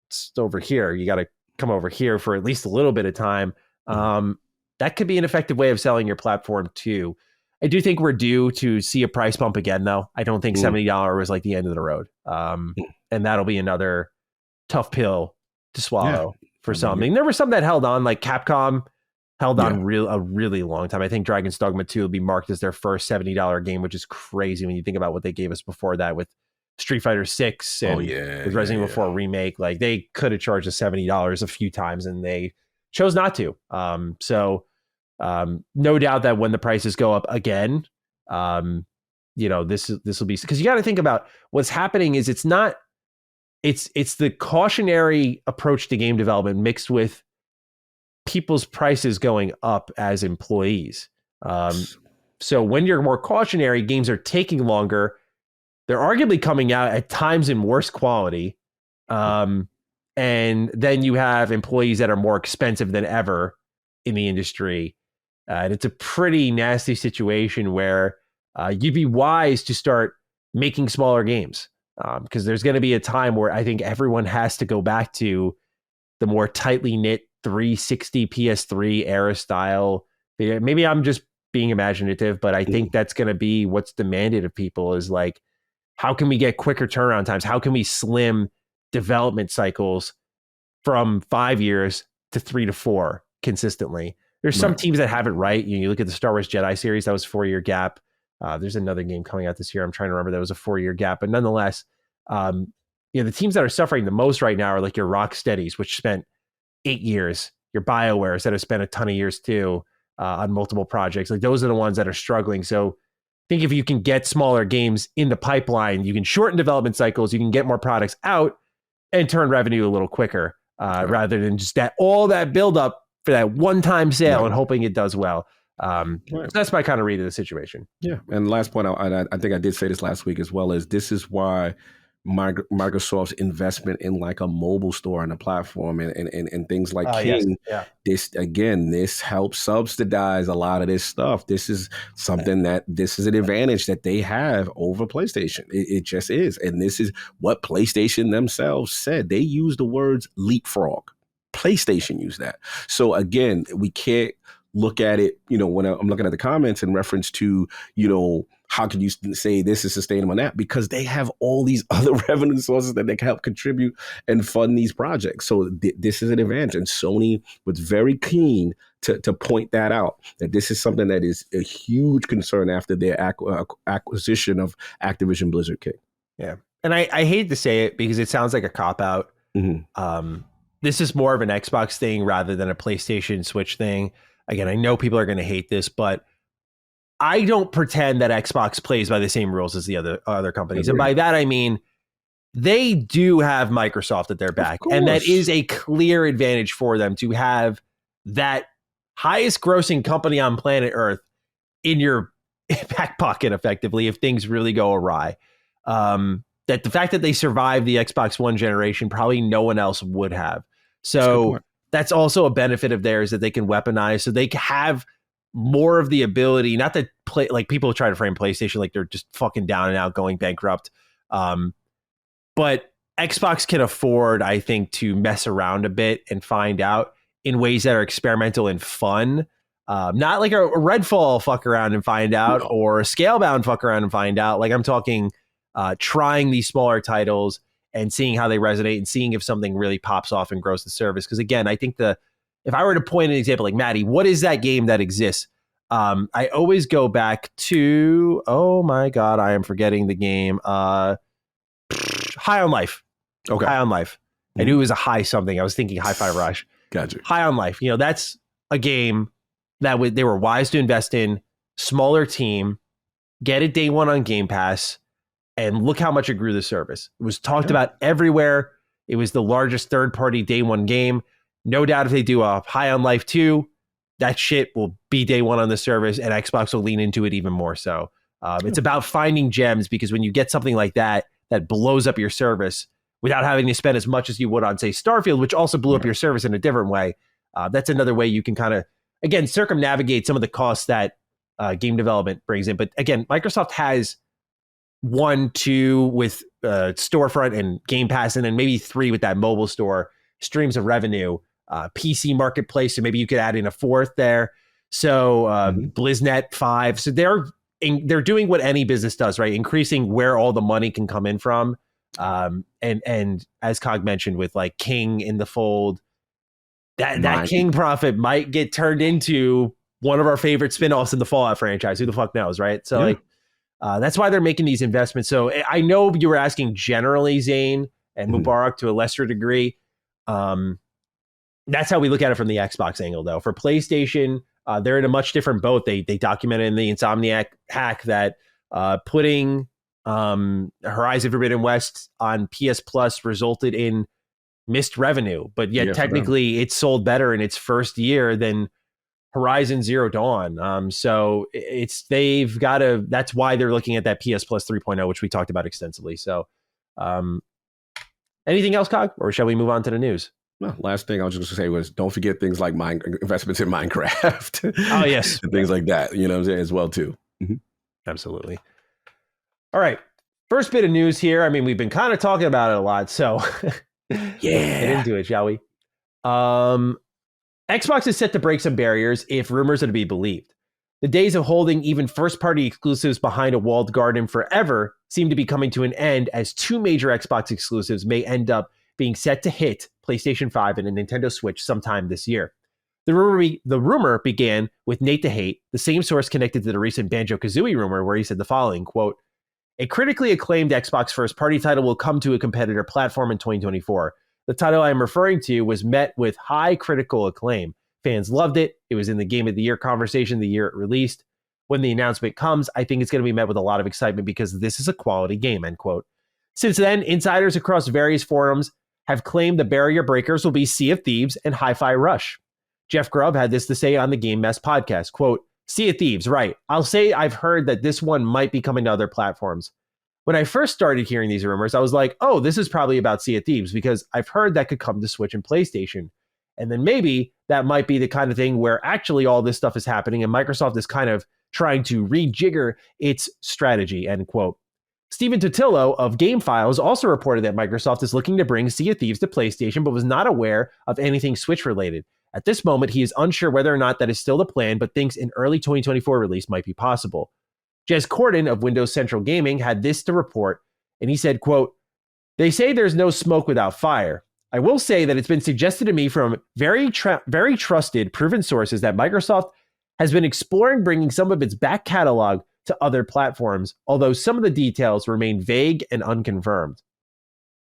it's over here. You got to come over here for at least a little bit of time. That could be an effective way of selling your platform too. I do think we're due to see a price bump again, though. I don't think $70 was like the end of the road. And that'll be another tough pill to swallow for some. I mean, there were some that held on, like Capcom held on a really long time. I think Dragon's Dogma 2 will be marked as their first $70 game, which is crazy when you think about what they gave us before that with Street Fighter 6 and with Resident Evil 4 Remake. Like, they could have charged us $70 a few times, and they chose not to. No doubt that when the prices go up again, this will be, because you got to think about what's happening is it's the cautionary approach to game development mixed with people's prices going up as employees. So when you're more cautionary, games are taking longer. They're arguably coming out at times in worse quality. And then you have employees that are more expensive than ever in the industry. And it's a pretty nasty situation where you'd be wise to start making smaller games, because there's going to be a time where I think everyone has to go back to the more tightly knit 360 PS3 era style. Maybe I'm just being imaginative, but I think that's going to be what's demanded of people, is like, how can we get quicker turnaround times? How can we slim development cycles from 5 years to 3 to 4 consistently? There's some teams that have it right. You look at the Star Wars Jedi series, that was a 4-year gap. There's another game coming out this year. I'm trying to remember, that was a 4-year gap. But nonetheless, the teams that are suffering the most right now are like your Rocksteadies, which spent 8 years, your BioWares that have spent a ton of years too on multiple projects. Like, those are the ones that are struggling. So I think if you can get smaller games in the pipeline, you can shorten development cycles, you can get more products out and turn revenue a little quicker, rather than just all that buildup for that one-time sale and hoping it does well. So that's my kind of read of the situation. Yeah. And last point, I think I did say this last week as well, is this is why Microsoft's investment in like a mobile store and a platform and things like King. Yes. Yeah. This helps subsidize a lot of this stuff. This is this is an advantage that they have over PlayStation. It just is. And this is what PlayStation themselves said. They used the words leapfrog. PlayStation used that. So again, we can't look at it, when I'm looking at the comments in reference to, how can you say this is sustainable on that? Because they have all these other revenue sources that they can help contribute and fund these projects. So this is an advantage. And Sony was very keen to point that out, that this is something that is a huge concern after their acquisition of Activision Blizzard King. Yeah. And I hate to say it because it sounds like a cop-out. Mm-hmm. This is more of an Xbox thing rather than a PlayStation Switch thing. Again, I know people are going to hate this, but I don't pretend that Xbox plays by the same rules as the other companies. And by that, I mean, they do have Microsoft at their back. And that is a clear advantage for them to have that highest grossing company on planet Earth in your back pocket, effectively, if things really go awry. That the fact that they survived the Xbox One generation, probably no one else would have. So that's also a benefit of theirs, that they can weaponize, so they have more of the ability, not to play like people try to frame PlayStation like they're just fucking down and out, going bankrupt. But Xbox can afford, I think, to mess around a bit and find out in ways that are experimental and fun. Not like a Redfall fuck around and find out, or a Scalebound fuck around and find out. Like I'm talking trying these smaller titles and seeing how they resonate and seeing if something really pops off and grows the service. Because again, I think if I were to point an example, like Maddie, what is that game that exists? I always go back to, oh my God, I am forgetting the game. High on Life. Okay. High on Life. I knew it was a high something. I was thinking Hi-Fi Rush. Gotcha. High on Life. That's a game that they were wise to invest in, smaller team, get it day one on Game Pass, and look how much it grew the service. It was talked about everywhere. It was the largest third-party day one game. No doubt if they do a High on Life 2, that shit will be day one on the service, and Xbox will lean into it even more so. It's about finding gems, because when you get something like that blows up your service without having to spend as much as you would on, say, Starfield, which also blew up your service in a different way, that's another way you can kind of, again, circumnavigate some of the costs that game development brings in. But again, Microsoft has 1, 2 with storefront and Game Pass, and then maybe 3 with that mobile store, streams of revenue, PC marketplace, so maybe you could add in a 4th there. So BlizzNet 5. So they're doing what any business does, right? Increasing where all the money can come in from. And as Cog mentioned, with like King in the fold, that King profit might get turned into one of our favorite spinoffs in the Fallout franchise. Who the fuck knows, right? So that's why they're making these investments. So I know you were asking generally, Zane and Mubarak, to a lesser degree. That's how we look at it from the Xbox angle, though. For PlayStation, they're in a much different boat. They documented in the Insomniac hack that putting Horizon Forbidden West on PS Plus resulted in missed revenue, but yet technically it sold better in its first year than Horizon Zero Dawn. So that's why they're looking at that PS Plus 3.0, which we talked about extensively. So anything else, Cog, or shall we move on to the news? Well, last thing I was just going to say was, don't forget things like investments in Minecraft. Oh, yes. And things like that, what I'm saying, as well, too. Absolutely. All right. First bit of news here. I mean, we've been kind of talking about it a lot, so get into it, shall we? Xbox is set to break some barriers if rumors are to be believed. The days of holding even first-party exclusives behind a walled garden forever seem to be coming to an end, as 2 major Xbox exclusives may end up being set to hit PlayStation 5 and a Nintendo Switch sometime this year. The rumor began with Nate the Hate, the same source connected to the recent Banjo-Kazooie rumor, where he said the following, quote, "A critically acclaimed Xbox first-party title will come to a competitor platform in 2024. The title I am referring to was met with high critical acclaim. Fans loved it. It was in the Game of the Year conversation the year it released. When the announcement comes, I think it's going to be met with a lot of excitement because this is a quality game," end quote. Since then, insiders across various forums have claimed the barrier breakers will be Sea of Thieves and Hi-Fi Rush. Jeff Grubb had this to say on the Game Mess podcast, quote, "Sea of Thieves, right. I'll say I've heard that this one might be coming to other platforms. When I first started hearing these rumors, I was like, oh, this is probably about Sea of Thieves because I've heard that could come to Switch and PlayStation. And then maybe that might be the kind of thing where actually all this stuff is happening and Microsoft is kind of trying to rejigger its strategy, end quote. Stephen Totillo of Game Files also reported that Microsoft is looking to bring Sea of Thieves to PlayStation, but was not aware of anything Switch related. At this moment, he is unsure whether or not that is still the plan, but thinks an early 2024 release might be possible. Jez Corden of Windows Central Gaming had this to report, and he said, quote, "They say there's no smoke without fire. I will say that it's been suggested to me from very trusted, proven sources that Microsoft has been exploring bringing some of its back catalog to other platforms, although some of the details remain vague and unconfirmed.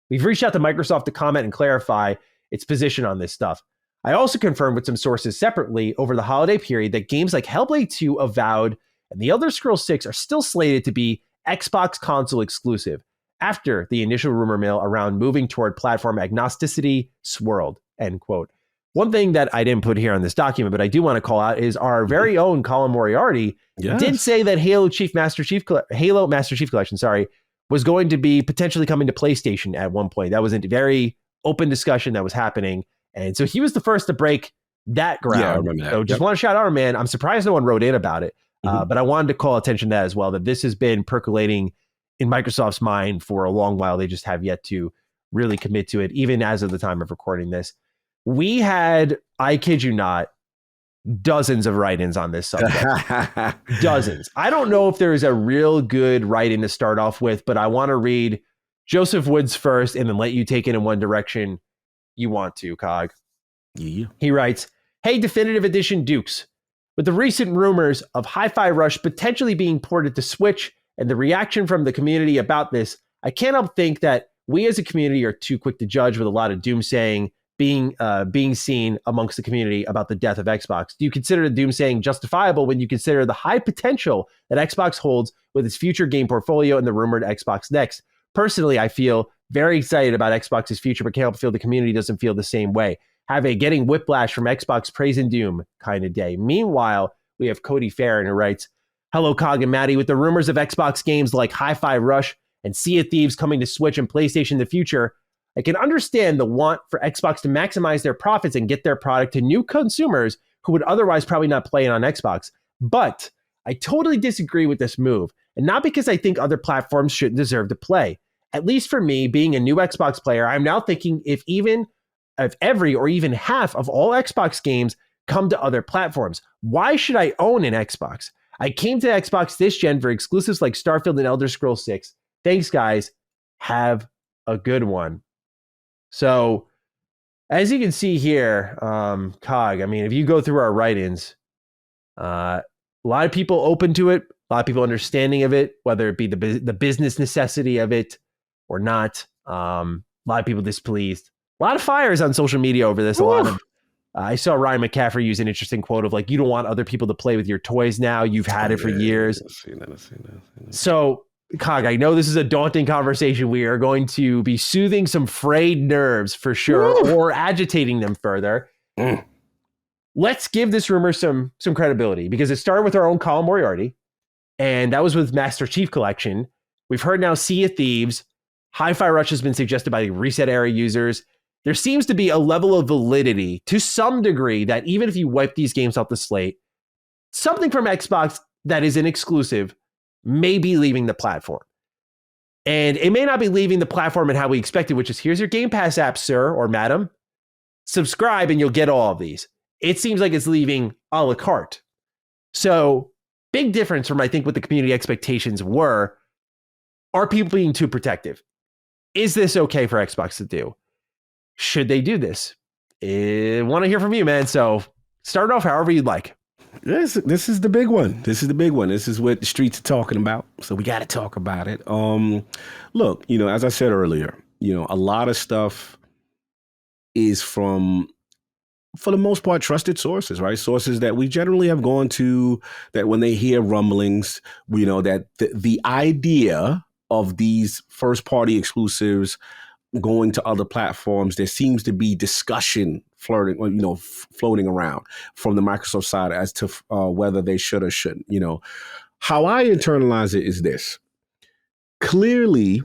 We've reached out to Microsoft to comment and clarify its position on this stuff. I also confirmed with some sources separately over the holiday period that games like Hellblade 2, Avowed, and The Elder Scrolls 6 are still slated to be Xbox console exclusive after the initial rumor mill around moving toward platform agnosticity swirled," end quote. One thing that I didn't put here on this document, but I do want to call out is our very own Colin Moriarty did say that Halo Master Chief Collection, was going to be potentially coming to PlayStation at one point. That was a very open discussion that was happening. And so he was the first to break that ground. Yeah, I remember that. So just want to shout out our man. I'm surprised no one wrote in about it. But I wanted to call attention to that as well, that this has been percolating in Microsoft's mind for a long while. They just have yet to really commit to it, even as of the time of recording this. We had, I kid you not, dozens of write-ins on this subject. Dozens. I don't know if there is a real good write-in to start off with, but I want to read Joseph Woods first and then let you take it in one direction you want to, Cog. Yeah. He writes, "Hey, Definitive Edition Dukes. With the recent rumors of Hi-Fi Rush potentially being ported to Switch and the reaction from the community about this, I can't help think that we as a community are too quick to judge, with a lot of doomsaying being seen amongst the community about the death of Xbox. Do you consider the doomsaying justifiable when you consider the high potential that Xbox holds with its future game portfolio and the rumored Xbox Next? Personally, I feel very excited about Xbox's future, but can't help feel the community doesn't feel the same way. Have a getting whiplash from Xbox praise and doom kind of day." Meanwhile, we have Cody Farron who writes, "Hello, Cog and Maddie. With the rumors of Xbox games like Hi-Fi Rush and Sea of Thieves coming to Switch and PlayStation in the future, I can understand the want for Xbox to maximize their profits and get their product to new consumers who would otherwise probably not play it on Xbox. But I totally disagree with this move, and not because I think other platforms shouldn't deserve to play. At least for me, being a new Xbox player, I'm now thinking if every or even half of all Xbox games come to other platforms, why should I own an Xbox? I came to Xbox this gen for exclusives like Starfield and Elder Scrolls 6. Thanks, guys. Have a good one." So, as you can see here, Cog, I mean, if you go through our write-ins, a lot of people open to it, a lot of people understanding of it, whether it be the business necessity of it or not. A lot of people displeased. A lot of fires on social media over this. A lot of I saw Ryan McCaffrey use an interesting quote of like, "You don't want other people to play with your toys now. You've had it for years." I've seen that. So, Cog, I know this is a daunting conversation. We are going to be soothing some frayed nerves for sure, or agitating them further. Let's give this rumor some credibility, because it started with our own Colin Moriarty, and that was with Master Chief Collection. We've heard now Sea of Thieves. Hi-Fi Rush has been suggested by Reset Era users. There seems to be a level of validity to some degree that even if you wipe these games off the slate, something from Xbox that is an exclusive may be leaving the platform. And it may not be leaving the platform in how we expected, which is, here's your Game Pass app, sir or madam. Subscribe and you'll get all of these. It seems like it's leaving a la carte. So, big difference from, I think, what the community expectations were. Are people being too protective? Is this okay for Xbox to do? Should they do this? I want to hear from you, man. So, start off however you'd like. This is the big one. This is what the streets are talking about. So we got to talk about it. Look, as I said earlier, a lot of stuff is from, for the most part, trusted sources, right? Sources that we generally have gone to, that when they hear rumblings, that the idea of these first party exclusives going to other platforms, there seems to be discussion floating around from the Microsoft side as to whether they should or shouldn't. How I internalize it is this. clearly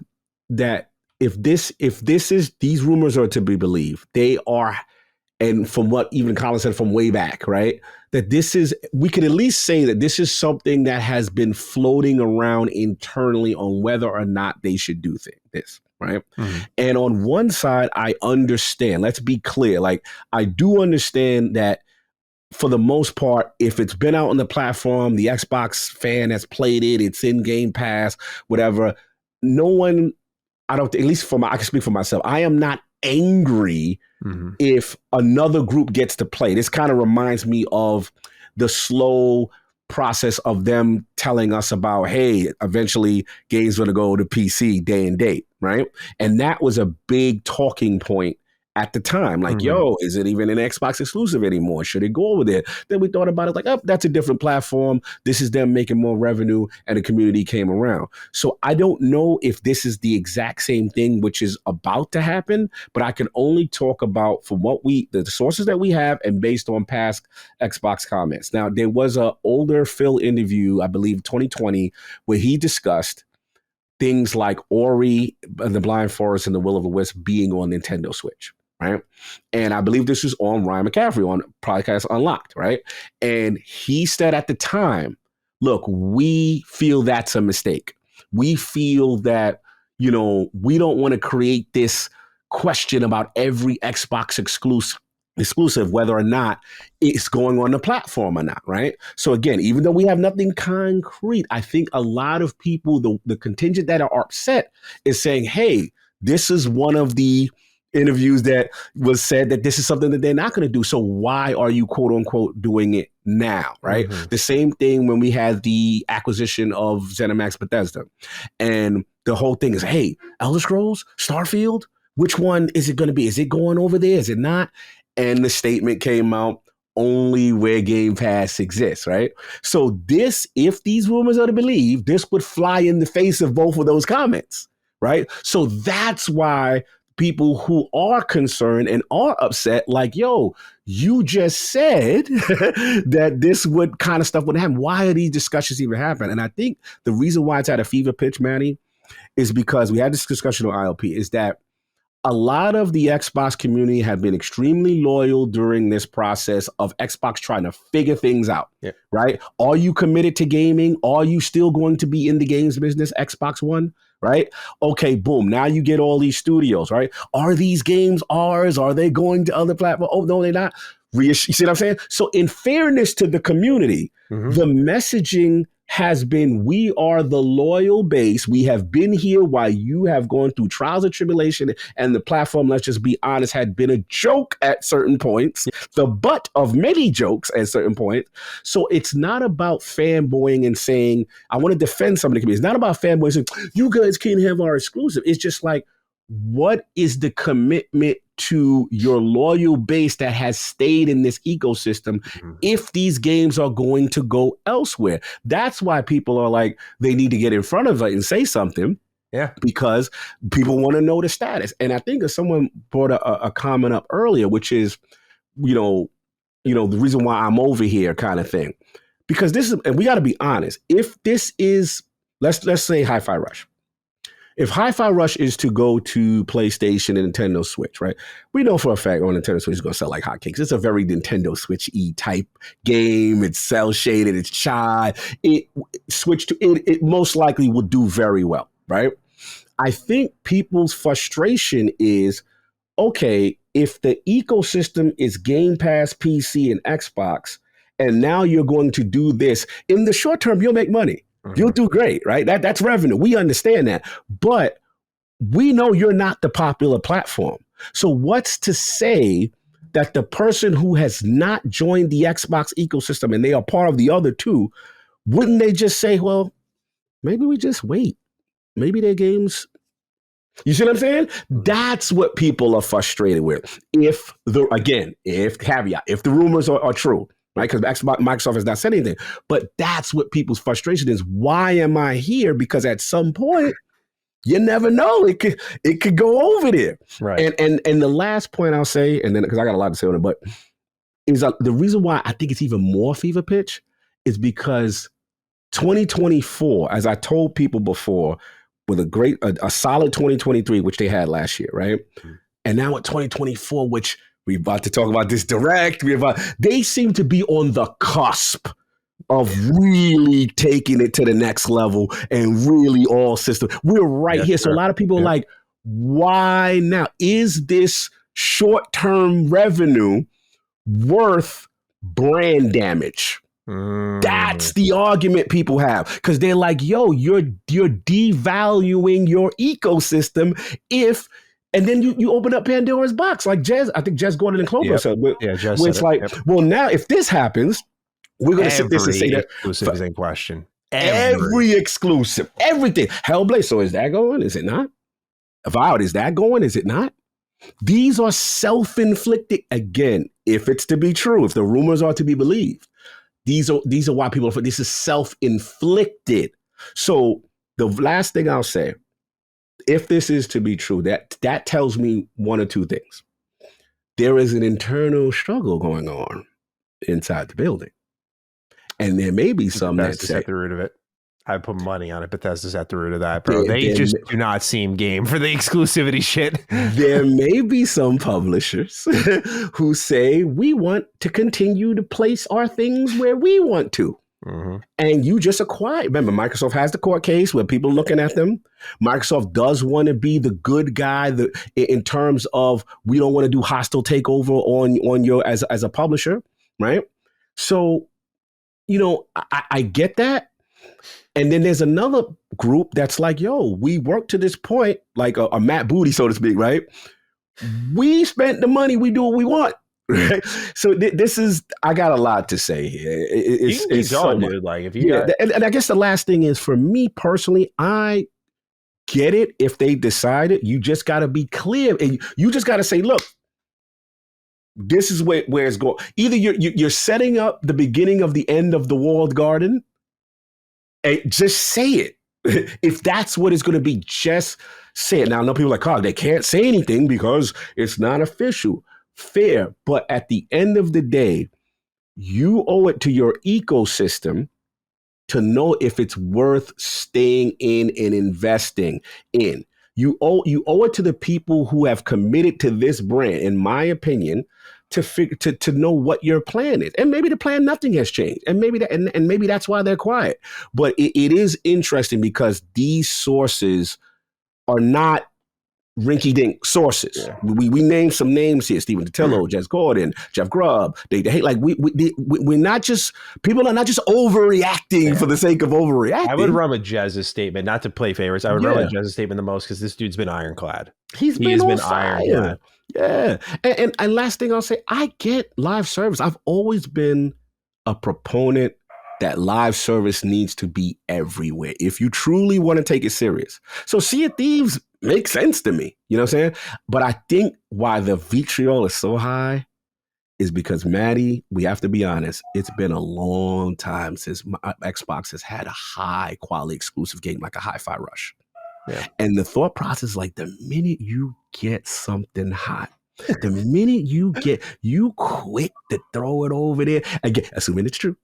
that if these rumors are to be believed, they are, and from what even Colin said from way back, right? That we can at least say that this is something that has been floating around internally on whether or not they should do this, right? Mm-hmm. And on one side, I understand, let's be clear, like I do understand that for the most part, if it's been out on the platform, the Xbox fan has played it, it's in Game Pass, whatever, no one, at least I can speak for myself, I am not angry if another group gets to play. This kind of reminds me of the slow process of them telling us about, hey, eventually games going to go to PC day and date, right? And that was a big talking point at the time, like, yo, is it even an Xbox exclusive anymore? Should it go over there? Then we thought about it like, oh, that's a different platform. This is them making more revenue, and the community came around. So I don't know if this is the exact same thing which is about to happen, but I can only talk about from the sources that we have and based on past Xbox comments. Now, there was an older Phil interview, I believe 2020, where he discussed things like Ori and the Blind Forest and the Will of the Wisp being on Nintendo Switch. Right. And I believe this was on Ryan McCaffrey on Podcast Unlocked. Right. And he said at the time, look, we feel that's a mistake. We feel that, we don't want to create this question about every Xbox exclusive, whether or not it's going on the platform or not. Right. So again, even though we have nothing concrete, I think a lot of people, the contingent that are upset is saying, hey, this is one of the interviews that was said that this is something that they're not going to do. So why are you quote unquote doing it now? Right. The same thing when we had the acquisition of ZeniMax Bethesda, and the whole thing is, hey, Elder Scrolls, Starfield, which one is it going to be? Is it going over there? Is it not? And the statement came out, only where Game Pass exists, right? So if these rumors are to believe, this would fly in the face of both of those comments, right? So that's why people who are concerned and are upset, like, yo, you just said that this would kind of stuff would happen. Why are these discussions even happen? And I think the reason why it's at a fever pitch, Manny, is because we had this discussion on ILP, is that a lot of the Xbox community have been extremely loyal during this process of Xbox trying to figure things out, right? Are you committed to gaming? Are you still going to be in the games business, Xbox One? Right? Okay, boom. Now you get all these studios, right? Are these games ours? Are they going to other platforms? Oh, no, they're not. You see what I'm saying? So in fairness to the community, the messaging has been, we are the loyal base. We have been here while you have gone through trials and tribulation, and the platform, let's just be honest, had been a joke at certain points, the butt of many jokes at certain points. So it's not about fanboying and saying, I want to defend some of the community. It's not about fanboying saying, you guys can't have our exclusive. It's just like, what is the commitment to your loyal base that has stayed in this ecosystem if these games are going to go elsewhere? That's why people are like, they need to get in front of it and say something. Yeah, because people want to know the status. And I think someone brought a comment up earlier, which is, the reason why I'm over here kind of thing. Because this is, and we got to be honest, if this is, let's say Hi-Fi Rush. If Hi-Fi Rush is to go to PlayStation and Nintendo Switch, right? We know for a fact on Nintendo Switch it's going to sell like hotcakes. It's a very Nintendo Switch-y type game. It's cel-shaded. It's chai. It most likely will do very well, right? I think people's frustration is, okay, if the ecosystem is Game Pass, PC, and Xbox, and now you're going to do this, in the short term, you'll make money. You'll do great, right? That's revenue. We understand that. But we know you're not the popular platform. So what's to say that the person who has not joined the Xbox ecosystem and they are part of the other two, wouldn't they just say, well, maybe we just wait. Maybe their games... You see what I'm saying? That's what people are frustrated with. If the rumors are true, right? Because Microsoft has not said anything. But that's what people's frustration is. Why am I here? Because at some point, you never know. It could go over there. Right. And the last point I'll say, and then because I got a lot to say on it, but is the reason why I think it's even more fever pitch is because 2024, as I told people before, with a solid 2023, which they had last year, right? And now at 2024, which we're about to talk about this direct, they seem to be on the cusp of really taking it to the next level and really all systems. We're right here. So a lot of people are like, why now? Is this short-term revenue worth brand damage? That's the argument people have, because they're like, yo, you're devaluing your ecosystem if, and then you open up Pandora's box, like Jez, I think Jez Gordon and Clover said, where it's like, well, now if this happens, we're going to sit this and say that exclusive is in question. Every exclusive, everything. Hellblade. So is that going? Is it not? Avowed, is that going? Is it not? These are self-inflicted. Again, if it's to be true, if the rumors are to be believed, these are why people are. This is self-inflicted. So the last thing I'll say, if this is to be true, that tells me one or two things. There is an internal struggle going on inside the building. And there may be some Bethesda's at the root of it. I put money on it. Bethesda's at the root of that, bro. They just do not seem game for the exclusivity shit. There may be some publishers who say we want to continue to place our things where we want to. And you just acquire. Remember, Microsoft has the court case where people are looking at them. Microsoft does want to be the good guy in terms of we don't want to do hostile takeover on your as a publisher, right? So, I get that. And then there's another group that's like, yo, we work to this point, like a Matt Booty, so to speak, right? We spent the money, we do what we want. Right? So this is, I got a lot to say here. It's so much. Dude. Like if you and I guess the last thing is, for me personally, I get it. If they decide it, you just got to be clear, and you just got to say, look, this is where it's going. Either you're setting up the beginning of the end of the walled garden, and just say it. If that's what it's going to be, just say it. Now, I know people are like, oh, they can't say anything because it's not official. Fair. But at the end of the day, you owe it to your ecosystem to know if it's worth staying in and investing in. You owe it to the people who have committed to this brand, in my opinion, to know what your plan is. And maybe the plan, nothing has changed. And maybe that, and maybe that's why they're quiet. But it is interesting because these sources are not rinky-dink sources. Yeah. We named some names here: Stephen Totilo, Jez Gordon, Jeff Grubb. They hate, like we're not just, people are not just overreacting for the sake of overreacting. I would run with Jez's statement, not to play favorites. I would run with Jez's statement the most because this dude's been ironclad. He's been ironclad. Yeah. And last thing I'll say, I get live service. I've always been a proponent that live service needs to be everywhere if you truly want to take it serious. So Sea of Thieves makes sense to me. You know what I'm saying? But I think why the vitriol is so high is because, Maddie, we have to be honest, it's been a long time since Xbox has had a high quality exclusive game like a Hi-Fi Rush. Yeah. And the thought process, like, the minute you get something hot, the minute you quick to throw it over there, again, assuming it's true.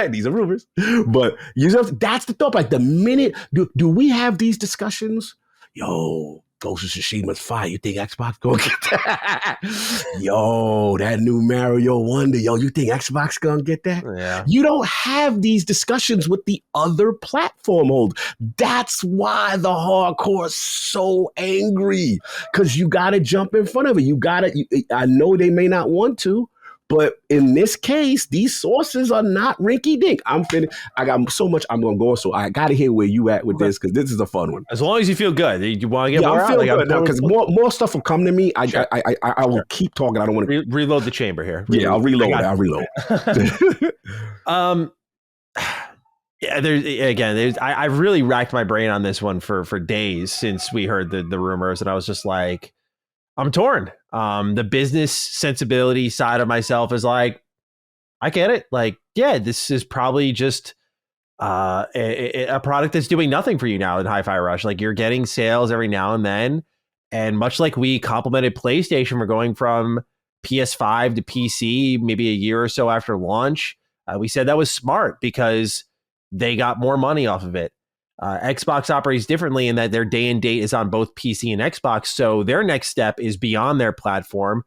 These are rumors. But that's the thought. Like, the minute, do we have these discussions? Yo, Ghost of Tsushima's fire. You think Xbox gonna get that? Yo, that new Mario Wonder. Yo, you think Xbox gonna get that? Yeah. You don't have these discussions with the other platform holders. That's why the hardcore is so angry, because you got to jump in front of it. I know they may not want to, but in this case, these sources are not rinky dink. I got so much I'm going to go, so I got to hear where you at with this, because this is a fun one. As long as you feel good. You want to get more out? I feel good now, because more stuff will come to me. I will keep talking. I don't want to reload the chamber here. I'll reload. I'll reload. Yeah, I really racked my brain on this one for days since we heard the rumors, and I was just like, I'm torn. The business sensibility side of myself is like, I get it. Like, yeah, this is probably just a product that's doing nothing for you now in Hi-Fi Rush. Like, you're getting sales every now and then. And much like we complimented PlayStation, we're going from PS5 to PC maybe a year or so after launch. We said that was smart because they got more money off of it. Xbox operates differently in that their day and date is on both PC and Xbox. So their next step is beyond their platform.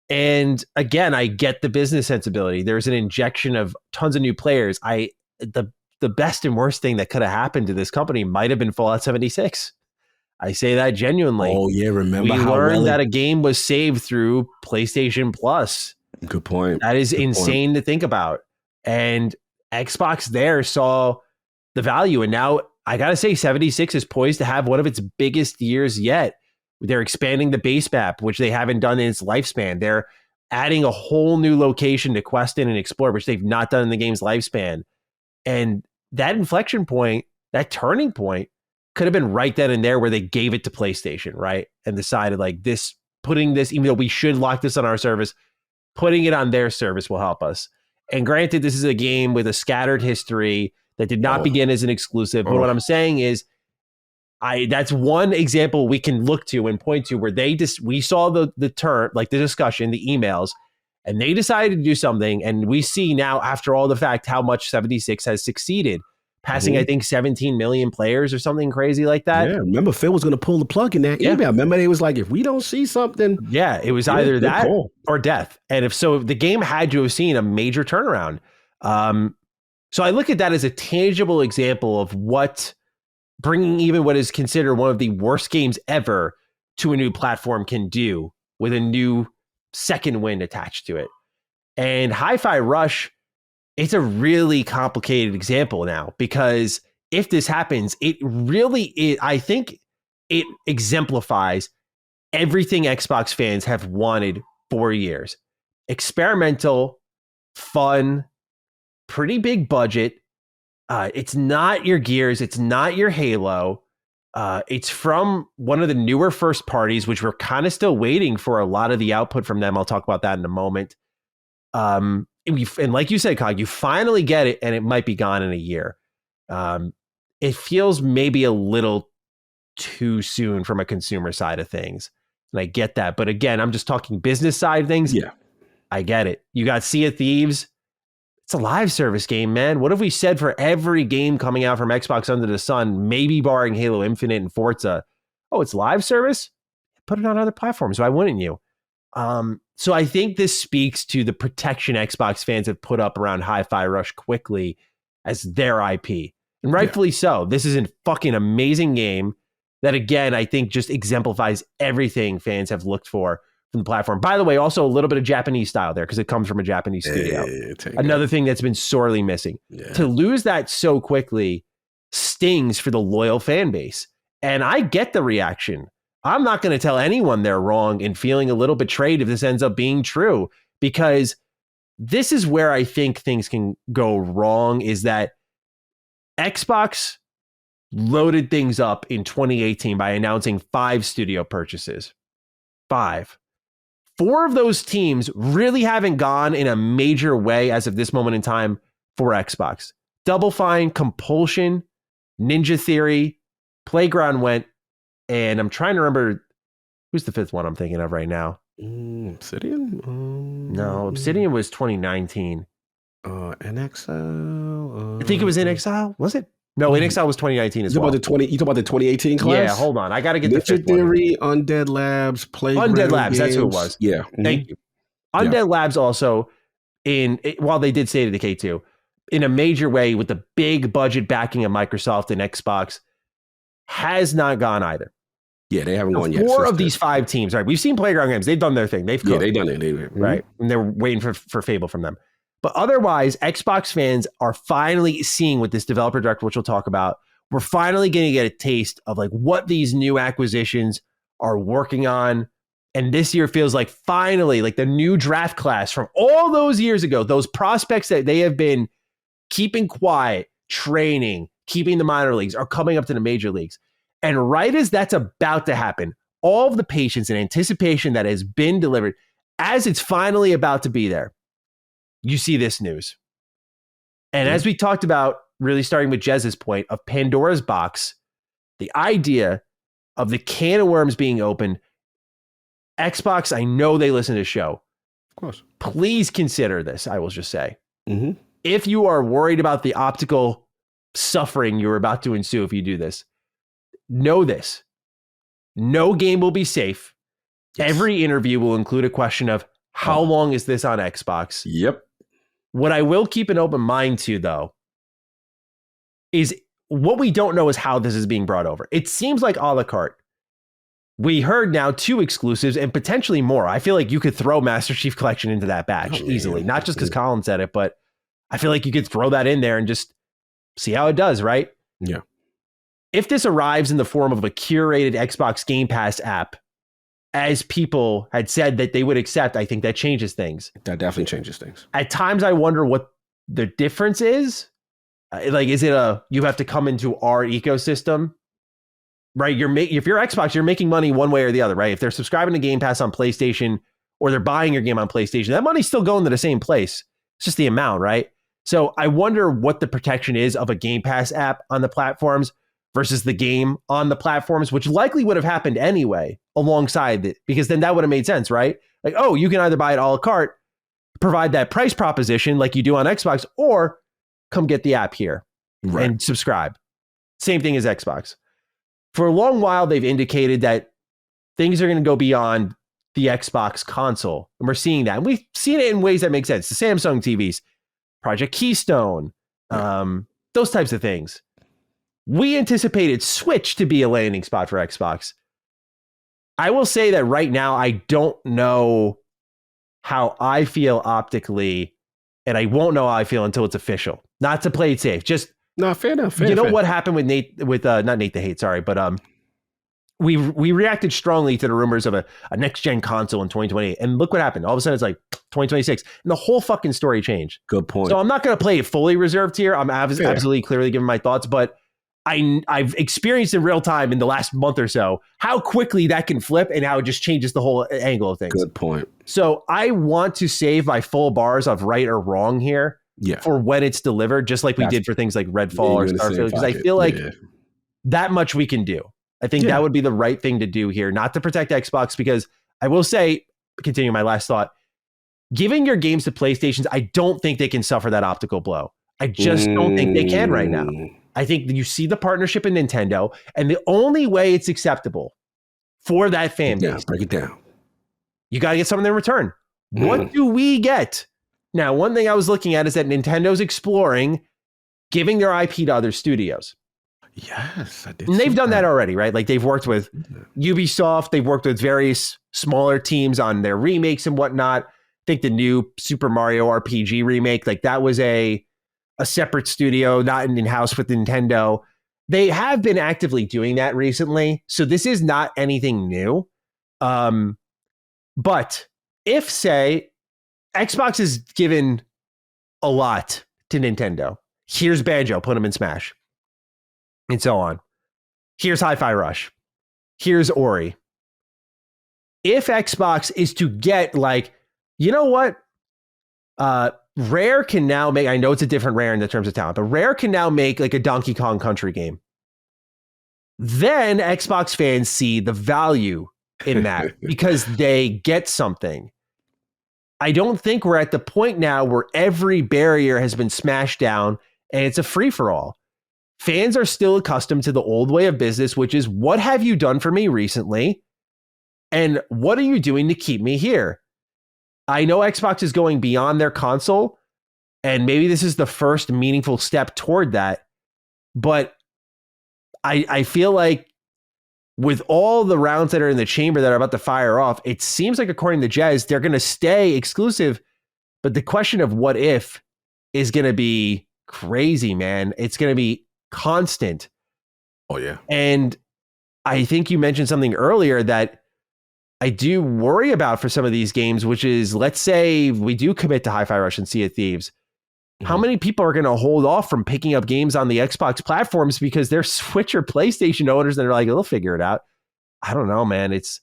And again, I get the business sensibility. There's an injection of tons of new players. The best and worst thing that could have happened to this company might have been Fallout 76. I say that genuinely. Oh yeah, remember we how learned that a game was saved through PlayStation Plus. Good point. That is insane to think about. And Xbox there saw the value. And now I got to say 76 is poised to have one of its biggest years yet. They're expanding the base map, which they haven't done in its lifespan. They're adding a whole new location to quest in and explore, which they've not done in the game's lifespan. And that inflection point, that turning point, could have been right then and there where they gave it to PlayStation, right? And decided like this, putting this, even though we should lock this on our service, putting it on their service will help us. And granted, this is a game with a scattered history that did not begin as an exclusive. But what I'm saying is, that's one example we can look to and point to where we saw the turn, like the discussion, the emails, and they decided to do something. And we see now, after all the fact, how much 76 has succeeded, passing, I think, 17 million players or something crazy like that. Yeah, remember Phil was going to pull the plug in that email. Remember, they was like, if we don't see something. Yeah, it was either that or death. And if so, the game had to have seen a major turnaround. So I look at that as a tangible example of what bringing even what is considered one of the worst games ever to a new platform can do with a new second wind attached to it. And Hi-Fi Rush, it's a really complicated example now, because if this happens, I think it exemplifies everything Xbox fans have wanted for years. Experimental, fun, pretty big budget. It's not your Gears. It's not your Halo. It's from one of the newer first parties, which we're kind of still waiting for a lot of the output from them. I'll talk about that in a moment. And like you said, Cog, you finally get it, and it might be gone in a year. It feels maybe a little too soon from a consumer side of things. And I get that. But again, I'm just talking business side of things. Yeah. I get it. You got Sea of Thieves. It's a live service game, man. What have we said for every game coming out from Xbox under the sun, maybe barring Halo Infinite and Forza? Oh, it's live service? Put it on other platforms. Why wouldn't you? So I think this speaks to the protection Xbox fans have put up around Hi-Fi Rush quickly as their IP. And rightfully so. This is a fucking amazing game that, again, I think just exemplifies everything fans have looked for from the platform. By the way, also a little bit of Japanese style there, because it comes from a Japanese studio. Another thing that's been sorely missing. To lose that so quickly stings for the loyal fan base. And I get the reaction. I'm not going to tell anyone they're wrong and feeling a little betrayed if this ends up being true, because this is where I think things can go wrong, is that Xbox loaded things up in 2018 by announcing 5 studio purchases. 5. 4 of those teams really haven't gone in a major way as of this moment in time for Xbox. Double Fine, Compulsion, Ninja Theory, Playground went, and I'm trying to remember who's the 5th one I'm thinking of right now. Obsidian? No, Obsidian was 2019. NXL? I think it was In Exile, was it? No, In Exile was 2019 as well. You talking about the 2018 class? Yeah, hold on. I got to get the 5th Theory, Undead Labs, Playground Undead Labs, games. that's who it was. Yeah. Thank you. Undead Labs also, while they did State of Decay 2, in a major way with the big budget backing of Microsoft and Xbox, has not gone either. Yeah, they haven't gone yet. 4 of these 5 teams, right? We've seen Playground Games. They've done their thing. They've cooked. Yeah, they've done it. Right? And they're waiting for Fable from them. But otherwise, Xbox fans are finally seeing with this developer direct, which we'll talk about, we're finally going to get a taste of like what these new acquisitions are working on. And this year feels like finally like the new draft class from all those years ago, those prospects that they have been keeping quiet, training, keeping the minor leagues, are coming up to the major leagues. And right as that's about to happen, all of the patience and anticipation that has been delivered, as it's finally about to be there, you see this news. And as we talked about, really starting with Jez's point of Pandora's box, the idea of the can of worms being opened, Xbox, I know they listen to the show. Of course. Please consider this, I will just say. If you are worried about the optical suffering you're about to ensue if you do this. Know this. No game will be safe. Yes. Every interview will include a question of how long is this on Xbox? Yep. What I will keep an open mind to, though, is what we don't know is how this is being brought over. It seems like a la carte. We heard now 2 exclusives and potentially more. I feel like you could throw Master Chief Collection into that batch easily. Not just because Colin said it, but I feel like you could throw that in there and just see how it does, right? Yeah. If this arrives in the form of a curated Xbox Game Pass app, as people had said that they would accept, I think that changes things. That definitely changes things. At times, I wonder what the difference is. Like, is it you have to come into our ecosystem, right? If you're Xbox, you're making money one way or the other, right? If they're subscribing to Game Pass on PlayStation or they're buying your game on PlayStation, that money's still going to the same place. It's just the amount, right? So I wonder what the protection is of a Game Pass app on the platforms versus the game on the platforms, which likely would have happened anyway alongside it, because then that would have made sense, right? Like, oh, you can either buy it a la carte, provide that price proposition like you do on Xbox, or come get the app here and subscribe. Same thing as Xbox. For a long while, they've indicated that things are going to go beyond the Xbox console, and we're seeing that. And we've seen it in ways that make sense. The Samsung TVs, Project Keystone, those types of things. We anticipated Switch to be a landing spot for Xbox. I will say that right now, I don't know how I feel optically, and I won't know how I feel until it's official. Not to play it safe, just fair enough. What happened with not Nate the Hate, sorry, but we reacted strongly to the rumors of a next gen console in 2028, and look what happened. All of a sudden, it's like 2026, and the whole fucking story changed. Good point. So I'm not going to play it fully reserved here. I'm absolutely clearly giving my thoughts, but I've experienced in real time in the last month or so how quickly that can flip and how it just changes the whole angle of things. Good point. So I want to save my full bars of right or wrong here for when it's delivered, just like we did for things like Redfall or Starfield, because I feel like that much we can do. I think that would be the right thing to do here, not to protect Xbox, because I will say, continuing my last thought, giving your games to PlayStations, I don't think they can suffer that optical blow. I just don't think they can right now. I think you see the partnership in Nintendo, and the only way it's acceptable for that fan base, break it down. You got to get something in return. What do we get? Now, one thing I was looking at is that Nintendo's exploring giving their IP to other studios. Yes, I did. And they've done that already, right? Like they've worked with Ubisoft, they've worked with various smaller teams on their remakes and whatnot. I think the new Super Mario RPG remake, like that was a separate studio, not in-house with Nintendo. They have been actively doing that recently, so this is not anything new. But if, say, Xbox is given a lot to Nintendo, here's Banjo, put them in Smash, and so on. Here's Hi-Fi Rush. Here's Ori. If Xbox is to get, like, you know what? Rare can now make, I know it's a different Rare in the terms of talent, but Rare can now make like a Donkey Kong Country game. Then Xbox fans see the value in that because they get something. I don't think we're at the point now where every barrier has been smashed down and it's a free-for-all. Fans are still accustomed to the old way of business, which is, what have you done for me recently? And what are you doing to keep me here? I know Xbox is going beyond their console, and maybe this is the first meaningful step toward that. But I feel like with all the rounds that are in the chamber that are about to fire off, it seems like, according to Jez, they're going to stay exclusive. But the question of what if is going to be crazy, man. It's going to be constant. Oh, yeah. And I think you mentioned something earlier that I do worry about for some of these games, which is, let's say we do commit to Hi-Fi Rush and Sea of Thieves. How many people are going to hold off from picking up games on the Xbox platforms because they're Switch or PlayStation owners and they're like, they'll figure it out? I don't know, man. It's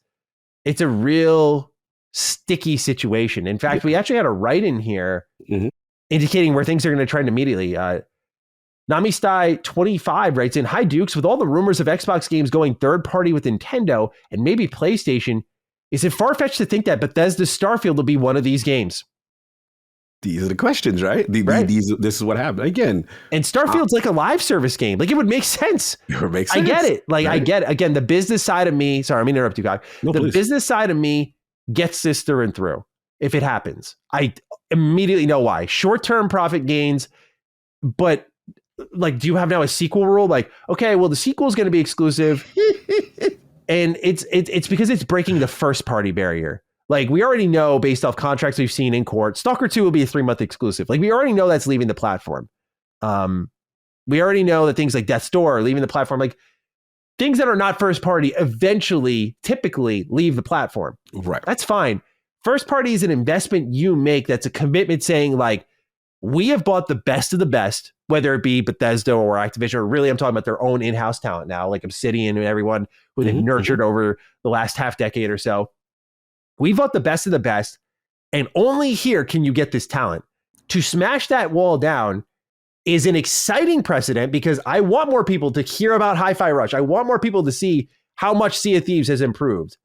a real sticky situation. In fact, we actually had a write-in here indicating where things are going to trend immediately. Namistai25 writes in, "Hi Dukes, with all the rumors of Xbox games going third-party with Nintendo and maybe PlayStation, is it far-fetched to think that Bethesda's Starfield will be one of these games?" These are the questions, right? Right. This is what happened. Again, And Starfield's like a live service game. Like, it would make sense. it makes I sense. get it. Like, right? I get it. Again, the business side of me, sorry, I'm going to interrupt you, guys. No, The please. business side of me gets this through and through if it happens. I immediately know why. Short-term profit gains, but like, do you have now a sequel rule? Like, okay, well, the sequel is going to be exclusive. And it's because it's breaking the first party barrier. Like, we already know based off contracts we've seen in court, Stalker 2 will be a 3-month exclusive. Like, we already know that's leaving the platform. We already know that things like Death's Door are leaving the platform. Like, things that are not first party eventually, typically leave the platform. Right. That's fine. First party is an investment you make. That's a commitment saying, like, we have bought the best of the best, whether it be Bethesda or Activision, or really I'm talking about their own in-house talent now, like Obsidian and everyone who they've nurtured over the last half decade or so. We bought the best of the best, and only here can you get this talent. To smash that wall down is an exciting precedent because I want more people to hear about Hi-Fi Rush. I want more people to see how much Sea of Thieves has improved.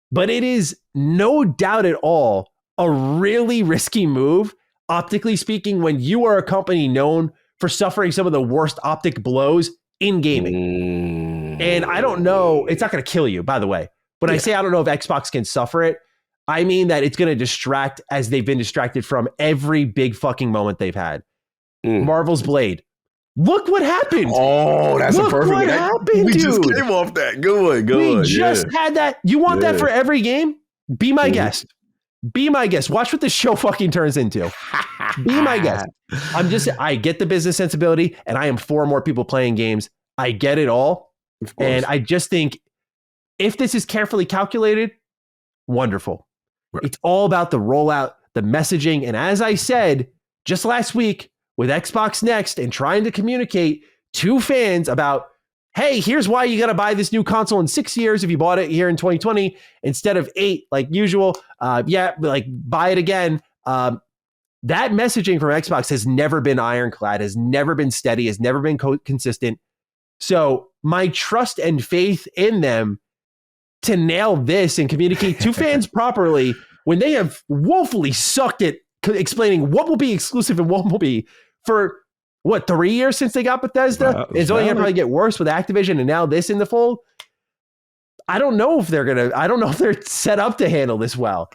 But it is no doubt at all a really risky move, optically speaking, when you are a company known for suffering some of the worst optic blows in gaming. And I don't know, it's not going to kill you, by the way. When I say I don't know if Xbox can suffer it, I mean that it's going to distract as they've been distracted from every big fucking moment they've had. Marvel's Blade. Look what happened. Oh, that's Look a perfect what happened, we dude. just came off that. Good one. We just had that. You want that for every game? Be my guest. Be my guest. Watch what this show fucking turns into. Be my guest. I get the business sensibility, and I am for more people playing games. I get it all. And I just think if this is carefully calculated, wonderful. Right. It's all about the rollout, the messaging. And as I said just last week with Xbox Next and trying to communicate to fans about, hey, here's why you got to buy this new console in 6 years if you bought it here in 2020 instead of 8 like usual. Like buy it again. That messaging from Xbox has never been ironclad, has never been steady, has never been consistent. So my trust and faith in them to nail this and communicate to fans properly when they have woefully sucked at explaining what will be exclusive and what will be for 3 years since they got Bethesda? It's only going to probably get worse with Activision and now this in the fold. I don't know if they're set up to handle this well.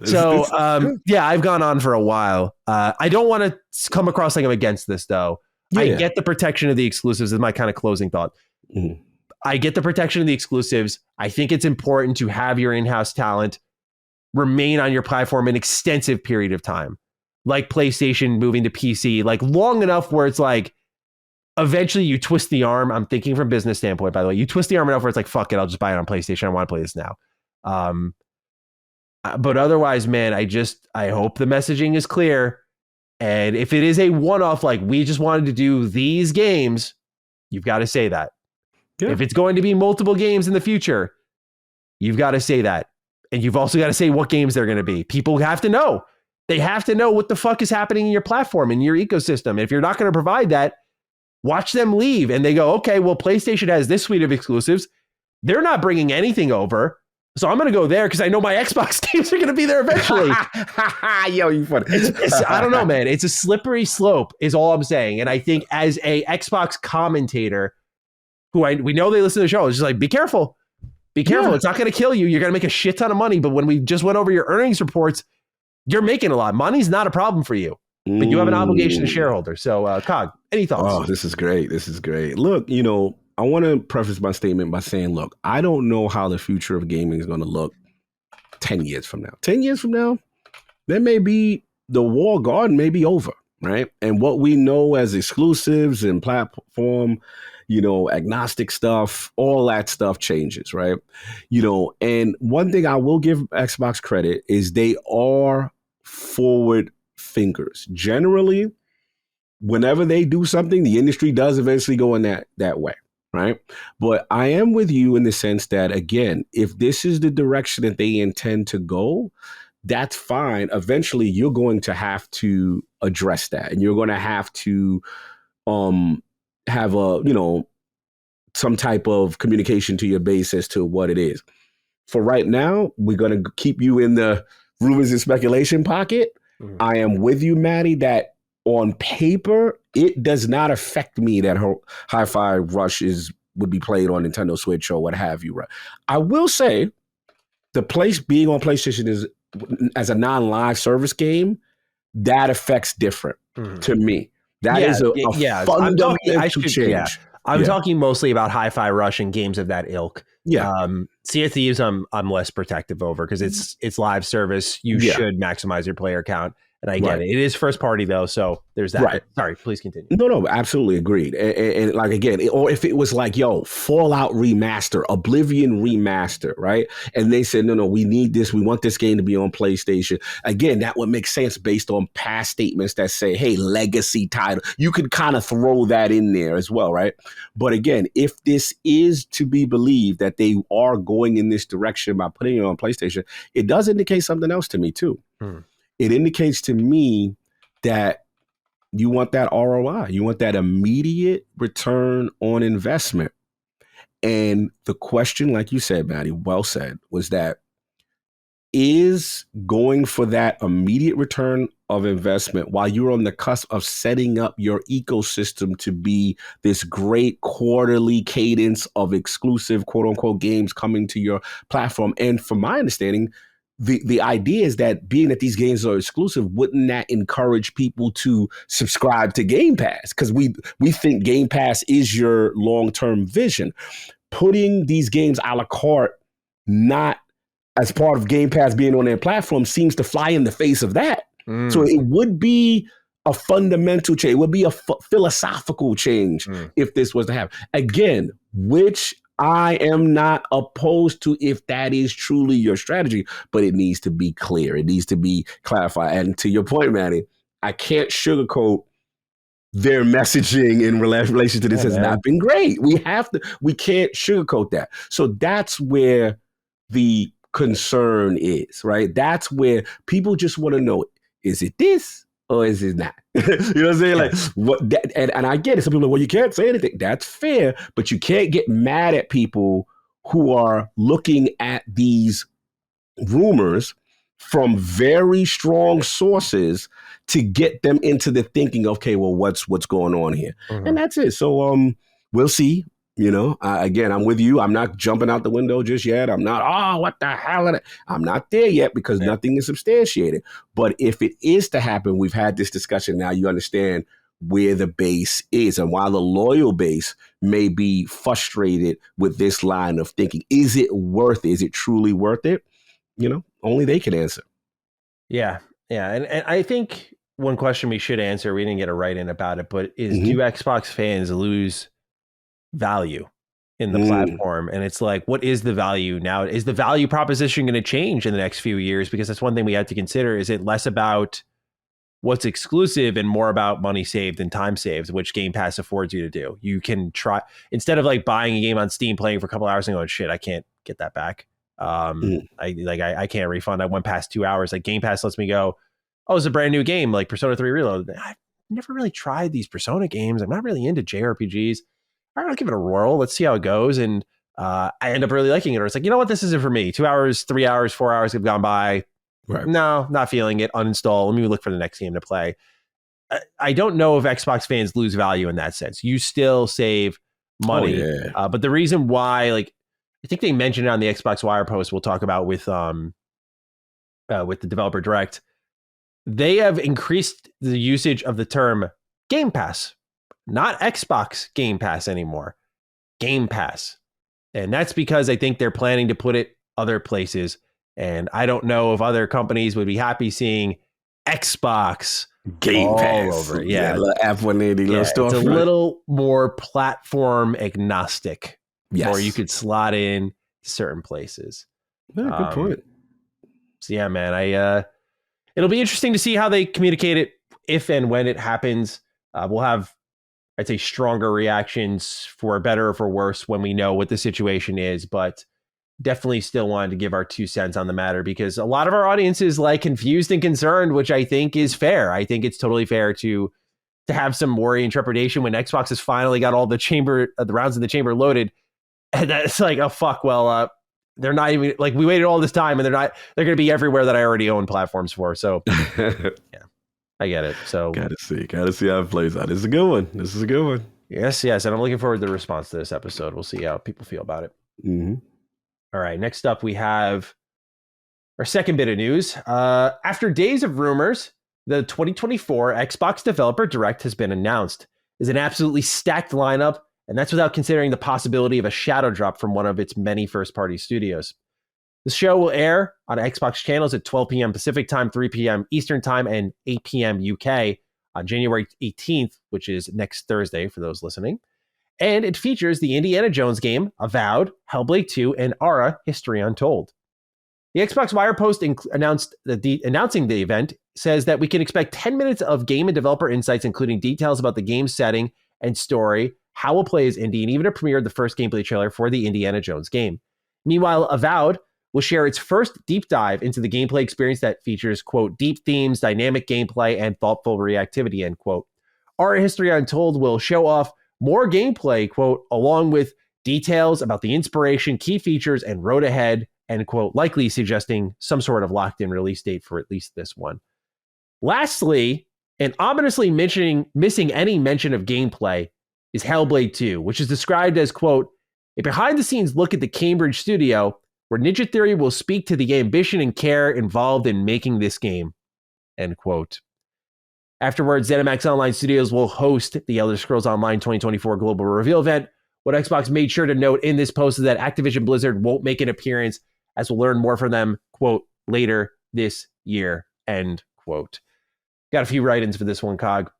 So, I've gone on for a while. I don't want to come across like I'm against this, though. Yeah. I get the protection of the exclusives is my kind of closing thought. Mm-hmm. I get the protection of the exclusives. I think it's important to have your in-house talent remain on your platform an extensive period of time, like PlayStation moving to PC, like long enough where it's like, eventually you twist the arm. I'm thinking from business standpoint, by the way, you twist the arm enough where it's like, fuck it, I'll just buy it on PlayStation. I want to play this now. But otherwise, man, I hope the messaging is clear. And if it is a one-off, like we just wanted to do these games, you've got to say that. Yeah. If it's going to be multiple games in the future, you've got to say that. And you've also got to say what games they're going to be. People have to know. They have to know what the fuck is happening in your platform, in your ecosystem. And if you're not going to provide that, watch them leave. And they go, okay, well, PlayStation has this suite of exclusives. They're not bringing anything over. So I'm going to go there because I know my Xbox games are going to be there eventually. Yo, you funny. I don't know, man. It's a slippery slope is all I'm saying. And I think as a Xbox commentator, who we know they listen to the show, it's just like, be careful. Be careful. Yeah. It's not going to kill you. You're going to make a shit ton of money. But when we just went over your earnings reports, you're making a lot. Money's not a problem for you. But you have an obligation to shareholders. So, Cog, any thoughts? Oh, this is great. Look, I want to preface my statement by saying, look, I don't know how the future of gaming is going to look 10 years from now. 10 years from now, there may be the walled garden may be over, right? And what we know as exclusives and platform, agnostic stuff, all that stuff changes, right? And one thing I will give Xbox credit is they are forward thinkers. Generally, whenever they do something, the industry does eventually go in that way, right? But I am with you in the sense that, again, if this is the direction that they intend to go, that's fine. Eventually, you're going to have to address that, and you're going to have to have some type of communication to your base as to what it is. For right now, we're going to keep you in the rumors and speculation pocket. Mhm. I am with you, Maddie, that on paper, it does not affect me that Hi-Fi Rush would be played on Nintendo Switch or what have you. Right? I will say the place being on PlayStation is as a non-live service game, that affects different Mhm. to me. That Yeah, is a yeah. I'm talking. I fundamental should. Yeah, change. I'm Yeah. talking mostly about Hi-Fi Rush and games of that ilk. Yeah. Sea of Thieves, I'm less protective over because it's live service. You Yeah. should maximize your player count, and I get Right. it. It is first party though, so there's that. Right. But sorry, please continue. No, absolutely agreed. And like again, or if it was like, yo, Fallout remaster, Oblivion remaster, right? And they said, no, we need this. We want this game to be on PlayStation. Again, that would make sense based on past statements that say, hey, legacy title. You could kind of throw that in there as well, right? But again, if this is to be believed that they are going in this direction by putting it on PlayStation, it does indicate something else to me too. Hmm. It indicates to me that you want that ROI. You want that immediate return on investment. And the question, like you said, Maddie, well said, was that is going for that immediate return of investment while you're on the cusp of setting up your ecosystem to be this great quarterly cadence of exclusive quote unquote games coming to your platform. And from my understanding, the idea is that being that these games are exclusive, wouldn't that encourage people to subscribe to Game Pass? Because we think Game Pass is your long-term vision. Putting these games a la carte, not as part of Game Pass being on their platform, seems to fly in the face of that. So it would be a fundamental change. It would be a philosophical change if this was to happen. Again, which I am not opposed to if that is truly your strategy, but it needs to be clear. It needs to be clarified. And to your point, Manny, I can't sugarcoat their messaging in relation to this has not been great. We can't sugarcoat that. So that's where the concern is, right? That's where people just want to know, is it this or is it not? You know what I'm saying? Like what that, and I get it. Some people are like, well, you can't say anything. That's fair, but you can't get mad at people who are looking at these rumors from very strong sources to get them into the thinking, okay, well, what's going on here? And that's it. So we'll see. You know, again, I'm with you. I'm not jumping out the window just yet. I'm not, oh, what the hell? I'm not there yet because nothing is substantiated. But if it is to happen, we've had this discussion now. You understand where the base is. And while the loyal base may be frustrated with this line of thinking, is it worth it? Is it truly worth it? You know, only they can answer. Yeah. And I think one question we should answer, we didn't get a write-in about it, but is do Xbox fans lose value in the platform? And it's like, what is the value now? Is the value proposition going to change in the next few years? Because that's one thing we have to consider. Is it less about what's exclusive and more about money saved and time saved, which Game Pass affords you to do? You can try, instead of like buying a game on Steam, playing for a couple hours and going, shit, I can't get that back. I can't refund. I went past 2 hours. Like Game Pass lets me go, oh, it's a brand new game like Persona 3 Reload. I've never really tried these Persona games. I'm not really into JRPGs. All right, I'll give it a whirl. Let's see how it goes. And I end up really liking it. Or it's like, you know what? This isn't for me. 2 hours, 3 hours, 4 hours have gone by. Right. No, not feeling it. Uninstall. Let me look for the next game to play. I don't know if Xbox fans lose value in that sense. You still save money. Oh, yeah. But the reason why, like, I think they mentioned it on the Xbox Wire post we'll talk about with the developer direct. They have increased the usage of the term Game Pass, not Xbox Game Pass anymore. Game Pass. And that's because I think they're planning to put it other places. And I don't know if other companies would be happy seeing Xbox Game all Pass over. Yeah. little F-180 little storefront. It's a little more platform agnostic. Yes. Or you could slot in certain places. Yeah, good point. So yeah, man, it'll be interesting to see how they communicate it if and when it happens. We'll have, I'd say, stronger reactions for better or for worse when we know what the situation is, but definitely still wanted to give our 2 cents on the matter because a lot of our audience is like confused and concerned, which I think is fair. I think it's totally fair to have some worry and trepidation when Xbox has finally got all the rounds in the chamber loaded. And that's like, oh, fuck, well, they're not even like we waited all this time and they're going to be everywhere that I already own platforms for. So yeah, I get it. So gotta see how it plays out. This is a good one. Yes. And I'm looking forward to the response to this episode. We'll see how people feel about it. Mm-hmm. All right. Next up, we have our second bit of news. After days of rumors, the 2024 Xbox Developer Direct has been announced. It's an absolutely stacked lineup, and that's without considering the possibility of a shadow drop from one of its many first-party studios. The show will air on Xbox channels at 12 p.m. Pacific Time, 3 p.m. Eastern Time, and 8 p.m. UK on January 18th, which is next Thursday for those listening. And it features the Indiana Jones game, Avowed, Hellblade 2, and Ara, History Untold. The Xbox Wire post announcing the event says that we can expect 10 minutes of game and developer insights, including details about the game's setting and story, how we'll play as Indy, and even a premiere of the first gameplay trailer for the Indiana Jones game. Meanwhile, Avowed will share its first deep dive into the gameplay experience that features, quote, deep themes, dynamic gameplay, and thoughtful reactivity, end quote. Our History Untold will show off more gameplay, quote, along with details about the inspiration, key features, and road ahead, end quote, likely suggesting some sort of locked-in release date for at least this one. Lastly, and ominously missing any mention of gameplay, is Hellblade 2, which is described as, quote, a behind-the-scenes look at the Cambridge studio where Ninja Theory will speak to the ambition and care involved in making this game, end quote. Afterwards, ZeniMax Online Studios will host the Elder Scrolls Online 2024 Global Reveal event. What Xbox made sure to note in this post is that Activision Blizzard won't make an appearance, as we'll learn more from them, quote, later this year, end quote. Got a few write-ins for this one, Cog.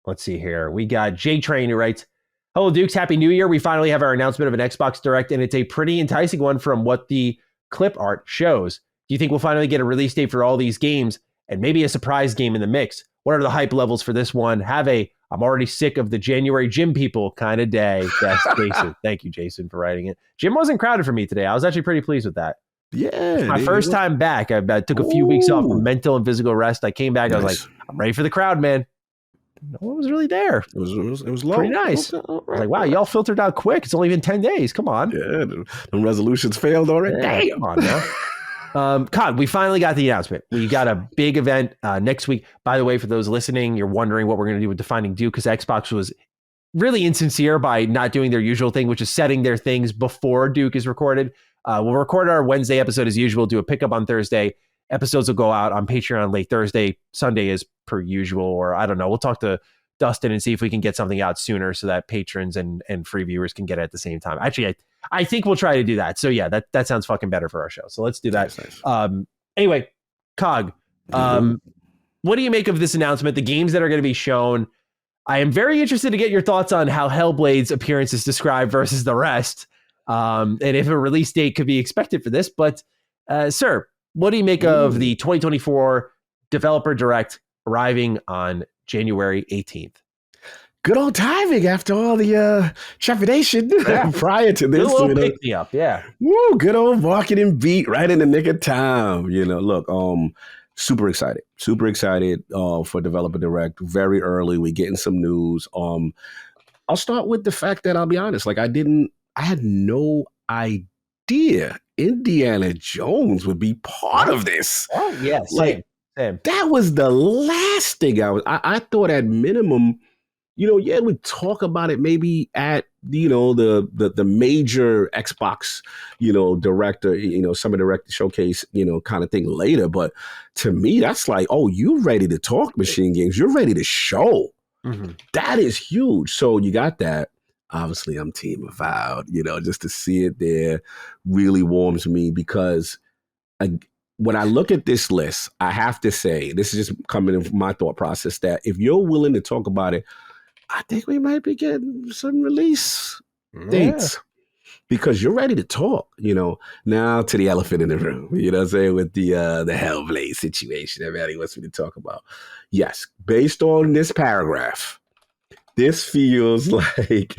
Let's see here. We got J-Train who writes, hello, Dukes. Happy New Year. We finally have our announcement of an Xbox Direct, and it's a pretty enticing one from what the clip art shows. Do you think we'll finally get a release date for all these games and maybe a surprise game in the mix? What are the hype levels for this one? I'm already sick of the January gym people kind of day. That's Jason. Thank you, Jason, for writing it. Gym wasn't crowded for me today. I was actually pretty pleased with that. Yeah. My first time back. I took a few weeks off of mental and physical rest. I came back. Nice. I was like, I'm ready for the crowd, man. No one was really there. It was low. Pretty nice. Okay. I was like, wow, y'all filtered out quick. It's only been 10 days. Come on. Yeah, the resolutions failed already. Yeah, damn. Come on now. Cod, we finally got the announcement. We got a big event next week. By the way, for those listening, you're wondering what we're going to do with Defining Duke, because Xbox was really insincere by not doing their usual thing, which is setting their things before Duke is recorded. We'll record our Wednesday episode as usual, do a pickup on Thursday. Episodes will go out on Patreon late Thursday. Sunday is per usual, or I don't know. We'll talk to Dustin and see if we can get something out sooner so that patrons and free viewers can get it at the same time. Actually, I think we'll try to do that. So yeah, that sounds fucking better for our show. So let's do that. Nice. Anyway, Cog, what do you make of this announcement? The games that are going to be shown. I am very interested to get your thoughts on how Hellblade's appearance is described versus the rest, and if a release date could be expected for this. But, sir, what do you make of the 2024 Developer Direct arriving on January 18th? Good old timing after all the trepidation prior to this. A little pick me up, yeah. Woo, good old marketing beat right in the nick of time. Look, super excited for Developer Direct. Very early, we're getting some news. I'll start with the fact that I'll be honest, like I had no idea Indiana Jones would be part of this. Oh, yeah, same. That was the last thing I thought at minimum, we talk about it maybe at, the major Xbox, director, Summer Director Showcase, kind of thing later. But to me, that's like, oh, you're ready to talk machine games. You're ready to show. Mm-hmm. That is huge. So you got that. Obviously, I'm team Avowed, just to see it there really warms me because when I look at this list, I have to say, this is just coming in from my thought process, that if you're willing to talk about it, I think we might be getting some release dates because you're ready to talk, Now to the elephant in the room, what I'm saying, with the Hellblade situation everybody wants me to talk about. Yes, based on this paragraph, this feels like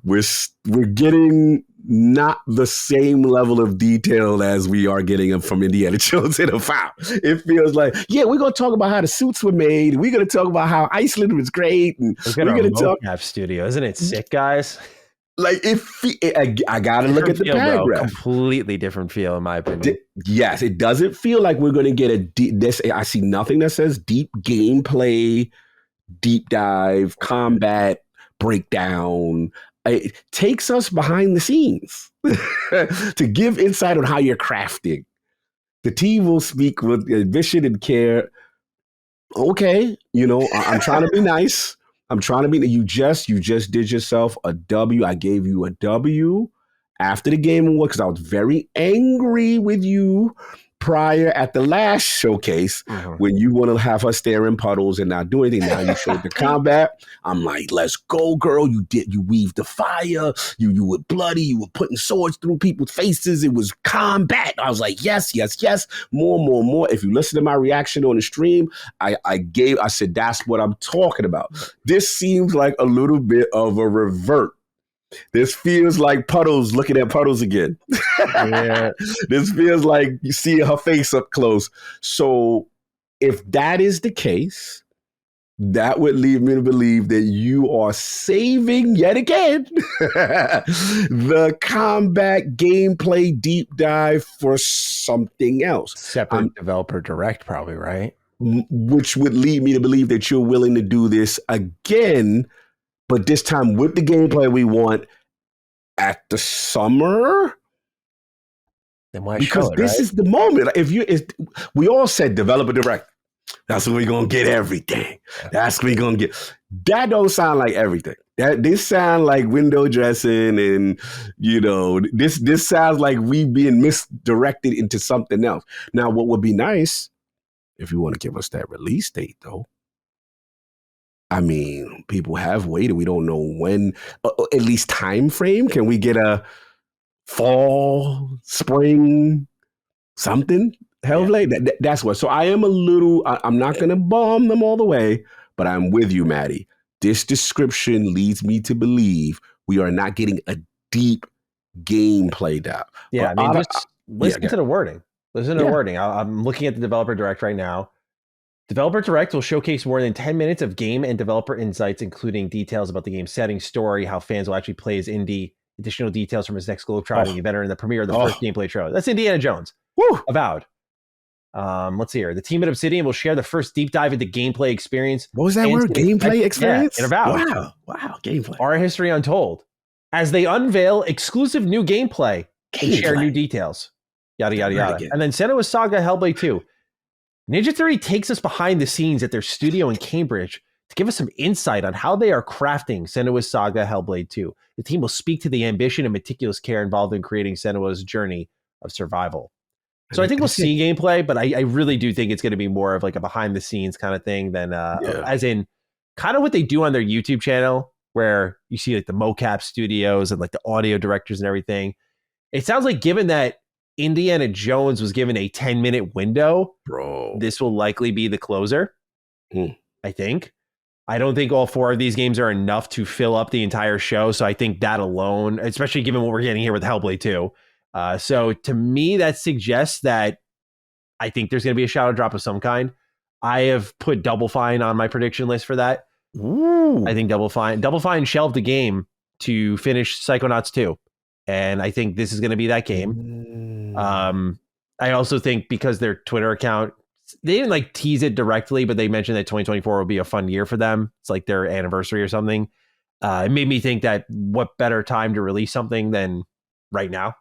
we're getting not the same level of detail as we are getting from Indiana Jones and Avowed. It feels like, we're going to talk about how the suits were made. We're going to talk about how Iceland was great. And we're going to talk Studio. Isn't it sick, guys? Like I gotta look at the paragraph. Completely different feel, in my opinion. Yes, it doesn't feel like we're going to get a this. I see nothing that says deep gameplay, deep dive, combat breakdown. It takes us behind the scenes to give insight on how you're crafting. The team will speak with ambition and care. Okay, I'm trying to be nice. I'm trying to be. You just did yourself a W. I gave you a W after the Game Award because I was very angry with you prior at the last showcase when you want to have her stare in puddles and not do anything. Now you showed the combat. I'm like, let's go, girl. You weaved the fire. You were bloody. You were putting swords through people's faces. It was combat. I was like, yes, yes, yes. More. If you listen to my reaction on the stream, I said, that's what I'm talking about. This seems like a little bit of a revert. This feels like Puddles looking at Puddles again. Yeah. This feels like you see her face up close. So if that is the case, that would lead me to believe that you are saving yet again the combat gameplay deep dive for something else. Separate developer direct, probably, right? Which would lead me to believe that you're willing to do this again, but this time with the gameplay we want at the summer. Then why because show it, this right? is the moment. We all said developer direct. That's when we're gonna get everything. That's when we're gonna get. That don't sound like everything. This sound like window dressing, and this sounds like we being misdirected into something else. Now, what would be nice if you want to give us that release date, though? I mean, people have waited. We don't know when, at least time frame. Can we get a fall, spring, something? Hellblade? That's what. So I am I'm not going to bomb them all the way, but I'm with you, Maddie. This description leads me to believe we are not getting a deep gameplay dive. Yeah, but I mean, just listen to the wording. Listen to the wording. I'm looking at the developer direct right now. Developer Direct will showcase more than 10 minutes of game and developer insights, including details about the game's setting, story, how fans will actually play as Indy, additional details from his next globetrotting adventure, and the premiere of the first gameplay trailer. That's Indiana Jones. Woo! Avowed. Let's see here. The team at Obsidian will share the first deep dive into gameplay experience. What was that word? Gameplay experience? Yeah, in Avowed. Wow. Gameplay. Our history untold. As they unveil exclusive new gameplay and share new details. Yada, yada, yada. And then Senua's Saga Hellblade 2. Ninja Theory takes us behind the scenes at their studio in Cambridge to give us some insight on how they are crafting Senua's Saga Hellblade 2. The team will speak to the ambition and meticulous care involved in creating Senua's journey of survival. So I think we'll see gameplay, but I really do think it's going to be more of like a behind the scenes kind of thing than as in kind of what they do on their YouTube channel, where you see like the mocap studios and like the audio directors and everything. It sounds like, given that Indiana Jones was given a 10-minute window, bro, this will likely be the closer. I think. I don't think all 4 of these games are enough to fill up the entire show. So I think that alone, especially given what we're getting here with Hellblade 2. So to me, that suggests that I think there's going to be a shadow drop of some kind. I have put Double Fine on my prediction list for that. Ooh. I think Double Fine shelved the game to finish Psychonauts 2. And I think this is going to be that game. I also think because their Twitter account, they didn't like tease it directly, but they mentioned that 2024 will be a fun year for them. It's like their anniversary or something. It made me think that what better time to release something than right now.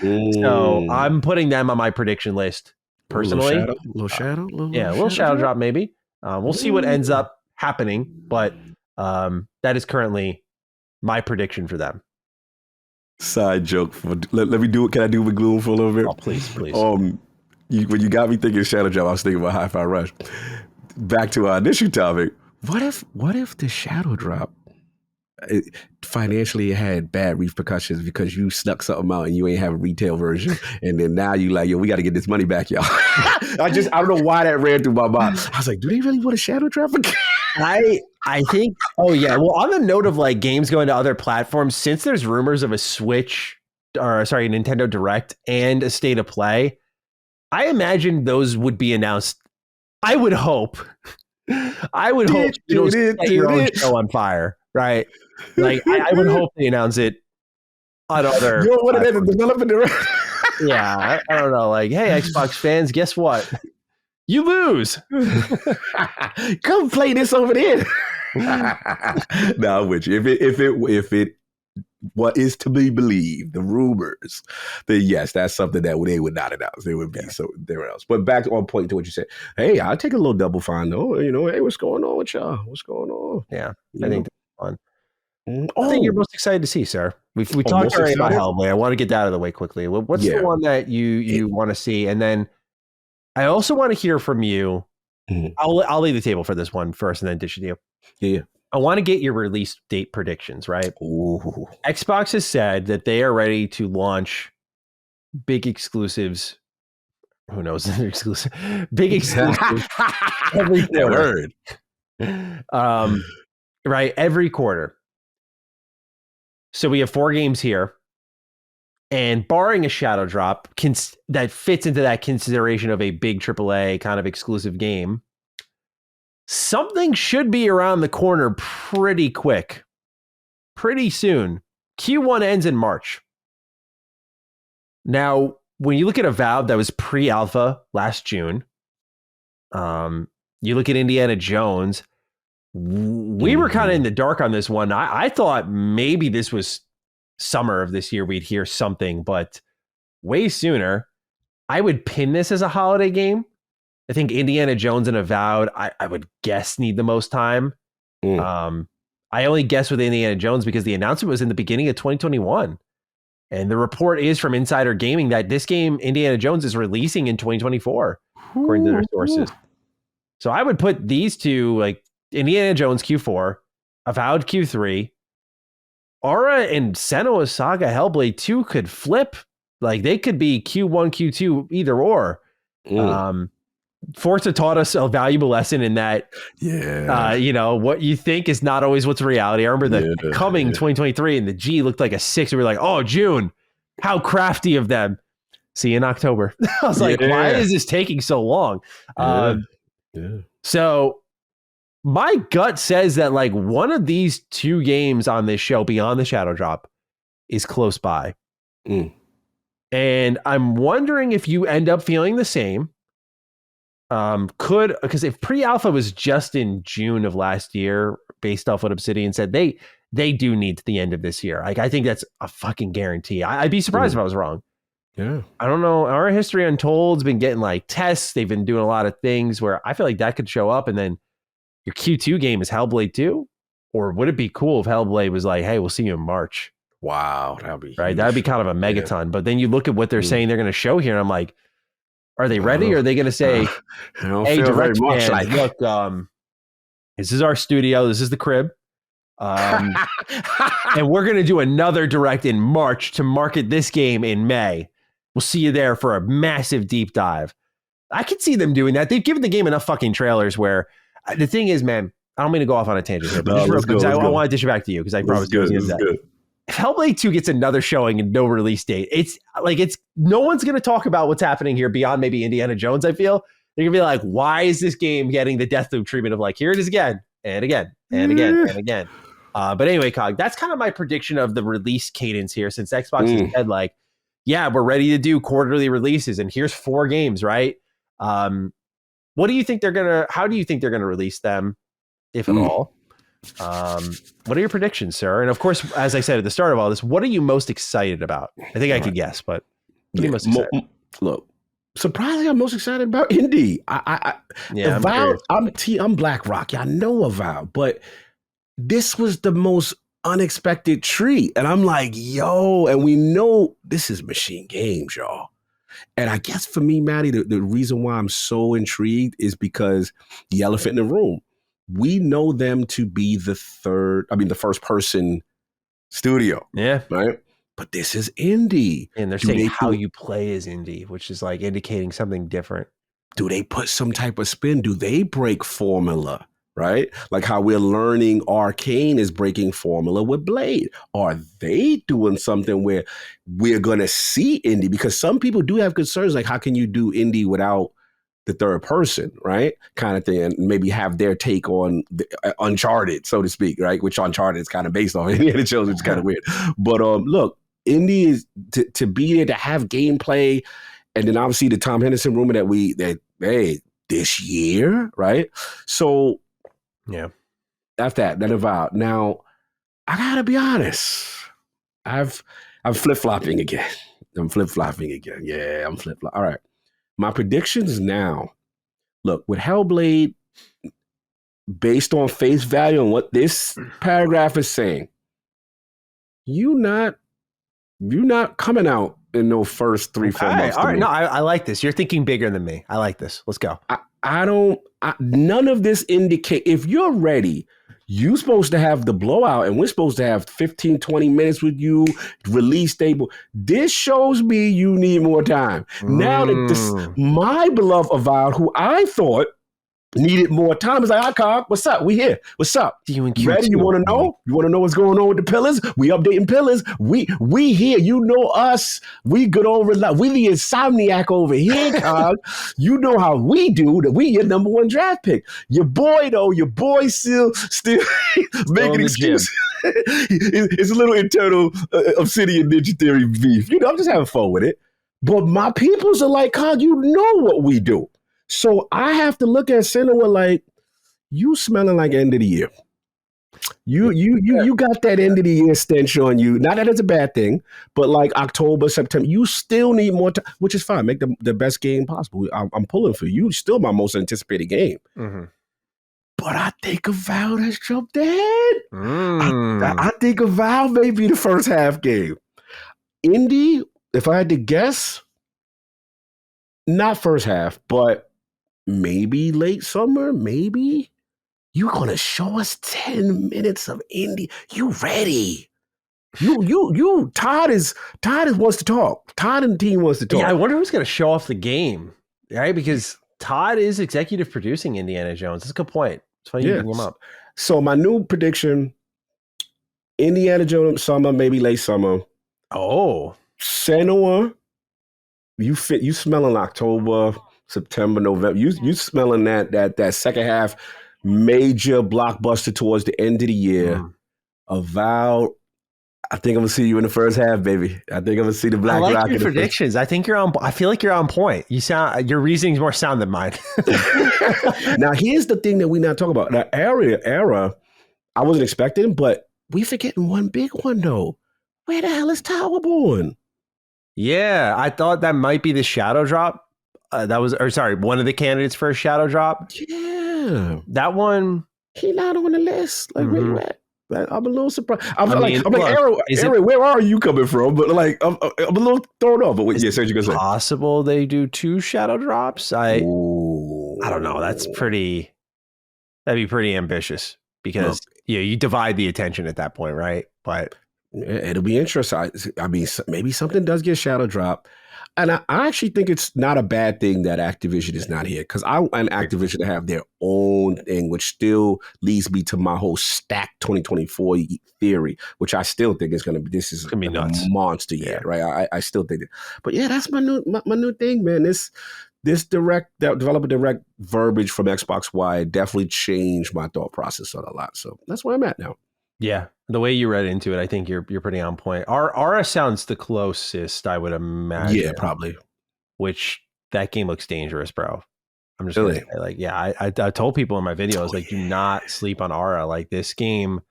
So I'm putting them on my prediction list personally. A little shadow drop maybe. We'll see what ends up happening, but that is currently my prediction for them. Side joke. Let me do it. Can I do it with Gloom for a little bit? Oh, please. When you got me thinking Shadow Drop, I was thinking about Hi-Fi Rush. Back to our initial topic. What if the Shadow Drop financially had bad repercussions because you snuck something out and you ain't have a retail version, and then now you like, yo, we got to get this money back, y'all. I don't know why that ran through my mind. I was like, do they really want a Shadow Drop again? I think, well, on the note of like games going to other platforms, since there's rumors of a Nintendo Direct and a State of Play, I imagine those would be announced. I would hope you don't set your own show on fire, right? Like, I would hope they announce it on other You're one of the platforms. development director. Yeah, I don't know. Like, hey, Xbox fans, guess what? You lose. Come play this over there. No, I'm with you. If it what is to be believed, the rumors, then yes, that's something that they would not announce. It would be so there else. But back on point to what you said. Hey, I'll take a little Double Fine though. You know, hey, what's going on with y'all? What's going on? Yeah, You I think know? that's fun. I think you're most excited to see, sir. We talked already about Hellblade. I want to get that out of the way quickly. What's the one that you want to see? And then I also want to hear from you. Mm-hmm. I'll lay the table for this one first and then dish it to you. Yeah. I want to get your release date predictions, right? Ooh. Xbox has said that they are ready to launch big exclusives. Who knows? Exclusive. Big exclusives every quarter. Right, every quarter. So we have 4 games here. And barring a shadow drop that fits into that consideration of a big AAA kind of exclusive game, something should be around the corner pretty quick. Pretty soon. Q1 ends in March. Now, when you look at Avowed that was pre-alpha last June, you look at Indiana Jones, we were kind of in the dark on this one. I thought maybe this was summer of this year we'd hear something, but way sooner. I would pin this as a holiday game. I think Indiana Jones and Avowed, I would guess, need the most time. I only guess with Indiana Jones because the announcement was in the beginning of 2021. And the report is from Insider Gaming that this game, Indiana Jones, is releasing in 2024, according to their sources. So I would put these two, like Indiana Jones Q4, Avowed Q3, Aura and Senua's Saga Hellblade 2 could flip. Like they could be Q1, Q2, either or. Forza taught us a valuable lesson in that, what you think is not always what's reality. I remember the coming 2023 and the G looked like a 6. We were like, oh, June, how crafty of them. See you in October. I was like, why is this taking so long? So my gut says that like one of these 2 games on this show beyond the Shadow Drop is close by. And I'm wondering if you end up feeling the same. Because if pre-alpha was just in June of last year, based off what Obsidian said, they do need to the end of this year. Like I think that's a fucking guarantee. I'd be surprised if I was wrong. Yeah. I don't know. Our History Untold's been getting like tests. They've been doing a lot of things where I feel like that could show up, and then your Q2 game is Hellblade 2? Or would it be cool if Hellblade was like, hey, we'll see you in March? Wow, that'd be right. That'd be kind of a megaton. Yeah. But then you look at what they're saying they're going to show here, and I'm like, are they ready? Or are they going to say, hey, direct fans, look, this is our studio. This is the crib. And we're going to do another direct in March to market this game in May. We'll see you there for a massive deep dive. I could see them doing that. They've given the game enough fucking trailers where the thing is, man, I don't mean to go off on a tangent here, but I want to dish it back to you because I promised you. If Hellblade 2 gets another showing and no release date, it's no one's going to talk about what's happening here beyond maybe Indiana Jones, I feel. They're going to be like, why is this game getting the Deathloop treatment of like, here it is again, and again, and again, and again. But anyway, Cog, that's kind of my prediction of the release cadence here, since Xbox has said like, yeah, we're ready to do quarterly releases, and here's 4 games, right? What do you think how do you think they're going to release them, if at all? What are your predictions, sir? And of course, as I said at the start of all this, what are you most excited about? I think I could guess, but what are you most excited? Look, surprisingly, I'm most excited about indie. Avowed, I'm Black Rock. I know Avowed, but this was the most unexpected treat. And I'm like, yo, and we know this is Machine Games, y'all. And I guess for me, Maddie, the reason why I'm so intrigued is because the elephant in the room. We know them to be the first person studio. Yeah. Right. But this is indie. And they're saying how you play is indie, which is like indicating something different. Do they put some type of spin? Do they break formula? Right? Like how we're learning Arcane is breaking formula with Blade. Are they doing something where we're going to see indie? Because some people do have concerns like, how can you do indie without the third person, right? Kind of thing, and maybe have their take on the, Uncharted, so to speak, right? Which Uncharted is kind of based on Indiana Jones, which is kind of weird. But look, Indy is to be there, to have gameplay, and then obviously the Tom Henderson rumor this year, right? So yeah, that's that avowed. Now I gotta be honest, I'm flip-flopping again. I'm flip-flopping again. Yeah, I'm flip-flopping. All right. My predictions now, look, with Hellblade, based on face value and what this paragraph is saying, you not coming out in those first 3-4 months. All right. No, I like this. You're thinking bigger than me. I like this. Let's go. None of this indicate, if you're ready, you're supposed to have the blowout, and we're supposed to have 15, 20 minutes with you, release stable. This shows me you need more time. Now that my beloved Avowed, who I thought needed more time, is like, hi, Cog, what's up? We here. What's up? You ready? You want to know? You want to know what's going on with the pillars? We updating pillars. We here. You know us. We good over. We the insomniac over here, Cog. You know how we do. That we your number one draft pick. Your boy still making excuses. It's a little internal Obsidian Ninja Theory beef. You know, I'm just having fun with it. But my peoples are like, Cog, you know what we do. So I have to look at Senua like, you smelling like end of the year. You got that end of the year stench on you. Not that it's a bad thing, but like October, September, you still need more time, which is fine. Make the best game possible. I'm pulling for you. Still my most anticipated game. Mm-hmm. But I think Avowed has jumped ahead. I think Avowed may be the first half game. Indy, if I had to guess, not first half, but maybe late summer, maybe. You're gonna show us 10 minutes of Indy. You ready? Todd wants to talk. Todd and the team wants to talk. Yeah, I wonder who's gonna show off the game, right? Because Todd is executive producing Indiana Jones. That's a good point. It's funny you bring him up. So my new prediction: Indiana Jones summer, maybe late summer. Oh, Senua, you smelling October, September, November. You smelling that second half major blockbuster towards the end of the year. Avowed. I think I'm gonna see you in the first half, baby. I think I'm gonna see the Black Rock. I like your predictions. I think you're on. I feel like you're on point. Your reasoning's more sound than mine. Now here's the thing that we not talk about. The era, I wasn't expecting, but we forgetting one big one though. Where the hell is Towerborn? Yeah, I thought that might be the shadow drop. One of the candidates for a shadow drop. Yeah, that one. He not on the list. Like, where you at? I'm a little surprised. I'm like, Aaron, where are you coming from? But like, I'm a little thrown off. But what? Yeah, so you gonna say? Possible they do 2 shadow drops. I don't know. That'd be pretty ambitious because you divide the attention at that point, right? But it'll be interesting. I mean, maybe something does get shadow drop. And I actually think it's not a bad thing that Activision is not here, because I want Activision to have their own thing, which still leads me to my whole stack 2024 theory, which I still think is going to be, this is going to be a monster year, right? I still think that. But yeah, that's my new thing, man. This developer direct verbiage from Xbox Y definitely changed my thought process on a lot. So that's where I'm at now. Yeah, the way you read into it, I think you're pretty on point. Aura sounds the closest, I would imagine. Yeah, probably. Which that game looks dangerous, bro. I'm just really like, yeah. I told people in my videos, like, do not sleep on Aura. Like, this game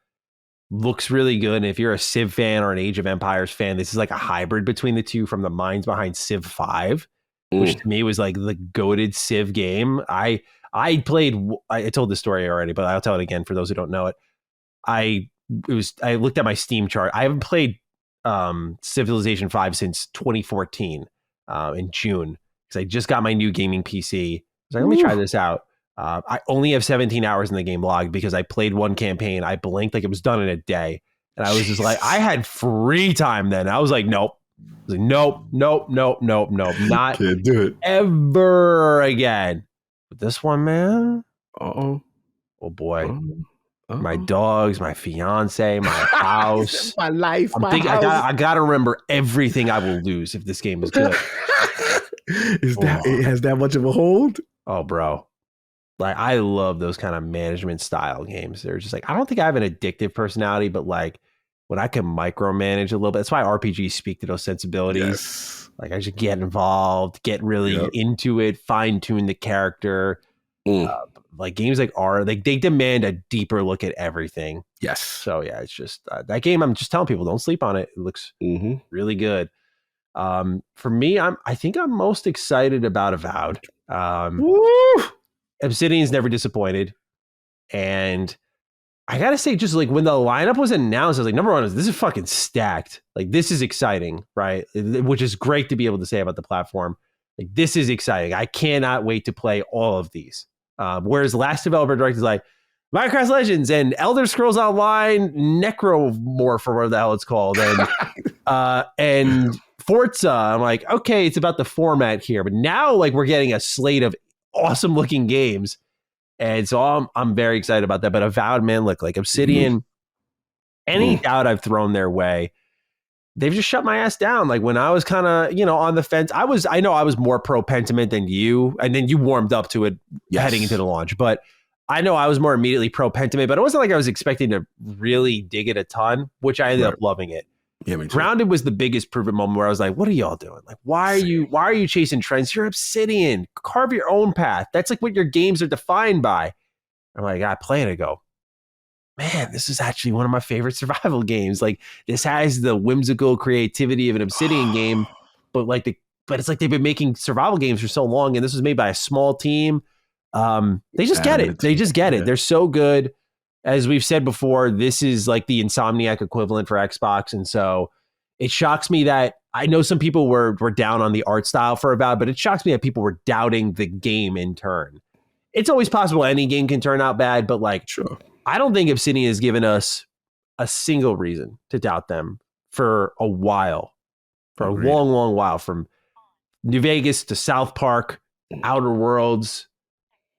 looks really good. And if you're a Civ fan or an Age of Empires fan, this is like a hybrid between the two, from the minds behind Civ 5, which to me was like the goated Civ game. I told this story already, but I'll tell it again for those who don't know it. I looked at my Steam chart. I haven't played Civilization 5 since 2014 in June, because I just got my new gaming PC. I was like, let me try this out. I only have 17 hours in the game logged because I played one campaign. I blinked, like it was done in a day. And I was just like, I had free time then. I was like, nope. I was like, nope. Not can't do it ever again. But this one, man. Oh boy. My dogs, my fiance, my house, my life. I gotta remember everything I will lose if this game is good. It has that much of a hold? Oh, bro. Like, I love those kind of management style games. They're just like, I don't think I have an addictive personality, but like when I can micromanage a little bit, that's why RPGs speak to those sensibilities. Yes. Like, I just get involved, get really Yep. into it, fine tune the character. Mm. Like games like are like they demand a deeper look at everything. Yes. So yeah, it's just that game. I'm just telling people, don't sleep on it. It looks really good. For me, I think I'm most excited about Avowed. Woo! Obsidian's never disappointed, and I gotta say, just like when the lineup was announced, I was like, number one, this is fucking stacked. Like this is exciting, right? Which is great to be able to say about the platform. Like this is exciting. I cannot wait to play all of these. Whereas last developer direct is like Minecraft Legends and Elder Scrolls Online, Necromorph or whatever the hell it's called, and Forza. I'm like, okay, it's about the format here, but now like we're getting a slate of awesome looking games, and so I'm very excited about that. But Avowed, man, look like Obsidian. Any doubt I've thrown their way, they've just shut my ass down. Like when I was kind of, on the fence, I know I was more pro Pentiment than you, and then you warmed up to it heading into the launch. But I know I was more immediately pro Pentiment, but it wasn't like I was expecting to really dig it a ton, which I ended up loving it. Yeah, me too. Grounded was the biggest proven moment where I was like, what are y'all doing? Like, why are you chasing trends? You're Obsidian. Carve your own path. That's like what your games are defined by. I'm like, I play it and go, man, this is actually one of my favorite survival games. Like this has the whimsical creativity of an Obsidian game, but it's like they've been making survival games for so long, and this was made by a small team. They just get it. They just get it. They're so good. As we've said before, this is like the Insomniac equivalent for Xbox, and so it shocks me that I know some people were down on the art style for Avowed, but it shocks me that people were doubting the game in turn. It's always possible any game can turn out bad, but like, sure. I don't think Obsidian has given us a single reason to doubt them for a while, for a long, long while, from New Vegas to South Park, Outer Worlds,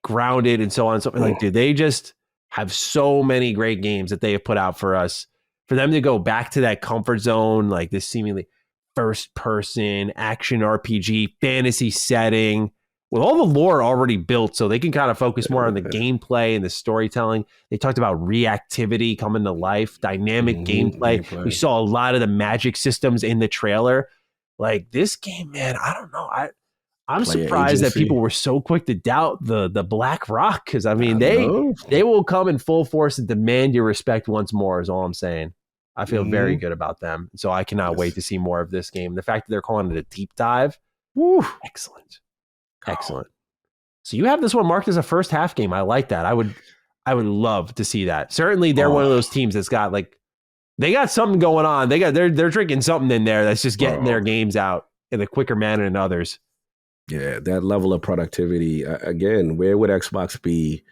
Grounded, and so on and so forth. Like, dude, they just have so many great games that they have put out for us. For them to go back to that comfort zone, like this seemingly first-person action RPG fantasy setting, with all the lore already built, so they can kind of focus more on the gameplay and the storytelling. They talked about reactivity coming to life, dynamic gameplay. We saw a lot of the magic systems in the trailer. Like this game, man, I don't know. I'm surprised that people were so quick to doubt the Black Rock, because I mean they will come in full force and demand your respect once more, is all I'm saying. I feel very good about them. So I cannot wait to see more of this game. The fact that they're calling it a deep dive, excellent. Excellent. So you have this one marked as a first half game. I like that. I would love to see that. Certainly they're one of those teams that's got like, they got something going on. They're drinking something in there that's just getting their games out in a quicker manner than others. Yeah, that level of productivity. Again, where would Xbox be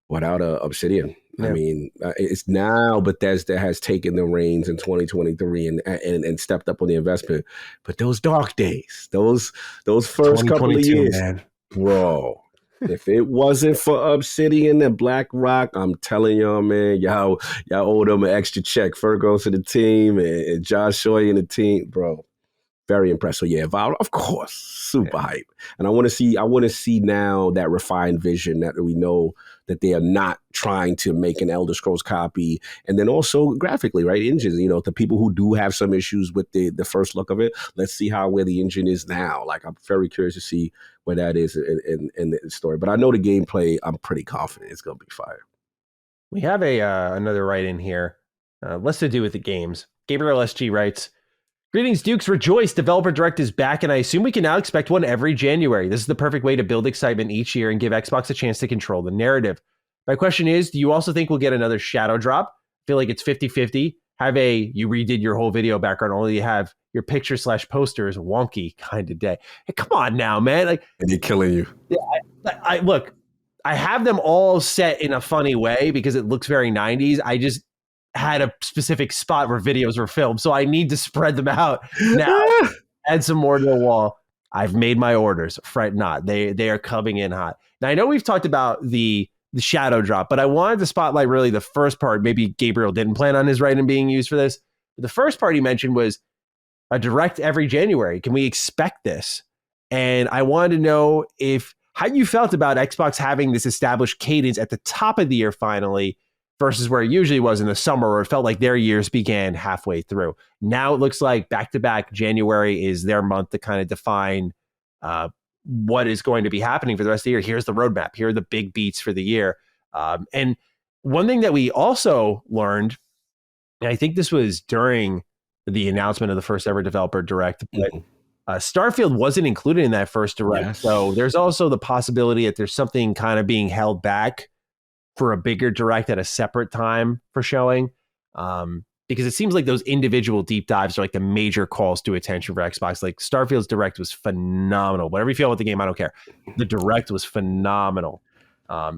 without Obsidian? Yeah. I mean, it's now Bethesda has taken the reins in 2023 and stepped up on the investment. But those dark days, those first couple of years, man. Bro, if it wasn't for Obsidian and Black Rock, I'm telling y'all, man, y'all owe them an extra check. Fergus to the team and Josh Shoy and the team, bro. Very impressed. So yeah, Val, of course, super hype. And I want to see now that refined vision that we know that they are not trying to make an Elder Scrolls copy. And then also graphically, right? Engines, the people who do have some issues with the first look of it, let's see where the engine is now. Like, I'm very curious to see where that is in the story. But I know the gameplay, I'm pretty confident it's going to be fire. We have another write-in here. Less to do with the games. Gabriel SG writes, greetings, Dukes. Rejoice. Developer Direct is back, and I assume we can now expect one every January. This is the perfect way to build excitement each year and give Xbox a chance to control the narrative. My question is, do you also think we'll get another shadow drop? I feel like it's 50-50. You redid your whole video background, only you have your picture / poster is wonky kind of day. Hey, come on now, man. Like, and they're killing you. I look, I have them all set in a funny way because it looks very 90s. I just had a specific spot where videos were filmed, so I need to spread them out now. Add some more to the wall. I've made my orders. Fret not. They are coming in hot. Now, I know we've talked about the shadow drop, but I wanted to spotlight really the first part. Maybe Gabriel didn't plan on his writing being used for this. But the first part he mentioned was a direct every January. Can we expect this? And I wanted to know how you felt about Xbox having this established cadence at the top of the year finally versus where it usually was in the summer where it felt like their years began halfway through. Now it looks like back-to-back January is their month to kind of define what is going to be happening for the rest of the year. Here's the roadmap. Here are the big beats for the year. And one thing that we also learned, and I think this was during the announcement of the first ever developer direct, but Starfield wasn't included in that first direct. Yes. So there's also the possibility that there's something kind of being held back for a bigger direct at a separate time for showing. Because it seems like those individual deep dives are like the major calls to attention for Xbox. Like Starfield's direct was phenomenal. Whatever you feel about the game, I don't care. The direct was phenomenal.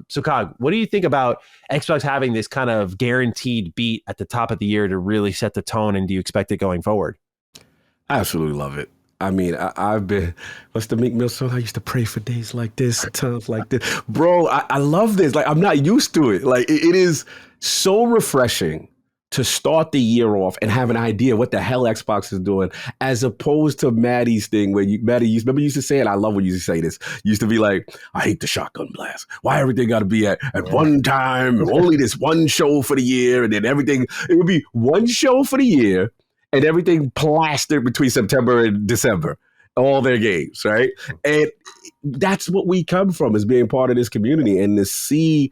So Cog, what do you think about Xbox having this kind of guaranteed beat at the top of the year to really set the tone? And do you expect it going forward? I absolutely love it. I mean, I've been, what's the Meek Mill song? I used to pray for days like this, times like this. Bro, I love this. Like, I'm not used to it. Like, it is so refreshing to start the year off and have an idea what the hell Xbox is doing, as opposed to Maddie's thing where Maddie used to say it. I love when you used to say this. Used to be like, I hate the shotgun blast. Why everything got to be at one time, only this one show for the year, and then everything, it would be one show for the year and everything plastered between September and December, all their games, right? And that's what we come from, as being part of this community, and to see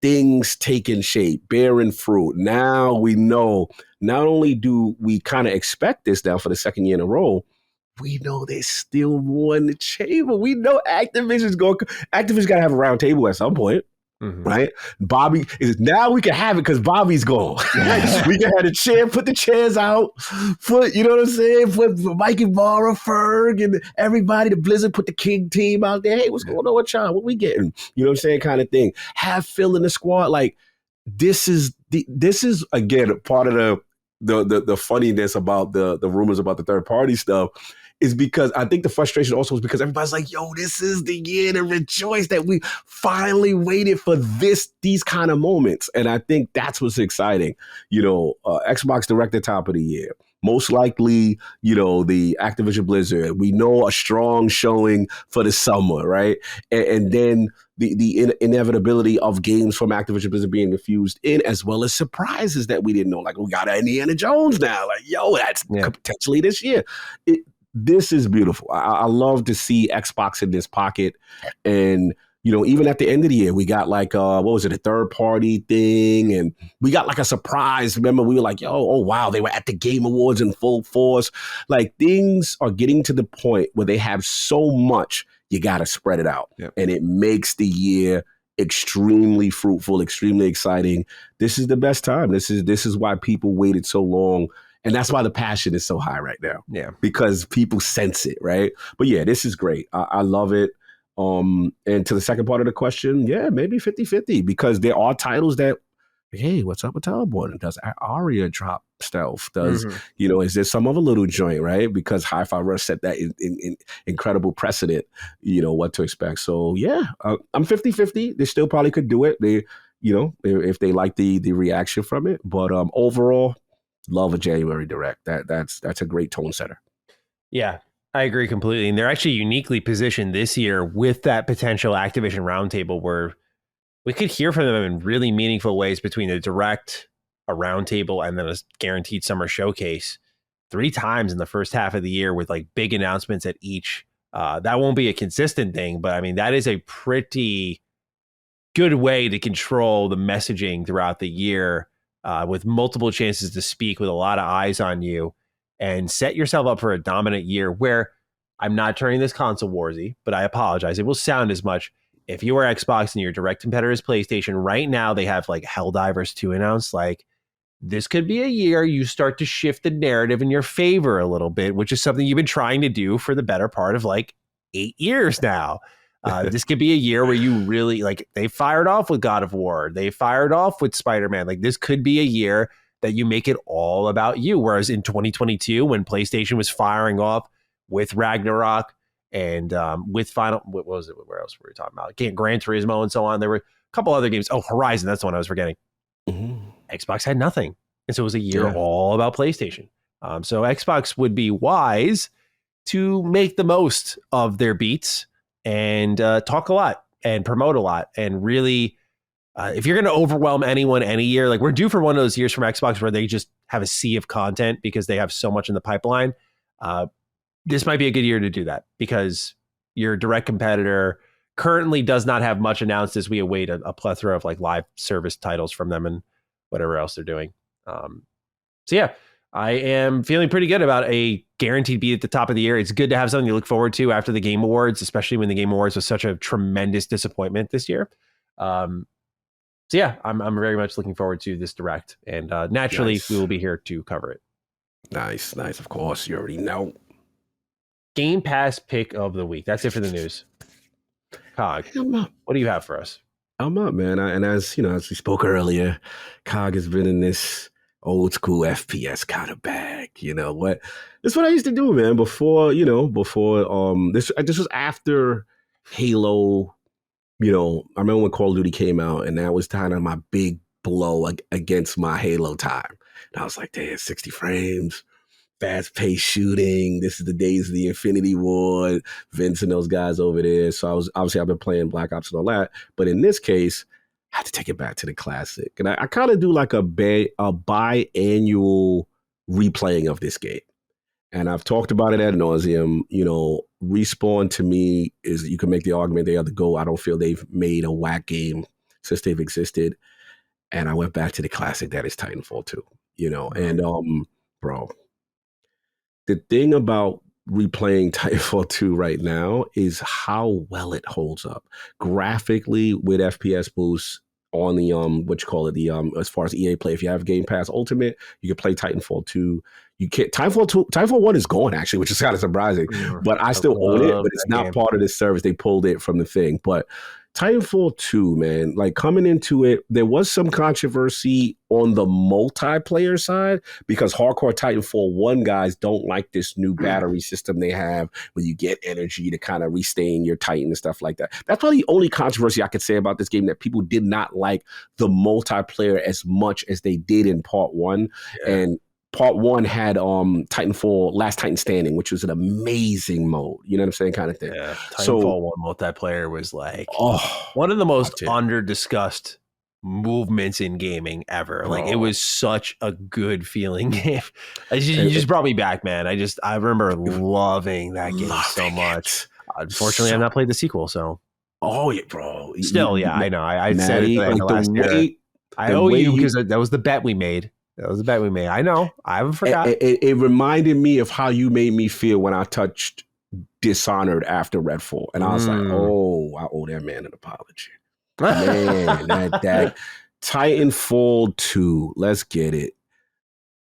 things taking shape, bearing fruit. Now we know, not only do we kind of expect this now for the second year in a row, we know there's still more in the chamber. We know Activision's got to have a round table at some point. Right? Bobby is now, we can have it because Bobby's gone. We can have the chair, put the chairs out, you know what I'm saying? Put Mikey Barra, Ferg, and everybody, the Blizzard, put the King team out there. Hey, what's going on with y'all? What we getting? You know what I'm saying? Kind of thing. Have Phil in the squad. Like, this is again part of the funniness about the rumors about the third party stuff. Is because I think the frustration also is because everybody's like, yo, this is the year to rejoice that we finally waited for these kind of moments. And I think that's what's exciting. You know, Xbox Direct at top of the year. Most likely, you know, the Activision Blizzard. We know a strong showing for the summer, right? And then the inevitability of games from Activision Blizzard being infused in, as well as surprises that we didn't know. Like, we got Indiana Jones now. Like, yo, that's potentially this year. This is beautiful. I love to see Xbox in this pocket. And, you know, even at the end of the year, we got like, what was it, a third party thing? And we got like a surprise. Remember, we were like, oh, wow, they were at the Game Awards in full force. Like, things are getting to the point where they have so much, you got to spread it out. Yep. And it makes the year extremely fruitful, extremely exciting. This is the best time. This is why people waited so long. And that's why the passion is so high right now. Yeah. Because people sense it, right? But yeah, this is great. I love it. And to the second part of the question, yeah, maybe 50-50, because there are titles that, hey, what's up with Palworld? Does Aria drop stealth? You know, is there some other little joint, right? Because Hi-Fi Rush set that in incredible precedent, you know, what to expect. So yeah, I'm 50-50. They still probably could do it. They, you know, if they like the reaction from it. But overall, love a January Direct. That's a great tone setter. Yeah, I agree completely. And they're actually uniquely positioned this year with that potential Activision roundtable where we could hear from them in really meaningful ways between the Direct, a roundtable, and then a guaranteed summer showcase 3 times in the first half of the year with like big announcements at each. That won't be a consistent thing, but I mean, that is a pretty good way to control the messaging throughout the year. With multiple chances to speak, with a lot of eyes on you, and set yourself up for a dominant year where I'm not turning this console warsy, but I apologize. It will sound as much. If you are Xbox and your direct competitor is PlayStation, right now they have like Helldivers 2 announced. Like, this could be a year you start to shift the narrative in your favor a little bit, which is something you've been trying to do for the better part of like 8 years now. This could be a year where you really, like, they fired off with God of War. They fired off with Spider-Man. Like, this could be a year that you make it all about you. Whereas in 2022, when PlayStation was firing off with Ragnarok and with Final, what was it? Where else were we talking about? Gran Turismo and so on. There were a couple other games. Oh, Horizon. That's the one I was forgetting. Xbox had nothing. And so it was a year all about PlayStation. So Xbox would be wise to make the most of their beats and talk a lot and promote a lot. And really, if you're going to overwhelm anyone any year, like we're due for one of those years from Xbox where they just have a sea of content because they have so much in the pipeline. This might be a good year to do that because your direct competitor currently does not have much announced as we await a plethora of like live service titles from them and whatever else they're doing. So yeah, I am feeling pretty good about a guaranteed beat at the top of the year. It's good to have something to look forward to after the Game Awards, especially when the Game Awards was such a tremendous disappointment this year. So yeah, I'm very much looking forward to this direct, and naturally we will be here to cover it. Nice. Of course, you already know. Game Pass pick of the week. That's it for the news. Cog, what do you have for us? I'm up, man. And as we spoke earlier, Cog has been in this old school FPS kind of bag. You know what? This is what I used to do, man. Before this was after Halo. I remember when Call of Duty came out, and that was kind of my big blow against my Halo time. And I was like, damn, 60 frames. Fast-paced shooting. This is the days of the Infinity Ward. Vince and those guys over there. So I've been playing Black Ops and all that. But in this case, I had to take it back to the classic. And I kind of do like a biannual replaying of this game. And I've talked about it ad nauseum. Respawn to me is, you can make the argument they are the GOAT. I don't feel they've made a whack game since they've existed. And I went back to the classic that is Titanfall 2. And bro, the thing about replaying Titanfall 2 right now is how well it holds up graphically with FPS boosts on the as far as EA Play. If you have Game Pass Ultimate, you can play Titanfall 2. You can't Titanfall 1 is gone actually, which is kind of surprising. But I still own it, but it's not part of this service. They pulled it from the thing. But Titanfall 2, man, like coming into it, there was some controversy on the multiplayer side because hardcore Titanfall 1 guys don't like this new battery system they have where you get energy to kind of restain your Titan and stuff like that. That's probably the only controversy I could say about this game, that people did not like the multiplayer as much as they did in Part 1. Yeah. And Part 1 had Titanfall Last Titan Standing, which was an amazing mode. You know what I'm saying? Kind of thing. Yeah, Titanfall 1 multiplayer was like one of the most under-discussed movements in gaming ever. Bro. Like, it was such a good feeling game. You just brought me back, man. I remember loving that game so much. Unfortunately, I've not played the sequel, so. Oh, yeah, bro. Still, yeah, I know. I said it like last year. I owe you because that was the bet we made. I know. I haven't forgot. It reminded me of how you made me feel when I touched Dishonored after Redfall. And I was like, oh, I owe that man an apology. Man, that Titanfall 2, let's get it.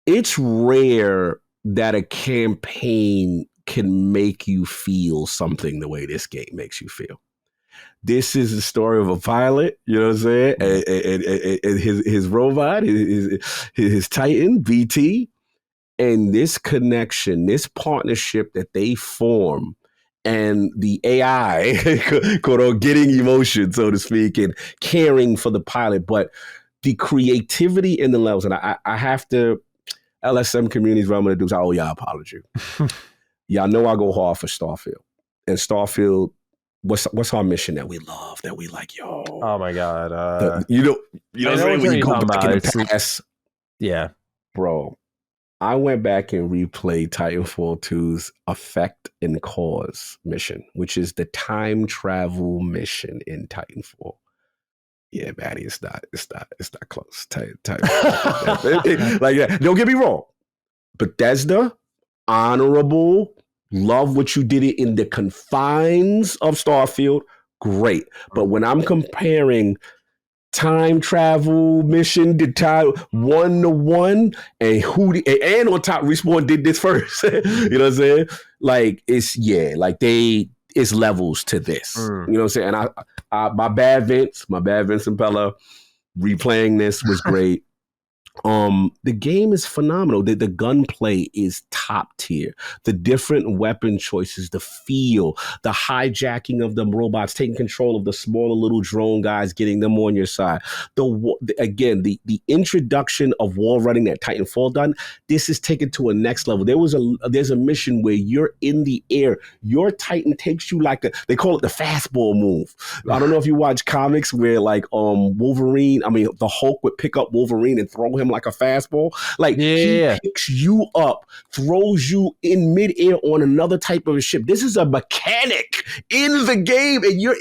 It's rare that a campaign can make you feel something the way this game makes you feel. This is the story of a pilot, you know what I'm saying? And his robot, his Titan, BT, and this connection, this partnership that they form, and the AI, quote unquote, getting emotion, so to speak, and caring for the pilot, but the creativity in the levels, and I have to, LSM communities, what I'm going to do is I owe y'all apology. Y'all know I go hard for Starfield. And Starfield, what's our mission that we love, that we like, yo? Oh my God. You know what I'm saying? When you go back in the past. Yeah. Bro, I went back and replayed Titanfall 2's Effect and Cause mission, which is the time travel mission in Titanfall. Yeah, Maddie, it's not close. Like, don't get me wrong. Bethesda, honorable, love what you did it in the confines of Starfield, great. But when I'm comparing time travel mission to time 1-to-1, and and on top, Respawn did this first. You know what I'm saying? Like, it's levels to this. You know what I'm saying? And I my bad Vince and Bella, replaying this was great. The game is phenomenal. The gunplay is top tier. The different weapon choices, the feel, the hijacking of the robots, taking control of the smaller little drone guys, getting them on your side. The introduction of wall running that Titanfall done. This is taken to a next level. There's a mission where you're in the air. Your Titan takes you like they call it the fastball move. I don't know if you watch comics where like the Hulk would pick up Wolverine and throw him like a fastball. Like he picks you up, throws you in midair on another type of a ship. This is a mechanic in the game, and you're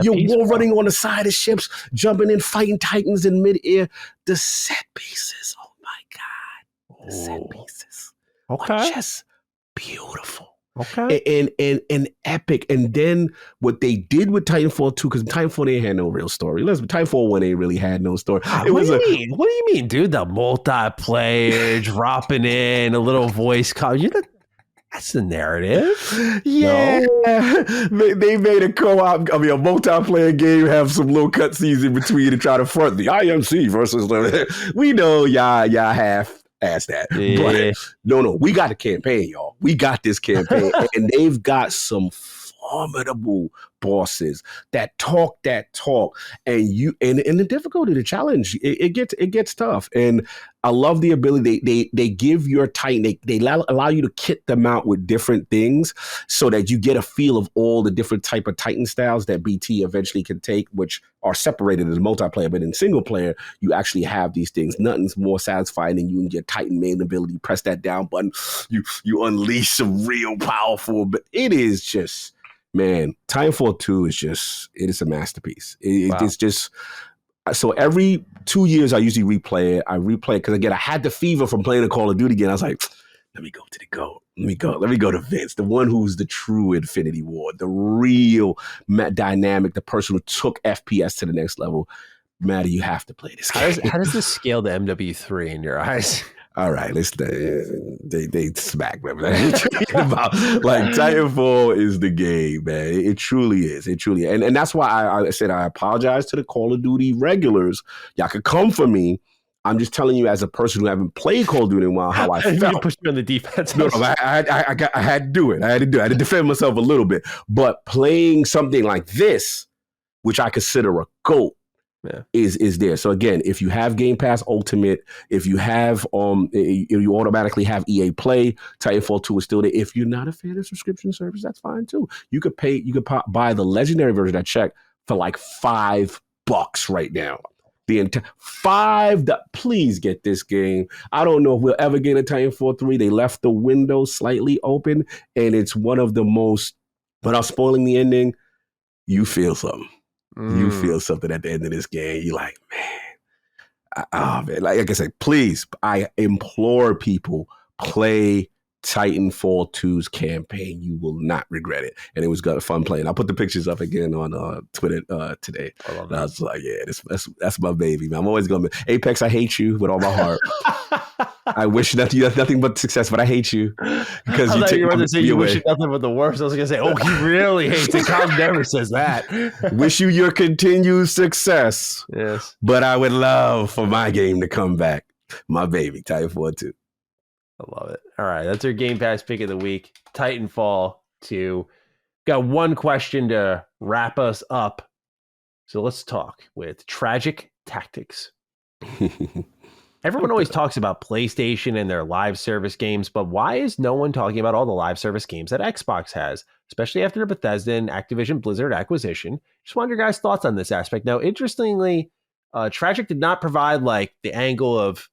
wall running on the side of ships, jumping in, fighting Titans in midair. The set pieces, oh my God, the set pieces, are just beautiful. Okay. And epic. And then what they did with Titanfall 2, because Titanfall ain't had no real story. Listen, Titanfall 1 ain't really had no story. What do you mean, dude? The multiplayer, dropping in a little voice call. That's the narrative. Yeah. No? They made a co-op, a multiplayer game, have some little cutscenes in between to try to front the IMC versus we know y'all half ask that. Yeah. But no, we got a campaign, y'all. We got this campaign, and they've got some formidable bosses that talk, and the difficulty, the challenge, it gets tough. And I love the ability they give your Titan, they allow you to kit them out with different things so that you get a feel of all the different type of Titan styles that BT eventually can take, which are separated in multiplayer. But in single player, you actually have these things. Nothing's more satisfying than you and your Titan main ability. Press that down button, you unleash some real powerful. But it is just, man, Titanfall 2 is a masterpiece. It's just. So every 2 years, I usually replay it. I replay it because, again, I had the fever from playing the Call of Duty again. I was like, let me go to the GOAT. Let me go to Vince, the one who's the true Infinity Ward, the real dynamic, the person who took FPS to the next level. Matty, you have to play this game. How does this scale to MW3 in your eyes? All right, they smack me. About like Titanfall is the game, man. It truly is. It truly is. And that's why I said I apologize to the Call of Duty regulars. Y'all could come for me. I'm just telling you, as a person who haven't played Call of Duty in a while, how I felt. You pushed me on the defense. No, I had to do it. I had to defend myself a little bit. But playing something like this, which I consider a GOAT, is there. So again, if you have Game Pass Ultimate, if you have you automatically have EA Play, Titanfall 2 is still there. If you're not a fan of subscription service, that's fine too. You could buy the legendary version, I checked, for like $5 right now. The entire please get this game. I don't know if we'll ever get a Titanfall 3. They left the window slightly open, and it's one of the most, without spoiling the ending, you feel something. You feel something at the end of this game. You're like, man. Like I said, please, I implore people, play Titanfall 2's campaign. You will not regret it. And it was fun playing. I'll put the pictures up again on Twitter today. I was like, yeah, that's my baby, man. I'm always going to Apex, I hate you with all my heart. I wish that you have nothing but success, but I hate you because you take you to say you wish you nothing but the worst. I was gonna say, oh, he really hates it. Kyle never says that. Wish you your continued success. Yes, but I would love for my game to come back. My baby, Titanfall 2. I love it. All right, that's our Game Pass pick of the week. Titanfall 2. Got one question to wrap us up. So let's talk with Tragic Tactics. Everyone always talks about PlayStation and their live service games, but why is no one talking about all the live service games that Xbox has, especially after the Bethesda and Activision Blizzard acquisition? Just wonder your guys' thoughts on this aspect. Now, interestingly, Tragic did not provide like the angle of,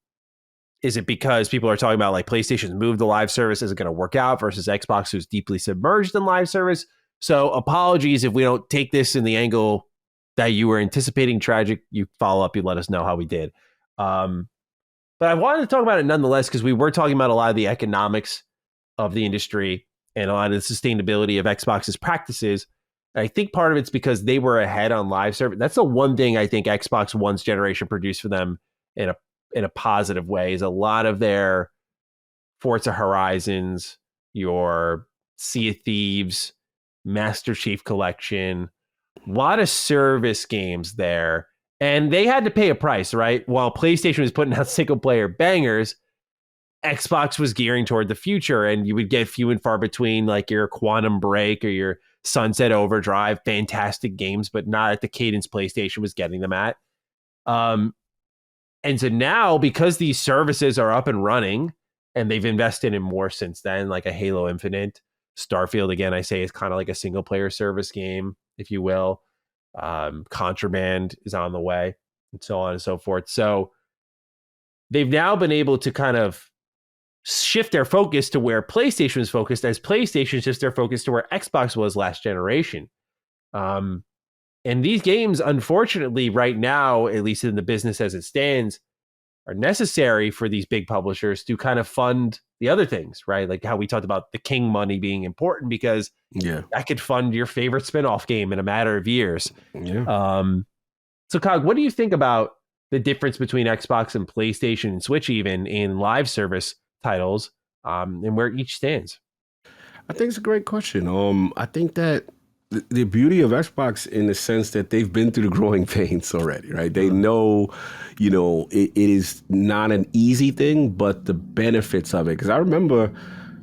is it because people are talking about like PlayStation's move to live service isn't going to work out versus Xbox, who's deeply submerged in live service? So apologies if we don't take this in the angle that you were anticipating. Tragic, you follow up, you let us know how we did. But I wanted to talk about it nonetheless because we were talking about a lot of the economics of the industry and a lot of the sustainability of Xbox's practices. And I think part of it's because they were ahead on live service. That's the one thing I think Xbox One's generation produced for them in a positive way, is a lot of their Forza Horizons, your Sea of Thieves, Master Chief Collection, a lot of service games there. And they had to pay a price, right? While PlayStation was putting out single player bangers, Xbox was gearing toward the future, and you would get few and far between, like your Quantum Break or your Sunset Overdrive, fantastic games, but not at the cadence PlayStation was getting them at. And so now, because these services are up and running, and they've invested in more since then, like a Halo Infinite, Starfield, again, I say is kind of like a single player service game, if you will. Contraband is on the way, and so on and so forth. So they've now been able to kind of shift their focus to where PlayStation is focused, as PlayStation shifts their focus to where Xbox was last generation. And these games, unfortunately, right now, at least in the business as it stands, are necessary for these big publishers to kind of fund the other things, right? Like how we talked about the King money being important, because that could fund your favorite spinoff game in a matter of years. So, Cog, what do you think about the difference between Xbox and PlayStation and Switch, even in live service titles, and where each stands? I think it's a great question. I think that the beauty of Xbox, in the sense that they've been through the growing pains already, right? They know, it is not an easy thing, but the benefits of it. Because I remember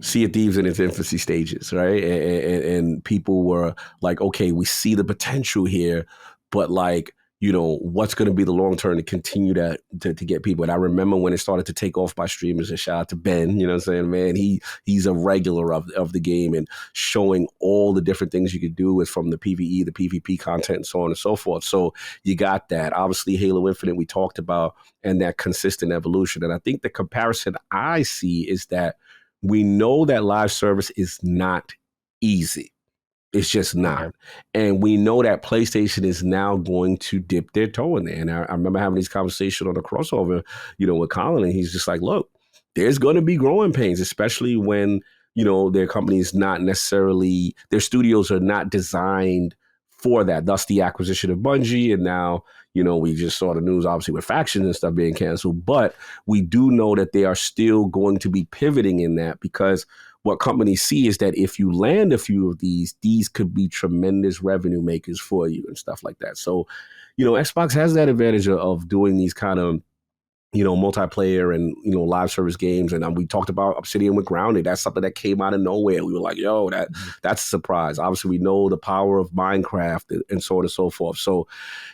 Sea of Thieves in its infancy stages, right? And people were like, okay, we see the potential here, but like, what's going to be the long term to continue to get people? And I remember when it started to take off by streamers, and shout out to Ben, you know what I'm saying? Man, he's a regular of the game, and showing all the different things you could do with, from the PvE, the PvP content, and so on and so forth. So you got that. Obviously, Halo Infinite, we talked about, and that consistent evolution. And I think the comparison I see is that we know that live service is not easy. It's just not. Okay. And we know that PlayStation is now going to dip their toe in there. And I remember having these conversations on the crossover, with Colin, and he's just like, look, there's going to be growing pains, especially when, their companies not necessarily, their studios are not designed for that. Thus the acquisition of Bungie. And now, we just saw the news, obviously, with factions and stuff being canceled. But we do know that they are still going to be pivoting in that, because what companies see is that if you land a few of these could be tremendous revenue makers for you and stuff like that. So, Xbox has that advantage of doing these kind of, multiplayer and, live service games. And we talked about Obsidian with Grounded. That's something that came out of nowhere. We were like, yo, that's a surprise. Obviously, we know the power of Minecraft and so on and so forth. So,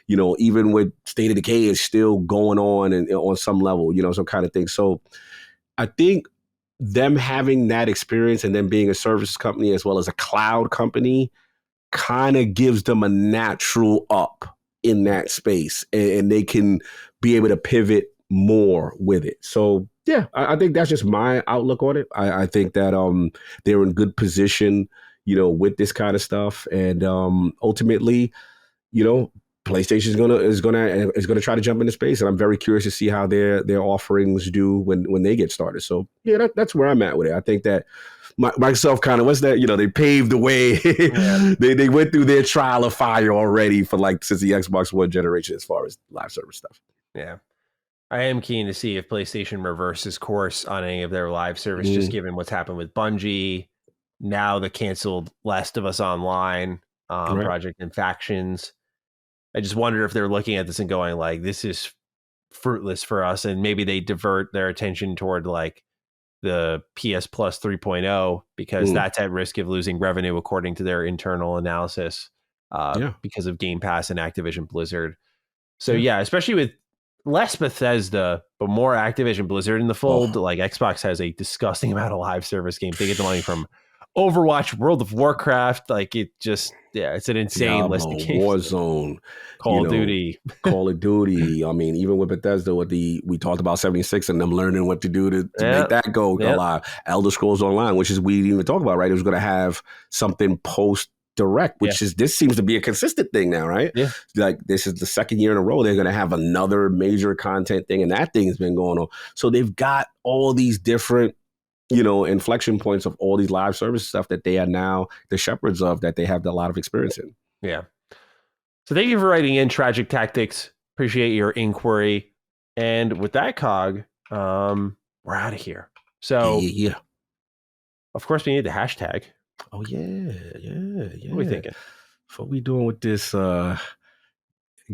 even with State of Decay is still going on, and on some level, some kind of thing. So I think them having that experience, and then being a services company as well as a cloud company, kind of gives them a natural up in that space, and they can be able to pivot more with it. So yeah, I think that's just my outlook on it. I think that they're in good position, with this kind of stuff, and ultimately, PlayStation is gonna try to jump into space, and I'm very curious to see how their offerings do when they get started. So yeah, that's where I'm at with it. I think that Microsoft kind of, what's that? They paved the way. Yeah. they went through their trial of fire already for since the Xbox One generation, as far as live service stuff. Yeah. I am keen to see if PlayStation reverses course on any of their live service, just given what's happened with Bungie, now the canceled Last of Us Online, Right. Project and Factions. I just wonder if they're looking at this and going like, this is fruitless for us, and maybe they divert their attention toward like the PS Plus 3.0, because that's at risk of losing revenue according to their internal analysis, because of Game Pass and Activision Blizzard. So yeah, especially with less Bethesda, but more Activision Blizzard in the fold. Like Xbox has a disgusting amount of live service games. They get the money from Overwatch, World of Warcraft. Like it just, it's an insane Diablo, list of games. Warzone, Call of Duty. Call of Duty. I mean, even with Bethesda, we talked about 76 and them learning what to do to make that go live. Elder Scrolls Online, which is we didn't even talk about, right? It was going to have something post direct, which is, this seems to be a consistent thing now, right? Yeah. Like this is the second year in a row they're going to have another major content thing, and that thing has been going on. So they've got all these different, inflection points of all these live service stuff that they are now the shepherds of, that they have a lot of experience in. Yeah. So thank you for writing in, Tragic Tactics. Appreciate your inquiry. And with that, Cog, we're out of here. So yeah. Of course, we need the hashtag. Oh yeah. What are we thinking? What we doing with this?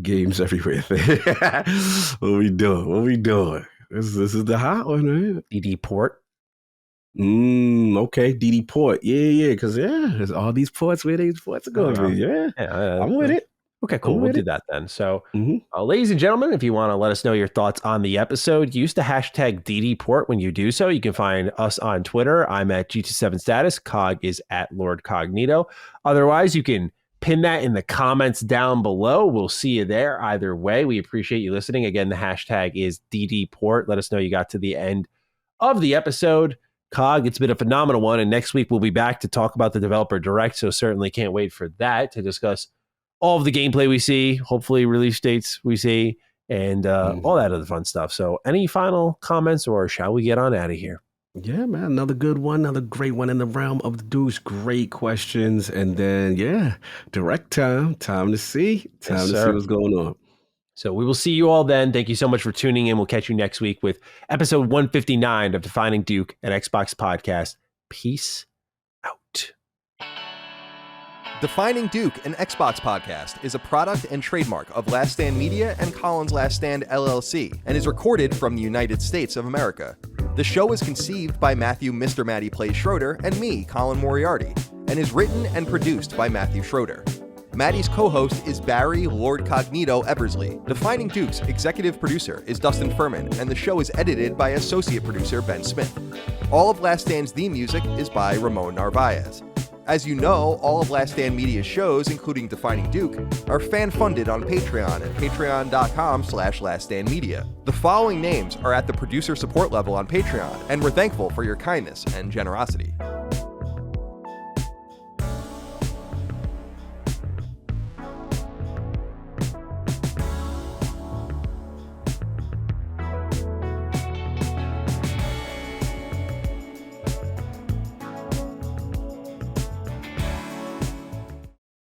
Games everywhere. What we doing? What we doing? This is the hot one, man. DD port. Okay. DD port. Yeah. Because there's all these ports where these ports are going to be. Yeah. I'm with it. Okay, cool. We'll do that then. So, ladies and gentlemen, if you want to let us know your thoughts on the episode, use the hashtag DDPort when you do so. You can find us on Twitter. I'm at G27status. Cog is at Lord Cognito. Otherwise, you can pin that in the comments down below. We'll see you there. Either way, we appreciate you listening. Again, the hashtag is DDPort. Let us know you got to the end of the episode. Cog, it's been a phenomenal one. And next week, we'll be back to talk about the Developer Direct. So certainly can't wait for that, to discuss all of the gameplay we see, hopefully release dates we see, and all that other fun stuff. So any final comments, or shall we get on out of here? Yeah, man, another good one, another great one in the realm of the Deuce. Great questions. And then, direct time to see what's going on. So we will see you all then. Thank you so much for tuning in. We'll catch you next week with episode 159 of Defining Duke, an Xbox podcast. Peace out. Defining Duke, an Xbox podcast, is a product and trademark of Last Stand Media and Collins Last Stand LLC, and is recorded from the United States of America. The show is conceived by Matthew Mr. Matty Plays Schroeder and me, Colin Moriarty, and is written and produced by Matthew Schroeder. Matty's co-host is Barry Lord Cognito Eversley. Defining Duke's executive producer is Dustin Furman, and the show is edited by associate producer Ben Smith. All of Last Stand's theme music is by Ramon Narvaez. As you know, all of Last Stand Media's shows, including Defining Duke, are fan-funded on Patreon at patreon.com/laststandmedia. The following names are at the producer support level on Patreon, and we're thankful for your kindness and generosity.